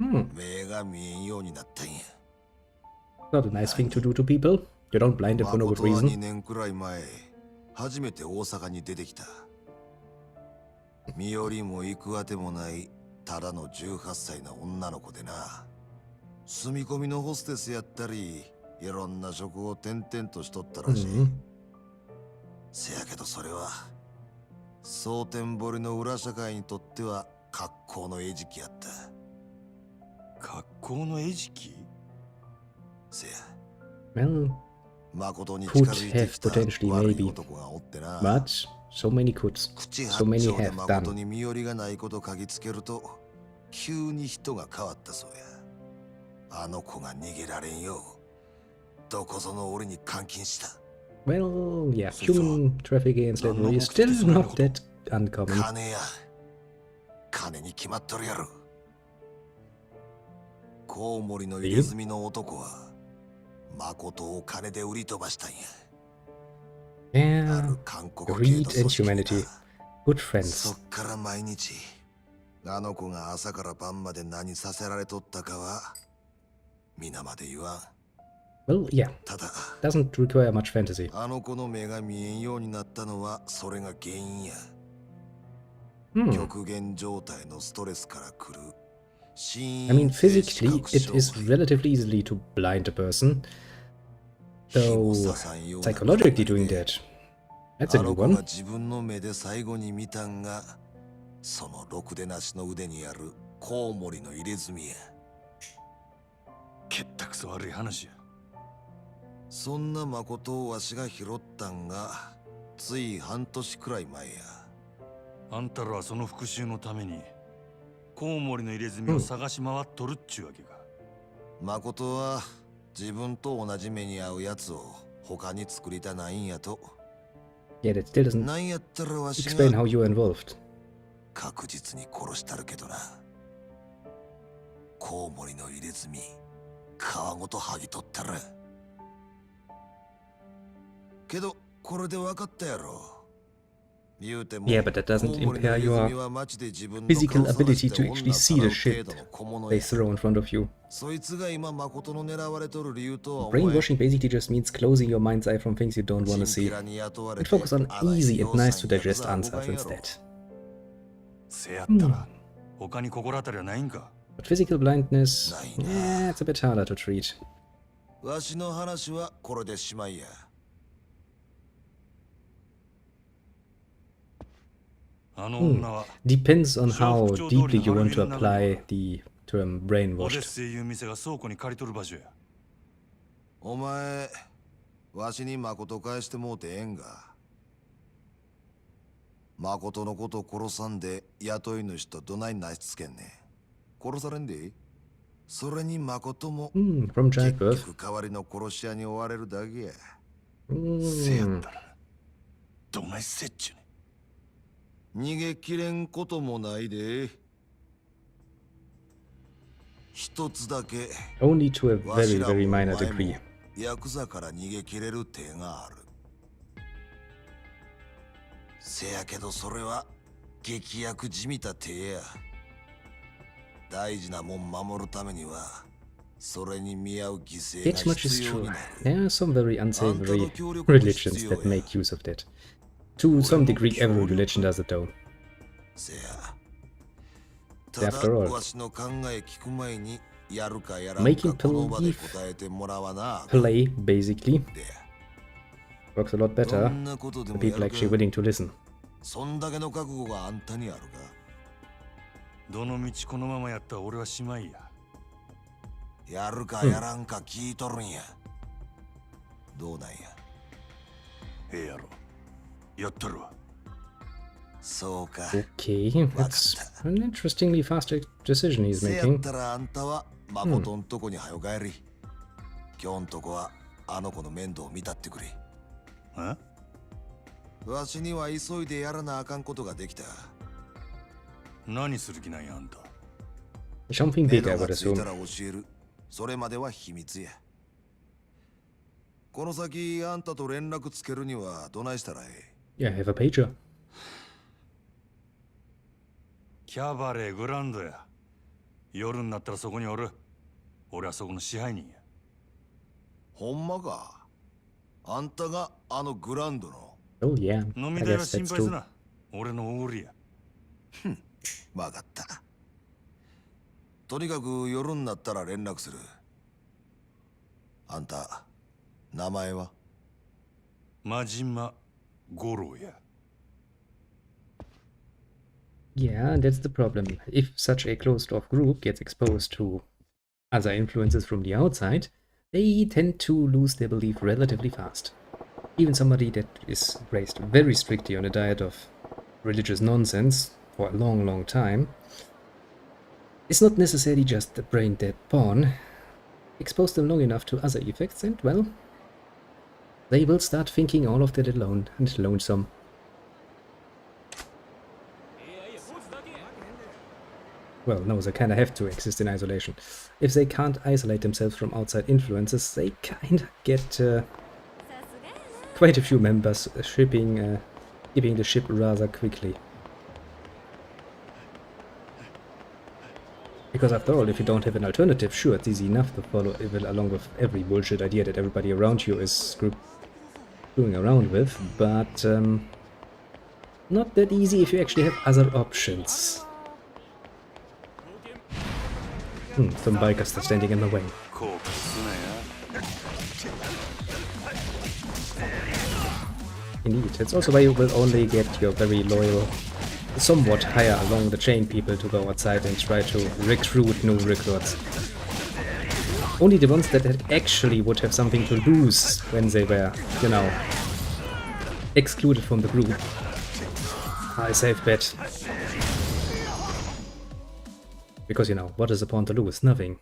Speaker 1: Hmm,
Speaker 4: 目が見えんようになったんや。
Speaker 1: not a nice thing to do to people. You don't blind them for no good
Speaker 4: 誠は
Speaker 1: reason.
Speaker 4: 2年くらい前、初めて大阪に出てきた。身寄りも行くあてもないただの18歳の女の子でな。住み込みのホステスやったり、いろんな職を転々としとったらしい。
Speaker 1: Mhm.
Speaker 4: せやけどそれは蒼天堀の裏社会にとっては格好の餌食やった。
Speaker 2: 格好の餌食。
Speaker 4: せや、
Speaker 1: Well,
Speaker 4: 誠に
Speaker 1: Could
Speaker 4: 近づいてきた
Speaker 1: have potentially
Speaker 4: 悪い
Speaker 1: maybe.
Speaker 4: 男がおってな。
Speaker 1: but so many could.
Speaker 4: 口
Speaker 1: So
Speaker 4: 八
Speaker 1: many
Speaker 4: 丁で
Speaker 1: have
Speaker 4: 誠
Speaker 1: done.
Speaker 4: に身寄りがないこと嗅ぎつけると急に人が変わったそうや。あの子が逃げられんようどこぞの俺に監禁した。
Speaker 1: Well, yeah,
Speaker 2: So
Speaker 1: human trafficking and slavery is still not that uncommon.
Speaker 4: 金や、金に決まっとるやろ。コウモリの入れ墨の男は誠を金で売り飛ばしたんや。あ
Speaker 1: Yeah,
Speaker 4: る韓国系
Speaker 1: greed
Speaker 4: の
Speaker 1: and
Speaker 4: 組織にな
Speaker 1: humanity. Good
Speaker 4: そ
Speaker 1: friends.
Speaker 4: っから毎日あの子が朝から晩まで何させられとったかは皆まで言わん。
Speaker 1: Well, yeah,
Speaker 4: ただ
Speaker 1: doesn't require much fantasy.
Speaker 4: あの子の目が見えんようになったのはそれが原因や。
Speaker 1: Hmm.
Speaker 4: 極限状態のストレスから来る
Speaker 1: I mean, physically, it is relatively easily to blind a person. Though, psychologically doing that, that's a
Speaker 4: あ
Speaker 1: new
Speaker 4: の子が
Speaker 1: one.
Speaker 4: 自分の目で最後に見たんがそのろくでなしの腕にあるコウモリの入れ墨や。
Speaker 2: けったくそ悪い話や。
Speaker 4: そんな誠をわしが拾ったんがつい半年くらい前や。
Speaker 2: あんたらはその復讐のためにコウモリの入れ墨を探し回っとるっちゅうわけか。
Speaker 4: 誠は自分と同じ目に遭うやつを他に作りたないんやと。
Speaker 1: Yet it still doesn't
Speaker 4: なんやったらわし
Speaker 1: explain
Speaker 4: が
Speaker 1: how you were involved.
Speaker 4: 確実に殺したるけどな。コウモリの入れ墨皮ごと剥ぎ取ったら。けどこれで分かったやろ。言うても
Speaker 1: Yeah, but that doesn't
Speaker 4: コウモリの
Speaker 1: impair
Speaker 4: 入れ
Speaker 1: your
Speaker 4: 墨は街で自分の
Speaker 1: physical
Speaker 4: 顔探
Speaker 1: ability
Speaker 4: して
Speaker 1: to actually see the
Speaker 4: 女
Speaker 1: shit
Speaker 4: 使う程度の小物
Speaker 1: they
Speaker 4: や。
Speaker 1: throw in front of you.
Speaker 4: そいつが今誠の狙われとる理由とは思えん。
Speaker 1: Brainwashing basically just means closing your mind's eye from things you don't want to
Speaker 4: チン
Speaker 1: see
Speaker 4: ピラに雇われ
Speaker 1: and
Speaker 4: て
Speaker 1: focus on
Speaker 4: あら
Speaker 1: easy
Speaker 4: よ
Speaker 1: and
Speaker 4: う
Speaker 1: nice
Speaker 4: さ
Speaker 1: to
Speaker 4: んやる
Speaker 1: digest
Speaker 4: ざ
Speaker 1: answers
Speaker 4: 動画やろ。
Speaker 1: instead.
Speaker 2: せやったら他に心当たりはないんか。
Speaker 1: But physical blindness,
Speaker 4: Nein.
Speaker 1: yeah, it's a bit harder to treat.
Speaker 4: わしの話はこれでしまいや。
Speaker 2: あの女は
Speaker 1: Depends on how
Speaker 2: 小福町通り
Speaker 1: deeply you
Speaker 2: の
Speaker 1: want
Speaker 2: 丸ビ
Speaker 1: to
Speaker 2: ルの中
Speaker 1: apply
Speaker 2: に
Speaker 1: the term
Speaker 2: オデッ
Speaker 1: brainwashed.
Speaker 2: セイいう店が倉庫に借りとる場所や。
Speaker 4: お前、わしに誠返してもうてええんが。誠のこと殺さんで雇い主とどないなしつけんねん。殺されんで。それに誠も
Speaker 1: From
Speaker 4: 結
Speaker 1: childbirth.
Speaker 4: 局代わりの殺し屋に追われるだけや。
Speaker 2: せやったらどないせっちゅうねん。
Speaker 4: 逃げきれんこともないで。一つだけ
Speaker 1: Only to a
Speaker 4: わし
Speaker 1: very,
Speaker 4: らも
Speaker 1: very
Speaker 4: お
Speaker 1: minor
Speaker 4: 前
Speaker 1: degree.
Speaker 4: もヤクザから逃げきれる手がある。せやけどそれは劇薬じみた手や。大事なもん守るためにはそれに見合う犠牲
Speaker 1: Yet
Speaker 4: が
Speaker 1: much is
Speaker 4: 必要に
Speaker 1: true.
Speaker 4: なる。
Speaker 1: There are some very unsavory
Speaker 4: あんたの協力も必
Speaker 1: religions
Speaker 4: 要
Speaker 1: that
Speaker 4: や。
Speaker 1: make use of that. To some degree, every religion does it though.
Speaker 4: せや。ただ
Speaker 1: After all,
Speaker 4: わしの考え聞く前にやるかやらん
Speaker 1: making
Speaker 4: かこの場で
Speaker 1: believe
Speaker 4: 答えてもらわな。
Speaker 1: play, basically,
Speaker 4: で
Speaker 1: works a lot
Speaker 4: ど
Speaker 1: better
Speaker 4: んなことで
Speaker 1: when
Speaker 4: もや
Speaker 1: people
Speaker 4: る
Speaker 1: actually
Speaker 4: か。
Speaker 1: willing to listen.
Speaker 4: そんだけの覚悟があんたにあるか。
Speaker 2: どの道このままやったら俺はしまいや。
Speaker 4: やるかやらんか聞いとるんや。どうなんや。
Speaker 2: ええやろ。やったるわ。
Speaker 4: そうか。
Speaker 1: Okay, that's an interestingly fast decision he's
Speaker 4: せやっ
Speaker 1: making.
Speaker 4: たらあんたは誠んとこにはよ帰り。今日んとこはあの子の面倒を見たってくれ。
Speaker 2: え？
Speaker 4: わしには急いでやらなあかんことができた。
Speaker 2: 何する気なんやあんた。
Speaker 1: Something
Speaker 4: 目
Speaker 1: big, I
Speaker 4: 処
Speaker 1: would
Speaker 4: がついた
Speaker 1: assume.
Speaker 4: ら教える。それまでは秘密や。この先あんたと連絡つけるにはどないしたらええ？
Speaker 1: Yeah, I have a pager.
Speaker 2: キャバレーグランドや。夜になったらそこにおる。俺はそこの支配人や。
Speaker 4: ほんまか。あんたがあのグランドの。
Speaker 1: Oh yeah,
Speaker 2: 飲
Speaker 1: I
Speaker 2: み代は
Speaker 1: guess
Speaker 2: 心
Speaker 1: that's
Speaker 2: 配す
Speaker 1: true.
Speaker 2: な。俺のおごりや。
Speaker 4: わかった。とにかく夜になったら連絡する。あんた、名前は？
Speaker 2: 真島五郎や。
Speaker 1: Yeah, that's the problem. If such a closed-off group gets exposed to other influences from the outside, they tend to lose their belief relatively fast. Even somebody that is raised very strictly on a diet of religious nonsense for a long, long time is not necessarily just a brain-dead pawn. Expose them long enough to other effects and, well, they will start thinking all of that alone and lonesome. Well, no, they kinda have to exist in isolation. If they can't isolate themselves from outside influences, they kinda get quite a few members giving the ship rather quickly. Because after all, if you don't have an alternative, sure, it's easy enough to follow along with every bullshit idea that everybody around you is screwing around with, but not that easy if you actually have other options. Some bikers are standing in the way.
Speaker 2: 後悔すなや。
Speaker 1: Indeed, it's also why you will only get your very loyal, somewhat higher along the chain people to go outside and try to recruit new recruits. Only the ones that actually would have something to lose when they were, you know, excluded from the group. I safe bet. Because, you know, what is the point to lose? Nothing.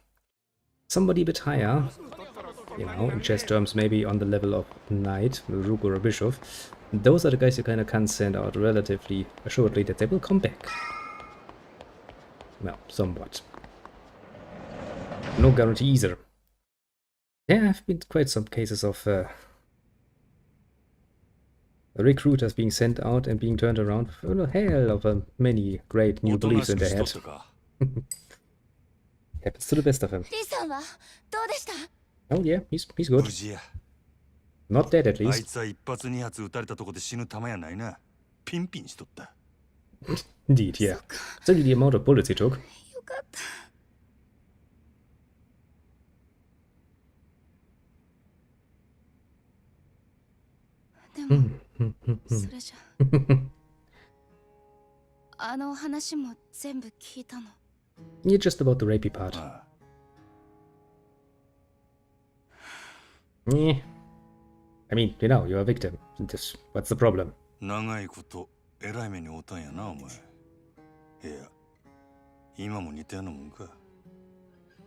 Speaker 1: Somebody a bit higher, you know, in chess terms, maybe on the level of knight, a rook or a bishop. Those are the guys you kind of can send out relatively assuredly that they will come back. Well, somewhat. No guarantee either. There have been quite some cases of recruiters being sent out and being turned around with a hell of many great new
Speaker 2: おと
Speaker 1: beliefs
Speaker 2: なし
Speaker 1: in
Speaker 2: く
Speaker 1: their
Speaker 2: しと
Speaker 1: head.
Speaker 2: ったか。
Speaker 1: Happens to the best of them.
Speaker 6: リさんはどうでした？
Speaker 1: Oh yeah, he's
Speaker 2: 無
Speaker 1: good.
Speaker 2: 事や。
Speaker 1: Not dead at
Speaker 2: あい
Speaker 1: least.
Speaker 2: つは一発二発撃たれたとこで死ぬ玉やないな。ピンピンしとった。
Speaker 1: Indeed, yeah. Certainly the amount of bullets he took.
Speaker 6: よかった。でも、それじゃあの話も全部聞いたの。
Speaker 1: You're just about the rapey part.
Speaker 2: ああ
Speaker 1: Yeah. I mean, you know, you're a victim. What's the problem?
Speaker 2: 長いこと偉い目に遭うたんやなお前。いや、今も似たようなもんか。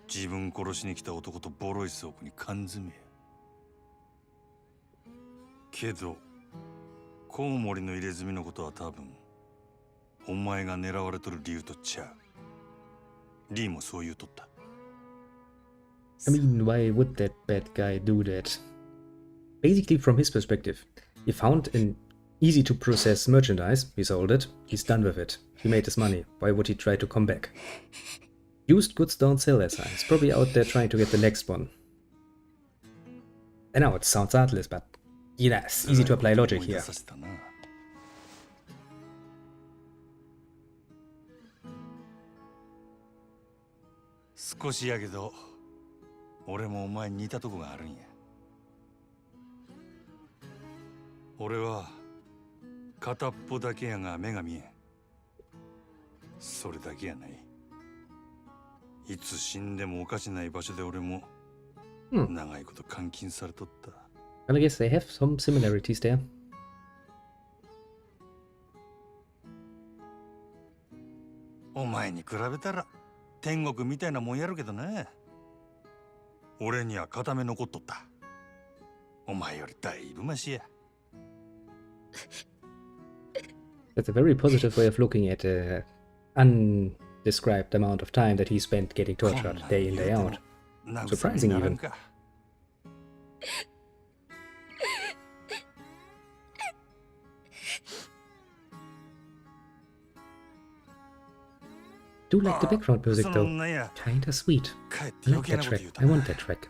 Speaker 2: 自分殺しに来た男とボロい倉庫に缶詰や。けど、コウモリの入れ墨のことは多分、お前が狙われとる理由とちゃう。リーもそう言うとった。
Speaker 1: I mean, why would that bad guy do that? Basically, from his perspective, he found an easy-to-process merchandise, he sold it, he's done with it. He made his money. Why would he try to come back? Used goods don't sell, as he's probably out there trying to get the next one. I know, it sounds artless, but yes, easy to apply logic here.
Speaker 2: させたな。少しやけど、俺もお前に似たとこがあるんや。俺は片っぽだけやが目が見えん。それだけやない。いつ死んでもおかしない場所で俺も長いこと監禁されとった。
Speaker 1: Well, I guess they have some similarities there.
Speaker 2: お前に比べたら天国みたいなもんやるけどね。俺には片目残っとった。お前よりだいぶマシや。
Speaker 1: That's a very positive way of looking at the undescribed amount of time that he spent getting tortured day in, day out. Surprising even. Do like the background music though. Kinda sweet. I like that track. I want that track.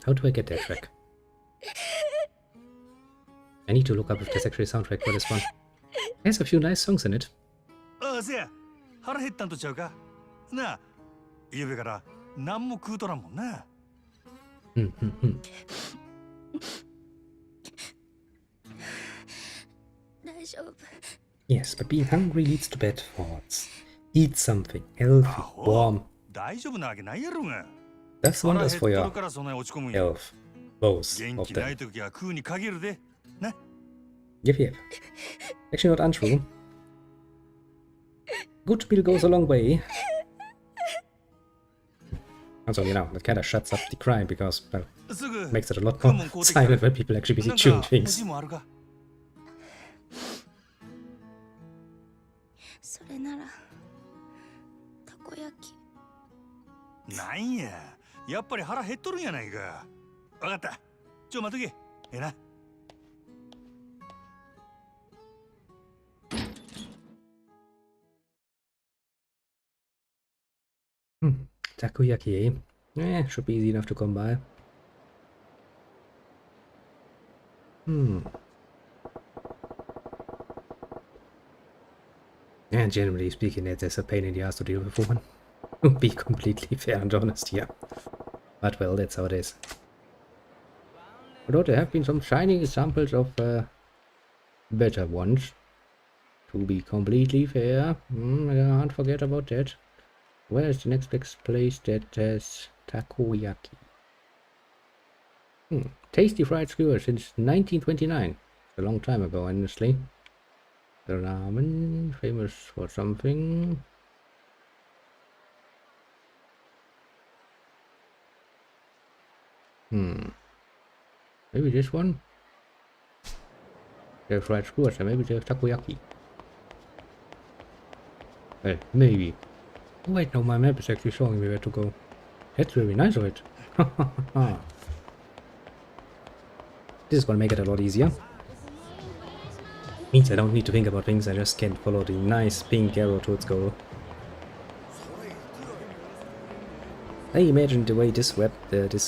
Speaker 1: How do I get that track? I need to look up if there's actually a soundtrack for this one. It has a few nice songs in it.
Speaker 2: ああ、せや。腹減ったんとちゃうか。なあ、ゆうべから何も食うとらんもんな。
Speaker 6: 大丈夫。
Speaker 1: Yes, but being hungry leads to bad thoughts. Eat something healthy, warm.
Speaker 2: 大丈夫なわけないやろが。
Speaker 1: That's wonders for your
Speaker 2: 腹減っとるからそんなに落ち込むんや。
Speaker 1: health. Both
Speaker 2: 元
Speaker 1: of
Speaker 2: 気な
Speaker 1: them.
Speaker 2: い時は食うに限るで。な。
Speaker 1: Yep. Actually not untrue. Good meal goes a long way. Also, you know, that kind of shuts up the crime because, well,
Speaker 2: すぐ
Speaker 1: makes it a lot more silent when people actually busy chewing
Speaker 2: なんか欲
Speaker 1: things.
Speaker 2: しいもんあるか。
Speaker 6: それならたこ焼き。
Speaker 2: なんや、やっぱり腹減っとるんやないか。わかった。ちょ待っとけ。ええな。
Speaker 1: Takoyaki, eh? Should be easy enough to come by. And generally speaking, it's a pain in the ass to deal with one. To be completely fair and honest here. But well, that's how it is. Although there have been some shining examples of better ones. To be completely fair, I can't forget about that. Where is the next place that has takoyaki? Tasty fried skewers since 1929. It's a long time ago, honestly. The ramen, famous for something. Maybe this one? They have fried skewers, and maybe they have takoyaki. Well, maybe. Oh wait, no, my map is actually showing me where to go. That's very nice of it. This is gonna make it a lot easier. Means I don't need to think about things, I just can follow the nice pink arrow to its goal. I imagine the way this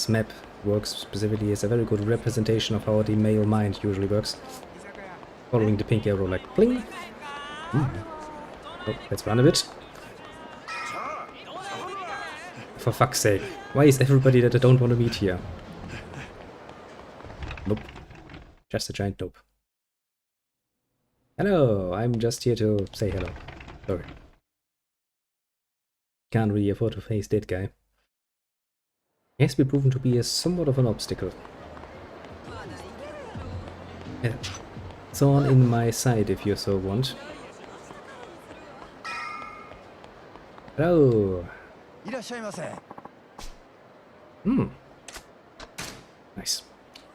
Speaker 1: map works specifically is a very good representation of how the male mind usually works. Following the pink arrow like bling. Oh, let's run a bit. For fuck's sake, why is everybody that I don't want to meet here? Nope. Just a giant nope. Hello, I'm just here to say hello. Sorry. Can't really afford to face that guy. He has been proven to be a somewhat of an obstacle. Yeah. Thorn in my side if you so want. Hello. Nice.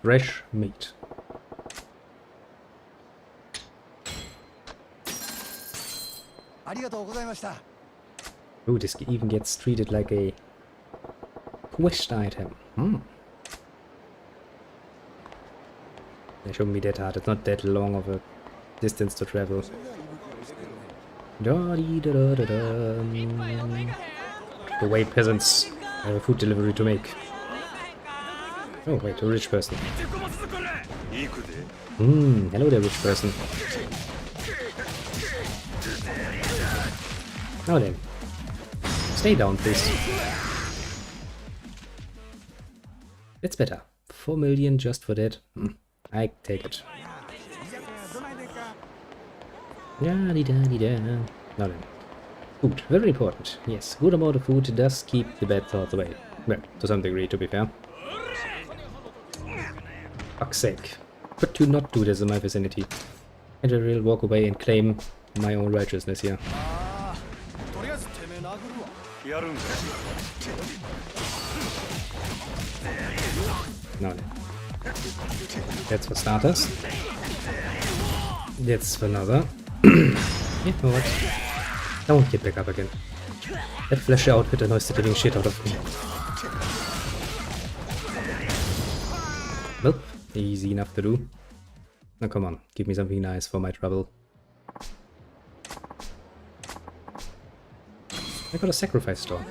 Speaker 1: Fresh meat. Ooh, this even gets treated like a quest item. They shouldn't be that hard. It's not that long of a distance to travel. The way peasants have a food delivery to make. Oh wait, a rich person. Hello there, rich person. Now then. Stay down, please. It's better. 4 million just for that. I take it. Da-dee-da-dee-da. Now then. Food. Very important. Yes, good amount of food does keep the bad thoughts away. Well, to some degree, to be fair. Fuck's sake. Could you not do this in my vicinity? And I will walk away and claim my own righteousness here.
Speaker 3: とりあえずてめえ殴るわ。
Speaker 2: やるんか
Speaker 1: No, no. That's for starters. That's for another. You know what? I won't get back up again. That flashy outfit annoys the living shit out of me. Nope. Easy enough to do. Now come on, give me something nice for my trouble. I got a sacrifice stone.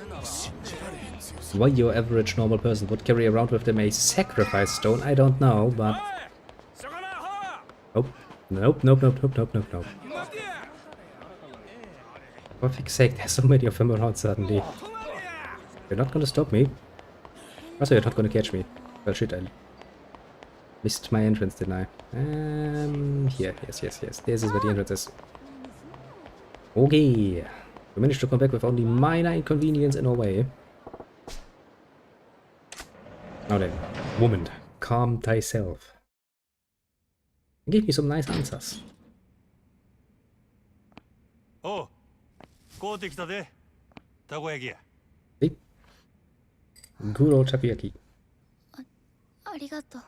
Speaker 1: Why your average normal person would carry around with them a sacrifice stone, I don't know, but... Nope. Nope, nope, nope, nope, nope, nope, nope. For fuck's sake, there's so many of them around suddenly. You're not gonna stop me. Also, you're not gonna catch me. Well, shit, I missed my entrance, didn't I? Here, yes, yes, yes. This is where the entrance is. Okay. We managed to come back with only minor inconvenience in our way. Now then, woman, calm thyself. Give me some nice answers.
Speaker 2: おう買うてきたでたこ焼きや
Speaker 1: See? Good old takoyaki.
Speaker 6: ありがとう。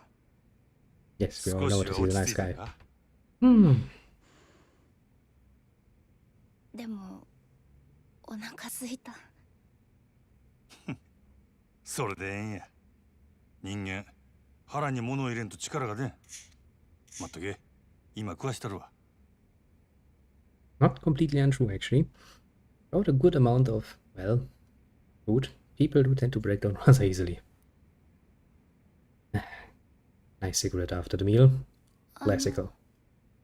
Speaker 1: Yes, we all
Speaker 2: 少
Speaker 1: know
Speaker 2: し
Speaker 1: that
Speaker 2: は
Speaker 1: he's
Speaker 2: 落
Speaker 1: a
Speaker 2: ち
Speaker 1: nice
Speaker 2: 着いた
Speaker 1: guy.
Speaker 2: か
Speaker 6: でもお腹すいた。
Speaker 2: それでええんや人間腹に物を入れんと力が出ん待っとけ今食わしたるわ
Speaker 1: Not completely untrue, actually. About a good amount of, well, food. People do tend to break down rather easily. Nice cigarette after the meal. Classical.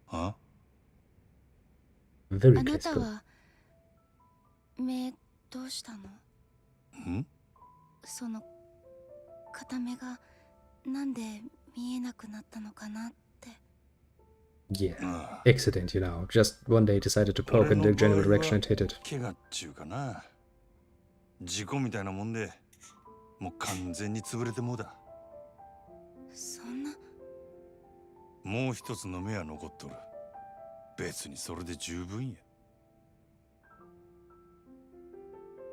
Speaker 2: あ
Speaker 1: Very
Speaker 6: あなた
Speaker 1: classical.
Speaker 6: は目どうしたの？
Speaker 2: ん
Speaker 6: その片目がなんで見えなくなったのかなって。
Speaker 1: Yeah.
Speaker 2: あ
Speaker 1: Accident, you know. Just one day decided to poke in the general direction and hit it.
Speaker 2: 怪我っちゅうかな事故みたいなもんでもう完全に潰れてもうだ
Speaker 6: そんな。
Speaker 2: もう一つの目は残っとる別にそれで十分や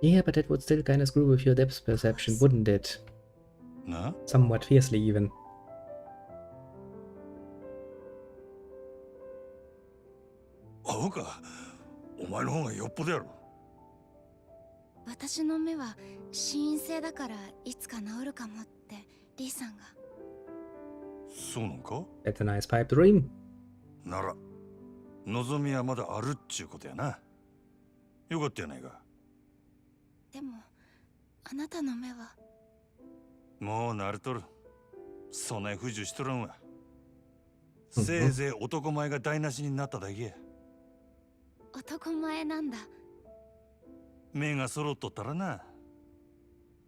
Speaker 1: Yeah, but that would still kinda screw with your depth perception, wouldn't it?
Speaker 2: な
Speaker 1: Somewhat fiercely, even.
Speaker 2: アホかお前の方がよっぽどやろ
Speaker 6: 私の目は心因性だからいつか治るかもってリーさんが。
Speaker 2: そうなんか
Speaker 1: That's a nice pipe dream.
Speaker 2: なら望みはまだあるっちゅうことやなよかったやないか
Speaker 6: でもあなたの目は。
Speaker 2: もう慣れとるそない不自由しとらんわせいぜい男前が台無しになっただけや
Speaker 6: 男前なんだ。
Speaker 2: 目が揃っとったらな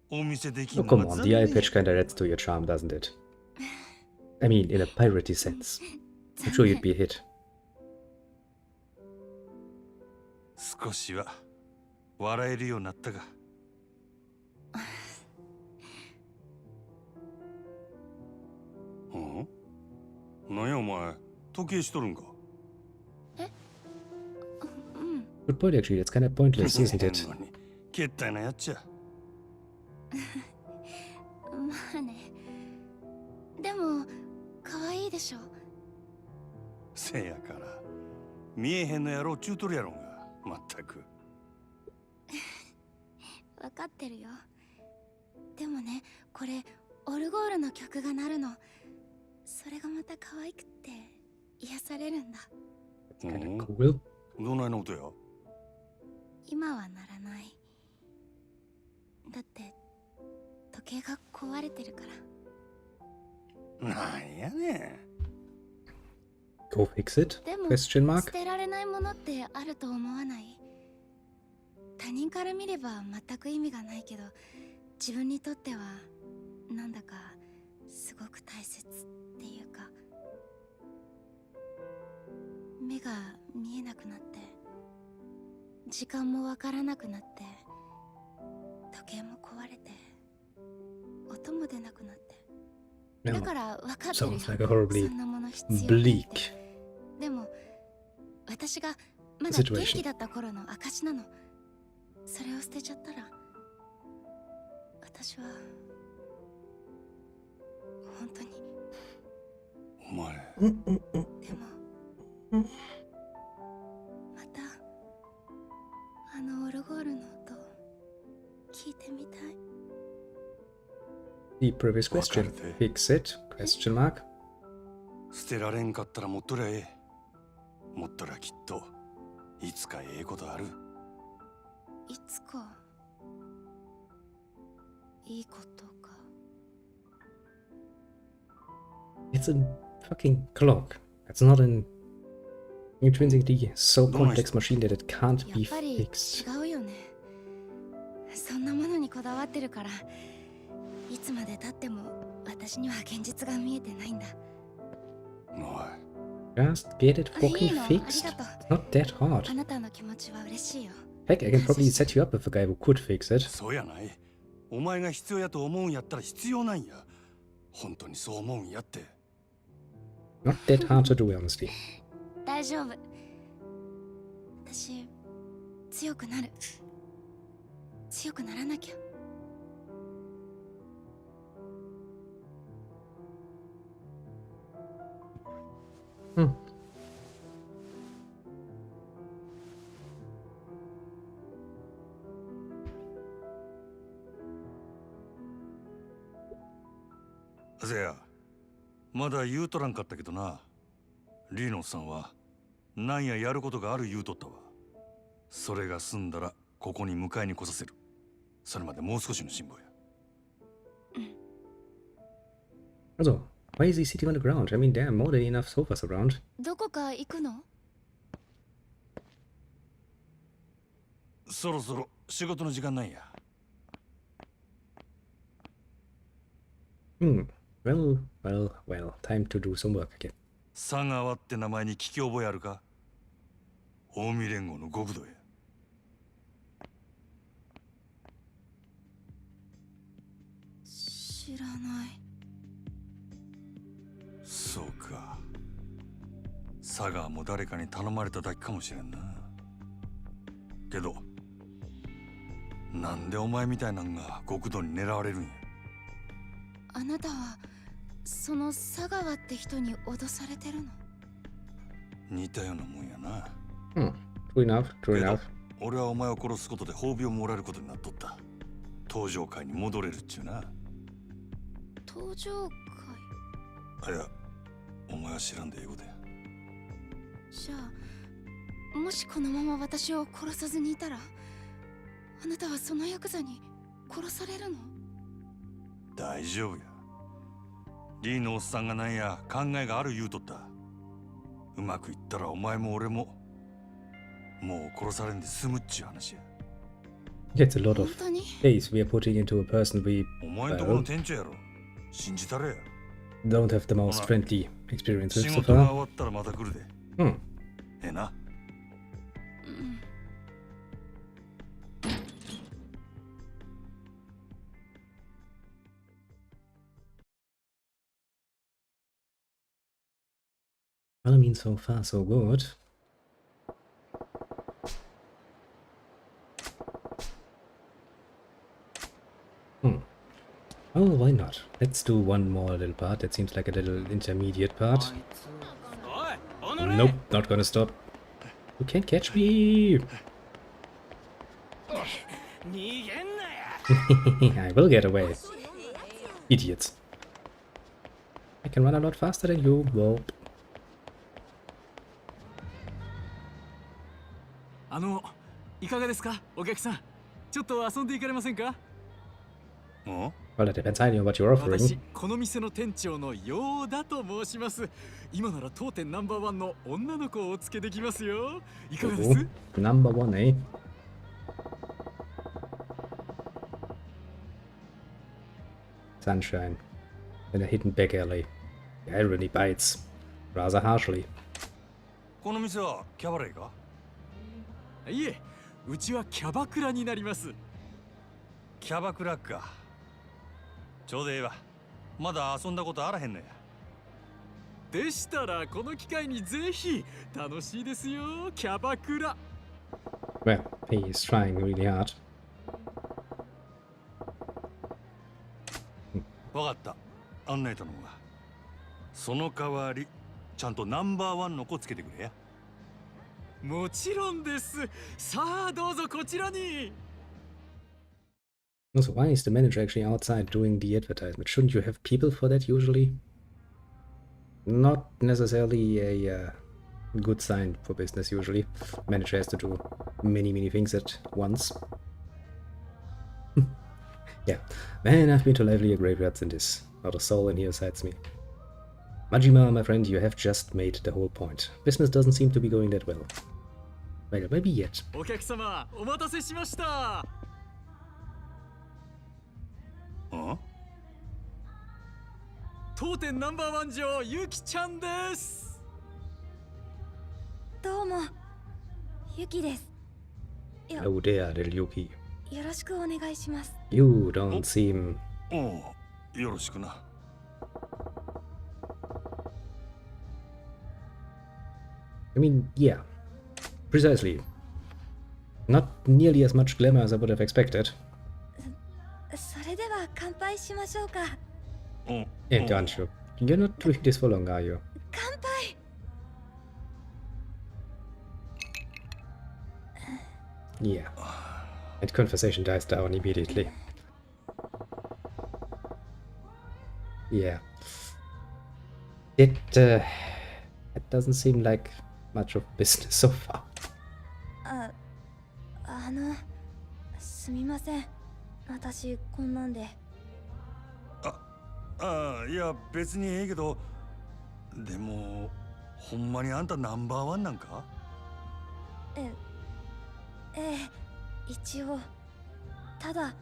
Speaker 2: お見せでき
Speaker 1: Oh,
Speaker 2: ん
Speaker 1: come
Speaker 2: のが
Speaker 1: on,
Speaker 2: 残
Speaker 1: the eye
Speaker 2: 念
Speaker 1: patch kinda adds to your charm, doesn't it? I mean, in a piratey sense. I'm sure you'd be a hit.
Speaker 2: 少しは笑えるようになったかうんなんやお前時計しとるんか
Speaker 6: うん。
Speaker 1: Good point, actually. It's kinda pointless, isn't it?
Speaker 2: ほんまにけったいなやっちゃ
Speaker 6: まあね。でも可愛いでしょ。
Speaker 2: せやから見えへんのやろちゅうとるやろがまったく
Speaker 6: わかってるよ。でもね、これオルゴールの曲が鳴るの。それがまた可愛くって癒されるんだ。
Speaker 1: It's kinda
Speaker 2: うん
Speaker 1: cool.
Speaker 2: どないの音や
Speaker 6: 今はならない。だって時計が壊れてるから。
Speaker 2: なんやね
Speaker 1: Go fix it?
Speaker 6: でも
Speaker 1: Question
Speaker 6: 捨
Speaker 1: mark?
Speaker 6: てられないものってあると思わない？他人から見れば全く意味がないけど、自分にとってはなんだかすごく大切っていうか、目が見えなくなって時間もわからなくなって時計も壊れて音も出なくなって、
Speaker 1: No.
Speaker 6: だから分かってるよ。
Speaker 1: Sounds like a horribly
Speaker 6: そんなもの必要ないって。
Speaker 1: bleak.
Speaker 6: でも私がまだ元気だった頃の証なの。それを捨てちゃったら私は本当に。
Speaker 2: お前
Speaker 6: でもまたあのオルゴールの音聞いてみたい。
Speaker 1: The previous question. Fix it? Question mark.
Speaker 2: 捨てられんかったら持っとりゃええ。持っとりゃきっといつかええことある。
Speaker 6: いつかいいことか。
Speaker 1: It's a fucking clock. It's not an intrinsically so complex machine that it can't
Speaker 6: や
Speaker 1: be
Speaker 6: っぱり
Speaker 1: fixed.
Speaker 6: 違うよね。そんなものにこだわってるからいつまで経っても私には現実が見えてないんだ。
Speaker 2: おい
Speaker 1: Just get it
Speaker 6: いい
Speaker 1: fucking
Speaker 6: の、あ
Speaker 1: fixed.
Speaker 6: りがとう。
Speaker 1: It's not that hard.
Speaker 6: あなたの気持ちは嬉しいよ。
Speaker 1: Heck, I can probably set you up with a guy who could fix it.
Speaker 2: そうやない。お前が必要やと思うんやったら必要なんや。本当にそう思うんやって。
Speaker 1: Not that hard to do, honestly.
Speaker 6: 大丈夫。私強くなる。強くならなきゃ。
Speaker 2: せや、まだ言うとらんかったけどな。リーノさんはなんややることがある言うとったわ。それが済んだらここに迎えに来させる。それまでもう少しの辛抱や。
Speaker 1: Also, why is he sitting on the ground? I mean, there are more than enough sofas around.
Speaker 6: どこか行くの？
Speaker 2: そろそろ仕事の時間なんや。
Speaker 1: Well, time to do some work again.
Speaker 2: 佐川って名前に聞き覚えあるか？近江連合の極道や。
Speaker 6: 知らない。
Speaker 2: そうか。佐川も誰かに頼まれただけかもしれんな。けど、なんでお前みたいなんが極道に狙われるんや。
Speaker 6: あなたはその佐川って人に脅されてるの？
Speaker 2: 似たようなもんやな。
Speaker 1: True enough,
Speaker 2: け
Speaker 1: true
Speaker 2: ど
Speaker 1: enough.
Speaker 2: 俺はお前を殺すことで褒美をもらえることになっとった。登場会に戻れるっちゅうな。
Speaker 6: 登場会？
Speaker 2: いや、お前は知らんで英語で。
Speaker 6: じゃあもしこのまま私を殺さずにいたらあなたはそのヤクザに殺されるの？
Speaker 2: 大丈夫や。リーのおっさんがなんや考えがある言うとった。うまくいったらお前も俺ももう殺されんで済むっちゅう話や。
Speaker 1: It's a lot of
Speaker 6: 本当に？
Speaker 1: days we are putting into a person we
Speaker 2: お前んとこの店長やろ。信じたれや。
Speaker 1: don't have the most friendly experience with
Speaker 2: 仕
Speaker 1: so
Speaker 2: 事が
Speaker 1: far.
Speaker 2: 終わったらまた来るで。ええな。
Speaker 1: Well, I mean, so far so good. Oh, why not? Let's do one more little part. That seems like a little intermediate part. Nope, not gonna stop. You can't catch me! I will get away. Idiots. I can run a lot faster than you. Whoa.
Speaker 7: いかがですかお客さん。ちょっと遊んでいかれませんか？
Speaker 2: お
Speaker 1: Well, that depends highly on what you're
Speaker 7: 私
Speaker 1: offering.
Speaker 7: この店の店長のヨーダと申します。今なら当店ナンバーワンの女の子をお付けできますよ。いかがです？
Speaker 1: Number one, eh? Sunshine. In a hidden back alley. The irony bites. Rather harshly.
Speaker 2: この店はキャバレーか？
Speaker 7: いえ、うちはキャバクラになります。
Speaker 2: キャバクラか。ちょうどええわ。まだ遊んだことあらへんのや。
Speaker 7: でしたらこの機会にぜひ楽しいですよキャバクラ。
Speaker 1: Well, he is trying really hard.
Speaker 2: わかった。案内頼むわ。その代わりちゃんとナンバーワンの子つけてくれや。
Speaker 7: もちろんです。さあどうぞこちらに。
Speaker 1: Also, why is the manager actually outside doing the advertisement? Shouldn't you have people for that usually? Not necessarily a good sign for business usually. Manager has to do many things at once. Yeah, man, I've been to livelier graveyards than this. Not a soul in here besides me. Majima, my friend, you have just made the whole point. Business doesn't seem to be going that well. Well, maybe yet.
Speaker 7: お客様お待たせしました。当店ナンバーワン女ゆきちゃんです。
Speaker 6: どうもゆきです。
Speaker 1: Oh dear, little Yuki.
Speaker 6: よろしくお願いします。
Speaker 1: You don't seem...
Speaker 2: おう、よろしくな。
Speaker 1: I mean, yeah. Precisely. Not nearly as much glamour as I would have expected.
Speaker 6: それでは乾杯しましょうか。
Speaker 1: Yeah, aren't you? You're not doing this for long, are you?
Speaker 6: 乾杯。
Speaker 1: Yeah. And conversation dies down immediately. Yeah. It doesn't seem like much of business so far.
Speaker 6: すみません。私こんなんで。
Speaker 2: いや別にええけど、でもほんまにあんたナンバーワンなんか？
Speaker 6: ええ、一応。ただ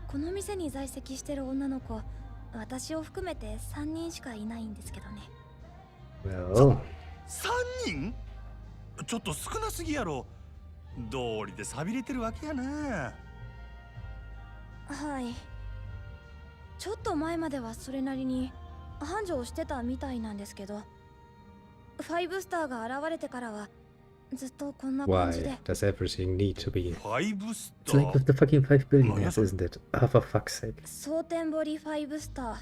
Speaker 6: この店に在籍してる女の子、私を含めて3人しかいないんですけどね。
Speaker 1: Well...
Speaker 2: 3人？ちょっと少なすぎやろ。道理で寂れてるわけやな。
Speaker 6: はい。ちょっと前まではそれなりに繁盛してたみたいなんですけど、5スターが現れてからはずっとこんな感じで。
Speaker 1: Why does everything need to be...
Speaker 2: 5スタ
Speaker 1: It's like
Speaker 2: ー？
Speaker 1: with the fucking 5 billionaires, isn't it? Oh, for fuck's sake.
Speaker 6: 蒼天堀5スター。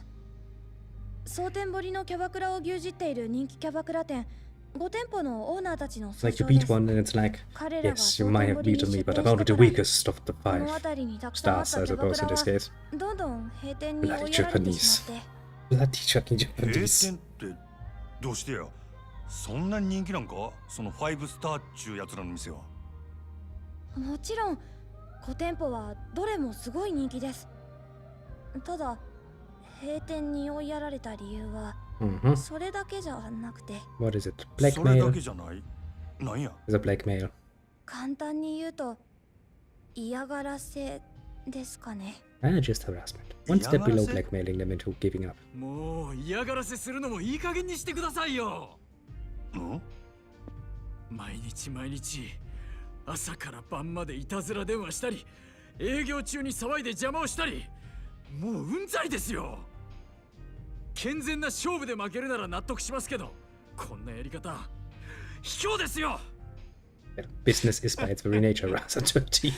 Speaker 6: 蒼天堀のキャバクラを牛耳っている人気キャバクラ店5店舗のオーナーたちの総
Speaker 1: Like you
Speaker 6: 称で
Speaker 1: beat
Speaker 6: す。
Speaker 1: one and it's like,
Speaker 6: 彼らが
Speaker 1: yes, you
Speaker 6: 蒼
Speaker 1: might
Speaker 6: 天
Speaker 1: have
Speaker 6: 堀に
Speaker 1: beaten me,
Speaker 6: 出
Speaker 1: but
Speaker 6: 店
Speaker 1: I'm
Speaker 6: して
Speaker 1: not the
Speaker 6: から
Speaker 1: weakest of the
Speaker 6: この
Speaker 1: 5
Speaker 6: 辺りにたくさんあっ
Speaker 1: stars,
Speaker 6: た
Speaker 1: I
Speaker 6: キャバク
Speaker 1: suppose,
Speaker 6: ラ
Speaker 1: in this
Speaker 6: は
Speaker 1: case.
Speaker 6: どんどん閉店に追
Speaker 1: Bloody
Speaker 6: いやられてし
Speaker 1: Japanese.
Speaker 6: まって。
Speaker 1: Bloody fucking
Speaker 2: 閉
Speaker 1: Japanese.
Speaker 2: 店ってどうしてや？そんなに人気なんか？その5スターっちゅうやつらの店は。
Speaker 6: もちろん5店舗はどれもすごい人気です。ただ閉店に追いやられた理由は
Speaker 1: Mm-hmm.
Speaker 6: それだけじゃなくて、
Speaker 1: What is it?
Speaker 2: それだ
Speaker 1: Blackmail?
Speaker 2: けじゃない。なんや？
Speaker 1: Is it blackmail?
Speaker 6: 簡単に言うと嫌がらせですかね。
Speaker 1: Just harassment. One step below blackmailing them into giving up.
Speaker 7: もう嫌がらせするのもいい加減にしてくださいよ。毎日朝から晩までいたずら電話したり、営業中に騒いで邪魔をしたり、もううんざりですよ。健全な勝負で負けるなら納得しますけど、こんなやり方卑怯ですよ。
Speaker 1: Yeah, business is by its very nature rather dirty.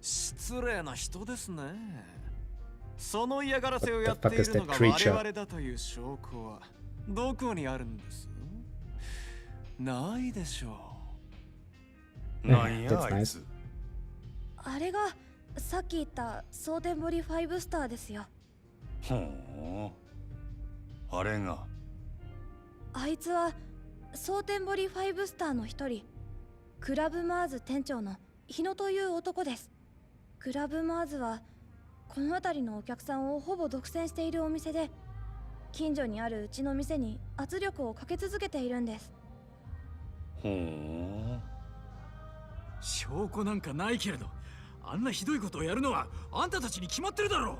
Speaker 5: 失礼な人ですね。その嫌がらせを
Speaker 1: What
Speaker 5: や
Speaker 1: the
Speaker 5: って
Speaker 1: fuck
Speaker 5: い
Speaker 1: is
Speaker 5: るの
Speaker 1: that
Speaker 5: が
Speaker 1: creature?
Speaker 5: 我々だという証拠はどこにあるんです？ないでしょ
Speaker 2: なんや
Speaker 1: That's
Speaker 2: あい
Speaker 1: nice.
Speaker 2: つ。
Speaker 6: あれがさっき言った蒼天堀5スターですよ。
Speaker 2: ほう。あれが。
Speaker 6: あいつは蒼天堀5スターの一人、クラブマーズ店長の日野という男です。クラブマーズはこの辺りのお客さんをほぼ独占しているお店で、近所にあるうちの店に圧力をかけ続けているんです。
Speaker 2: ほう。
Speaker 7: 証拠なんかないけれど、あんなひどいことをやるのはあんたたちに決まってるだろう。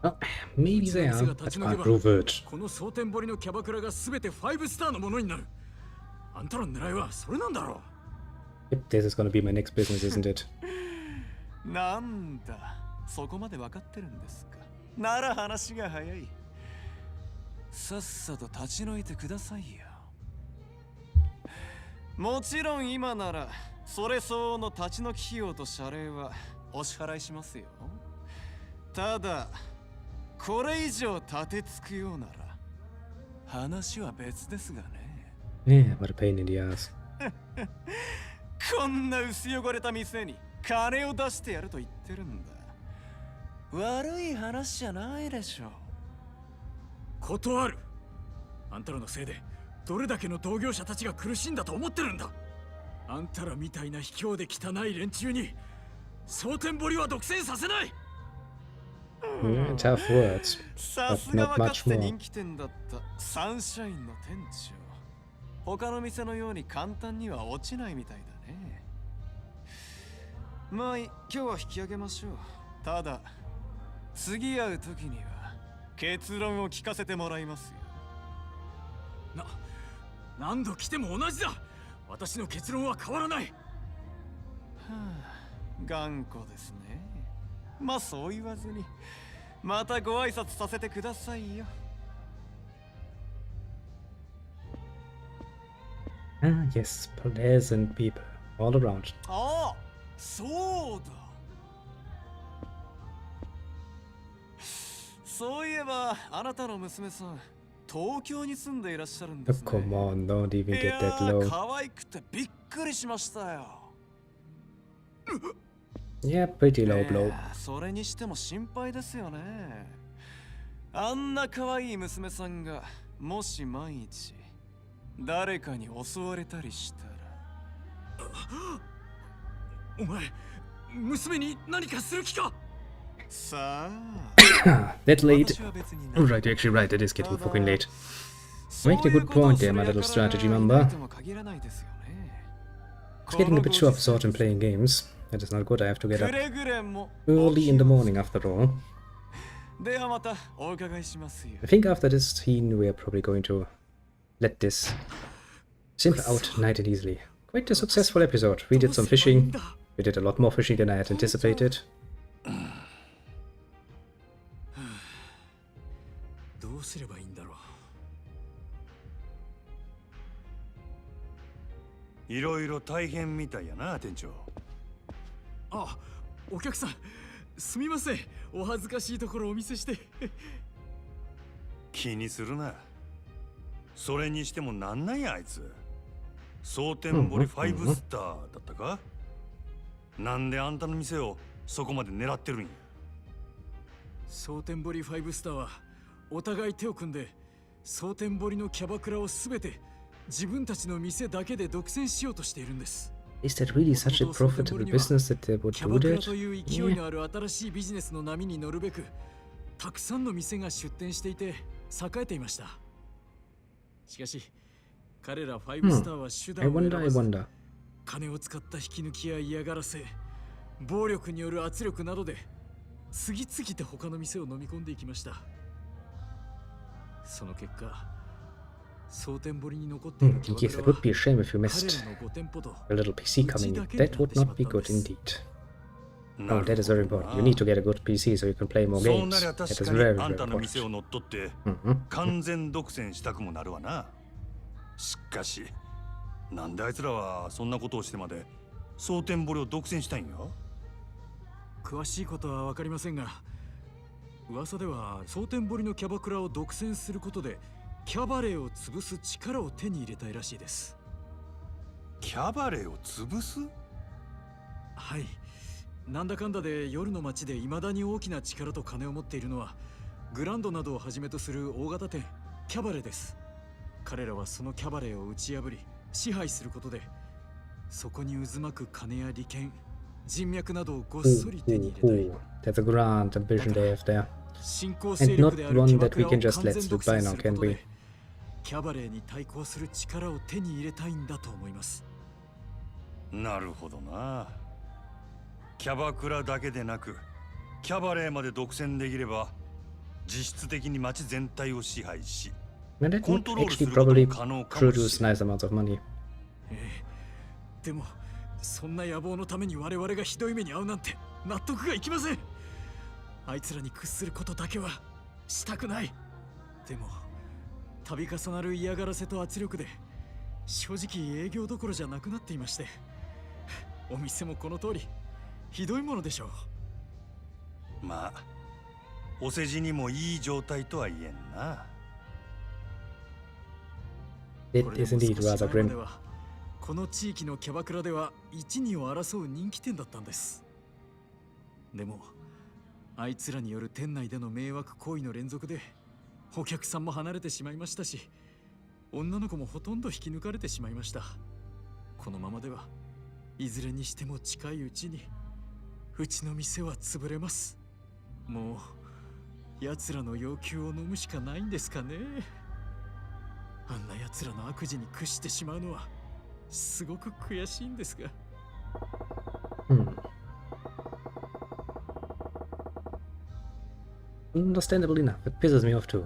Speaker 1: Oh, maybe they are. I can't prove it.
Speaker 7: この蒼天堀のキャバクラが全て5スターのものになる。あんたらの狙いはそれなんだろう。
Speaker 1: Yep, this is gonna be my next business, isn't it?
Speaker 5: う。なんだ、そこまで分かってるんですか。なら話が早い。さっさと立ち退いてくださいよ。もちろん今ならそれ相応の立ち退き費用と謝礼はお支払いしますよ。ただこれ以上立てつくようなら話は別ですがね。
Speaker 1: Yeah, what a pain in the ass.
Speaker 5: こんな薄汚れた店に金を出してやると言ってるんだ。悪い話じゃないでしょ。
Speaker 7: 断る。あんたらのせいでどれだけの同業者たちが苦しんだと思ってるんだ。あんたらみたいな卑怯で汚い連中に蒼天堀は独占させない。
Speaker 1: Tough words,
Speaker 5: さ
Speaker 1: but
Speaker 5: すが
Speaker 1: not
Speaker 5: はか
Speaker 1: much
Speaker 5: つて人
Speaker 1: more.
Speaker 5: 気店だったサンシャインの店長。他の店のように簡単には落ちないみたいだね。まあ今日は引き上げましょう。ただ次会う時には結論を聞かせてもらいますよ。
Speaker 7: 何度来ても同じだ。私の結論は変わらない。
Speaker 5: はあ、頑固ですね。まあそう言わずにまたご挨拶させてくださいよ。
Speaker 1: Ah, yes, pleasant people all around.
Speaker 5: ああ、そうだ。そういえばあなたの娘さん東京に住んでいらっしゃるんで
Speaker 1: Oh,
Speaker 5: すね。
Speaker 1: come on, don't even
Speaker 5: い
Speaker 1: get
Speaker 5: や
Speaker 1: that
Speaker 5: ー
Speaker 1: low.
Speaker 5: 可愛くてびっくりしましたよ。
Speaker 1: Yeah, pretty low blow.
Speaker 5: それにしても心配ですよね。あんな可愛い娘さんがもし万一誰かに襲われたりしたら。
Speaker 7: お前、娘に何かする気か。
Speaker 5: さあ、
Speaker 1: That late.
Speaker 5: 私は別に
Speaker 1: Right, you're actually right, it is getting fucking late. Making a good point there, my little strategy member. It's getting a bit short in playing games. That is not good, I have to get up early in the morning after all.
Speaker 5: ではまたお伺いしますよ。
Speaker 1: I think after this scene we are probably going to let this simp out nice and easily. Quite a successful episode. We did some fishing. We did a lot more fishing than I had anticipated.
Speaker 7: どうすればいいんだろう。
Speaker 2: いろいろ大変みたいやな、店長。
Speaker 7: あ、お客さん、すみません。お恥ずかしいところをお見せして。
Speaker 2: 気にするな。それにしてもなんなんやあいつ。蒼天堀5スターだったか？なんであんたの店をそこまで狙ってるんや。
Speaker 7: 蒼天堀5スターはお互い手を組んで蒼天堀のキャバクラをすべて自分たちの店だけで独占しようとしているんです。
Speaker 1: Is that really such a profitable business that they would
Speaker 7: キャ
Speaker 1: do
Speaker 7: バクラ
Speaker 1: that?
Speaker 7: という勢いのある新しいビジネスの波に乗るべく、たくさんの店が出店していて栄えていました。しかし彼ら5スターは手
Speaker 1: I
Speaker 7: 段を選
Speaker 1: wonder, I
Speaker 7: ばず、
Speaker 1: wonder.
Speaker 7: 金を使った引き抜きや嫌がらせ、暴力による圧力などで次々と他の店を飲み込んでいきました。その結果、蒼天堀に残っているキャバ
Speaker 1: Yes,
Speaker 7: ク
Speaker 1: that
Speaker 7: ラ
Speaker 1: would be a shame if you
Speaker 7: は
Speaker 1: missed
Speaker 7: 彼らの5店舗と
Speaker 1: a little PC coming in. That would not be good indeed. Oh, that is very important. You need to get a good PC so you can play more
Speaker 2: そうな
Speaker 1: games.
Speaker 2: りゃ
Speaker 1: That
Speaker 2: 確
Speaker 1: is
Speaker 2: か
Speaker 1: very,
Speaker 2: にあん
Speaker 1: very
Speaker 2: たの店を
Speaker 1: important.
Speaker 2: 乗っ取って
Speaker 1: Mhm.
Speaker 2: 完全独占したくもなるわな。しかし、なんであいつらはそんなことをしてまで蒼天堀を独占したいんや？
Speaker 7: 詳しいことは分かりませんが、噂では蒼天堀のキャバクラを独占することでキャバレーを潰す力を手に入れたいらしいです。
Speaker 2: キャバレーを潰す？
Speaker 7: はい。なんだかんだで夜の街で未だに大きな力と金を持っているのはグランドなどをはじめとする大型店キャバレーです。彼らはそのキャバレーを打ち破り支配することで、そこに渦巻く金や利権、人脈などをごっそり手に入れたい。
Speaker 1: That's a grand ambition they have there.
Speaker 7: 新興勢力であるキャバクラを完全独占することで、キャバレーに対抗する力を手に入れたいんだと思います。
Speaker 2: なるほどな。キャバクラだけでなくキャバレーまで独占できれば実質的に街全体を支配し
Speaker 1: And that
Speaker 2: コン
Speaker 1: would
Speaker 2: トロールす
Speaker 1: actually
Speaker 2: ることも
Speaker 1: probably
Speaker 2: 可能かもし
Speaker 1: produce
Speaker 2: れない。
Speaker 1: nice amounts of money.
Speaker 7: でもそんな野望のために我々がひどい目に遭うなんて納得がいきません。あいつらに屈することだけはしたくない。でも度重なる嫌がらせと圧力で正直営業どころじゃなくなっていまして、お店もこの通りひどいものでしょう。
Speaker 2: まあお世辞にもいい状態とは言えんな。
Speaker 1: It
Speaker 7: これで
Speaker 1: is
Speaker 7: も
Speaker 1: indeed
Speaker 7: 少し前
Speaker 1: rather
Speaker 7: まで
Speaker 1: grim.
Speaker 7: はこの地域のキャバクラでは一二を争う人気店だったんです。でもあいつらによる店内での迷惑行為の連続でお客さんも離れてしまいましたし、女の子もほとんど引き抜かれてしまいました。このままではいずれにしても近いうちにうちの店は潰れます。もう奴らの要求を飲むしかないんですかね。あんな奴らの悪事に屈してしまうのはすごく悔しいんですが。
Speaker 1: Understandable enough, it pisses me off too.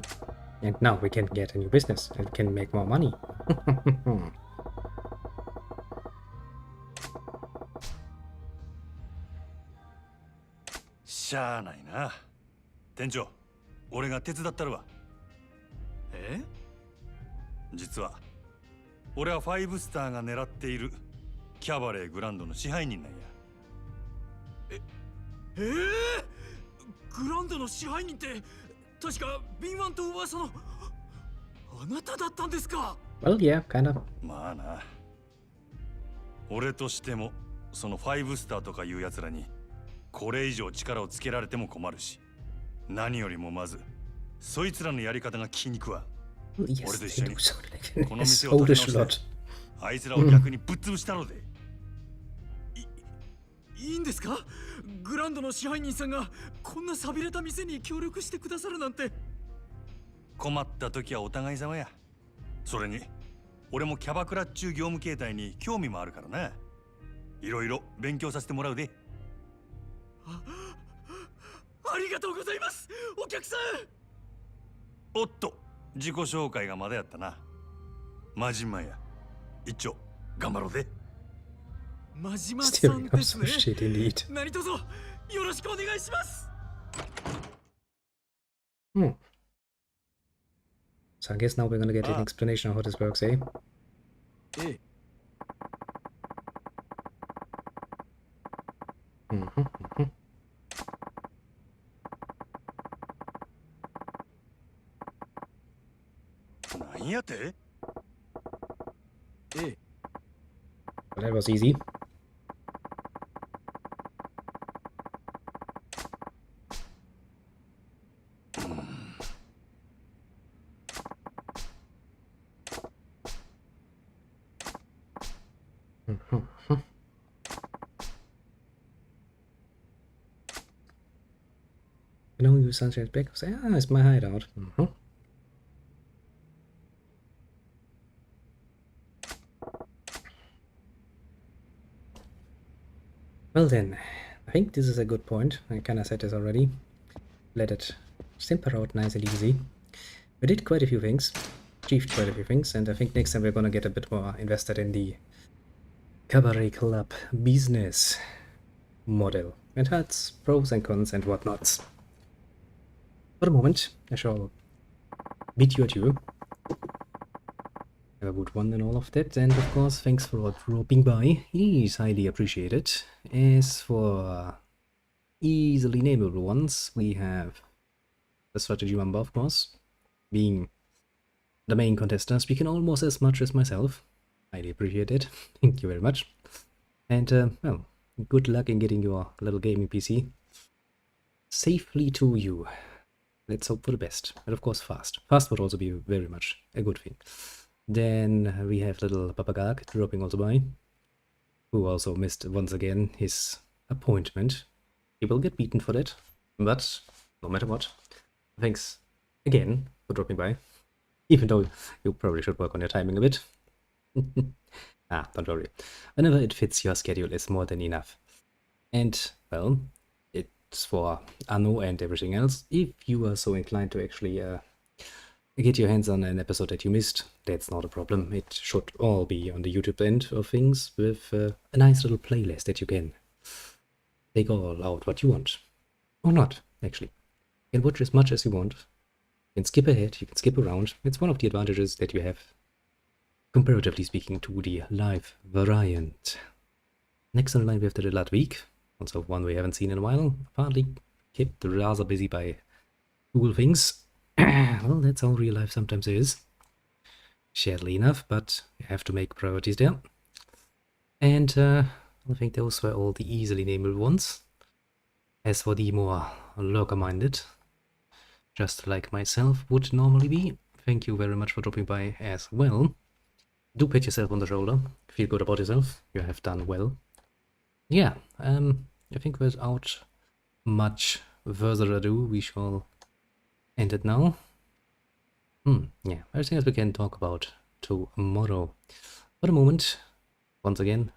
Speaker 1: And now we can get a new business and can make more money.
Speaker 2: しゃあないな。店長、俺が手伝ったるわ。
Speaker 7: え？
Speaker 2: 実は俺はファイブスターが狙っているキャバレーグランドの支配人なんや。
Speaker 7: グランドの支配人って確か敏腕と噂のあなただったんですか？
Speaker 1: Well, yeah, kinda.
Speaker 2: まあな。俺としてもそのファイブスターとかいうやつらにこれ以上力をつけられても困るし、何よりもまずそいつらのやり方が気に食わん。
Speaker 1: Yes,
Speaker 2: 俺と
Speaker 1: they
Speaker 2: 一緒
Speaker 1: do
Speaker 2: に
Speaker 1: sound like
Speaker 2: こ
Speaker 1: an
Speaker 2: の店を立て
Speaker 1: Polish
Speaker 2: 直
Speaker 1: lot.
Speaker 2: してあいつらを逆にぶっ潰したので。
Speaker 7: いいんですか？グランドの支配人さんがこんな寂れた店に協力してくださるなんて。
Speaker 2: 困った時はお互い様や。それに俺もキャバクラっちゅう業務形態に興味もあるからな。いろいろ勉強させてもらうで。
Speaker 7: ありがとうございます、お客さん。
Speaker 2: おっと、自己紹介がまだやったな。マジンマンや。一丁頑張ろうで。
Speaker 7: 真島さ
Speaker 1: Steering
Speaker 7: ん
Speaker 1: up
Speaker 7: です
Speaker 1: some
Speaker 7: ね。
Speaker 1: shit indeed.
Speaker 7: 何卒よろしくお願いします。
Speaker 1: So I guess now we're gonna get an explanation of how this works, eh?
Speaker 7: ええ。
Speaker 2: なんやて？
Speaker 7: ええ。
Speaker 1: Well, that was easy. You know, use Sunshine's backup. Say, it's my hideout. Well then, I think this is a good point. I kinda said this already. Let it simper out nice and easy. We did quite a few things, achieved quite a few things, and I think next time we're gonna get a bit more invested in the cabaret club business model and how its pros and cons and whatnots. For the moment, I shall bid you adieu. Have a good one and all of that, and of course, thanks for dropping by. It is highly appreciated. As for easily nameable ones, we have the strategy member, of course, being the main contestant, speaking almost as much as myself. Highly appreciated. Thank you very much. And, well, good luck in getting your little gaming PC safely to you. Let's hope for the best. And of course, fast. Fast would also be very much a good thing. Then we have little Papagag dropping also by, who also missed once again his appointment. He will get beaten for that, but no matter what, thanks again for dropping by, even though you probably should work on your timing a bit. Don't worry. Whenever it fits your schedule, it's more than enough. And, well, it's for Anno and everything else. If you are so inclined to actually get your hands on an episode that you missed, that's not a problem. It should all be on the YouTube end of things with a nice little playlist that you can take all out what you want. Or not, actually. You can watch as much as you want. You can skip ahead, you can skip around. It's one of the advantages that you have, comparatively speaking, to the live variant. Next on the line we have the Ludwig, also one we haven't seen in a while, partly kept rather busy by cool things. Well, that's how real life sometimes is. Sadly enough, but you have to make priorities there. And I think those were all the easily nameable ones. As for the more lurker-minded, just like myself would normally be, thank you very much for dropping by as well. Do pat yourself on the shoulder, feel good about yourself, you have done well. Yeah, I think without much further ado, we shall end it now. Yeah, everything else we can talk about tomorrow. For the moment, once again,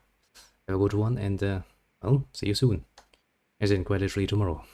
Speaker 1: have a good one, and I'll see you soon. As in quite literally tomorrow.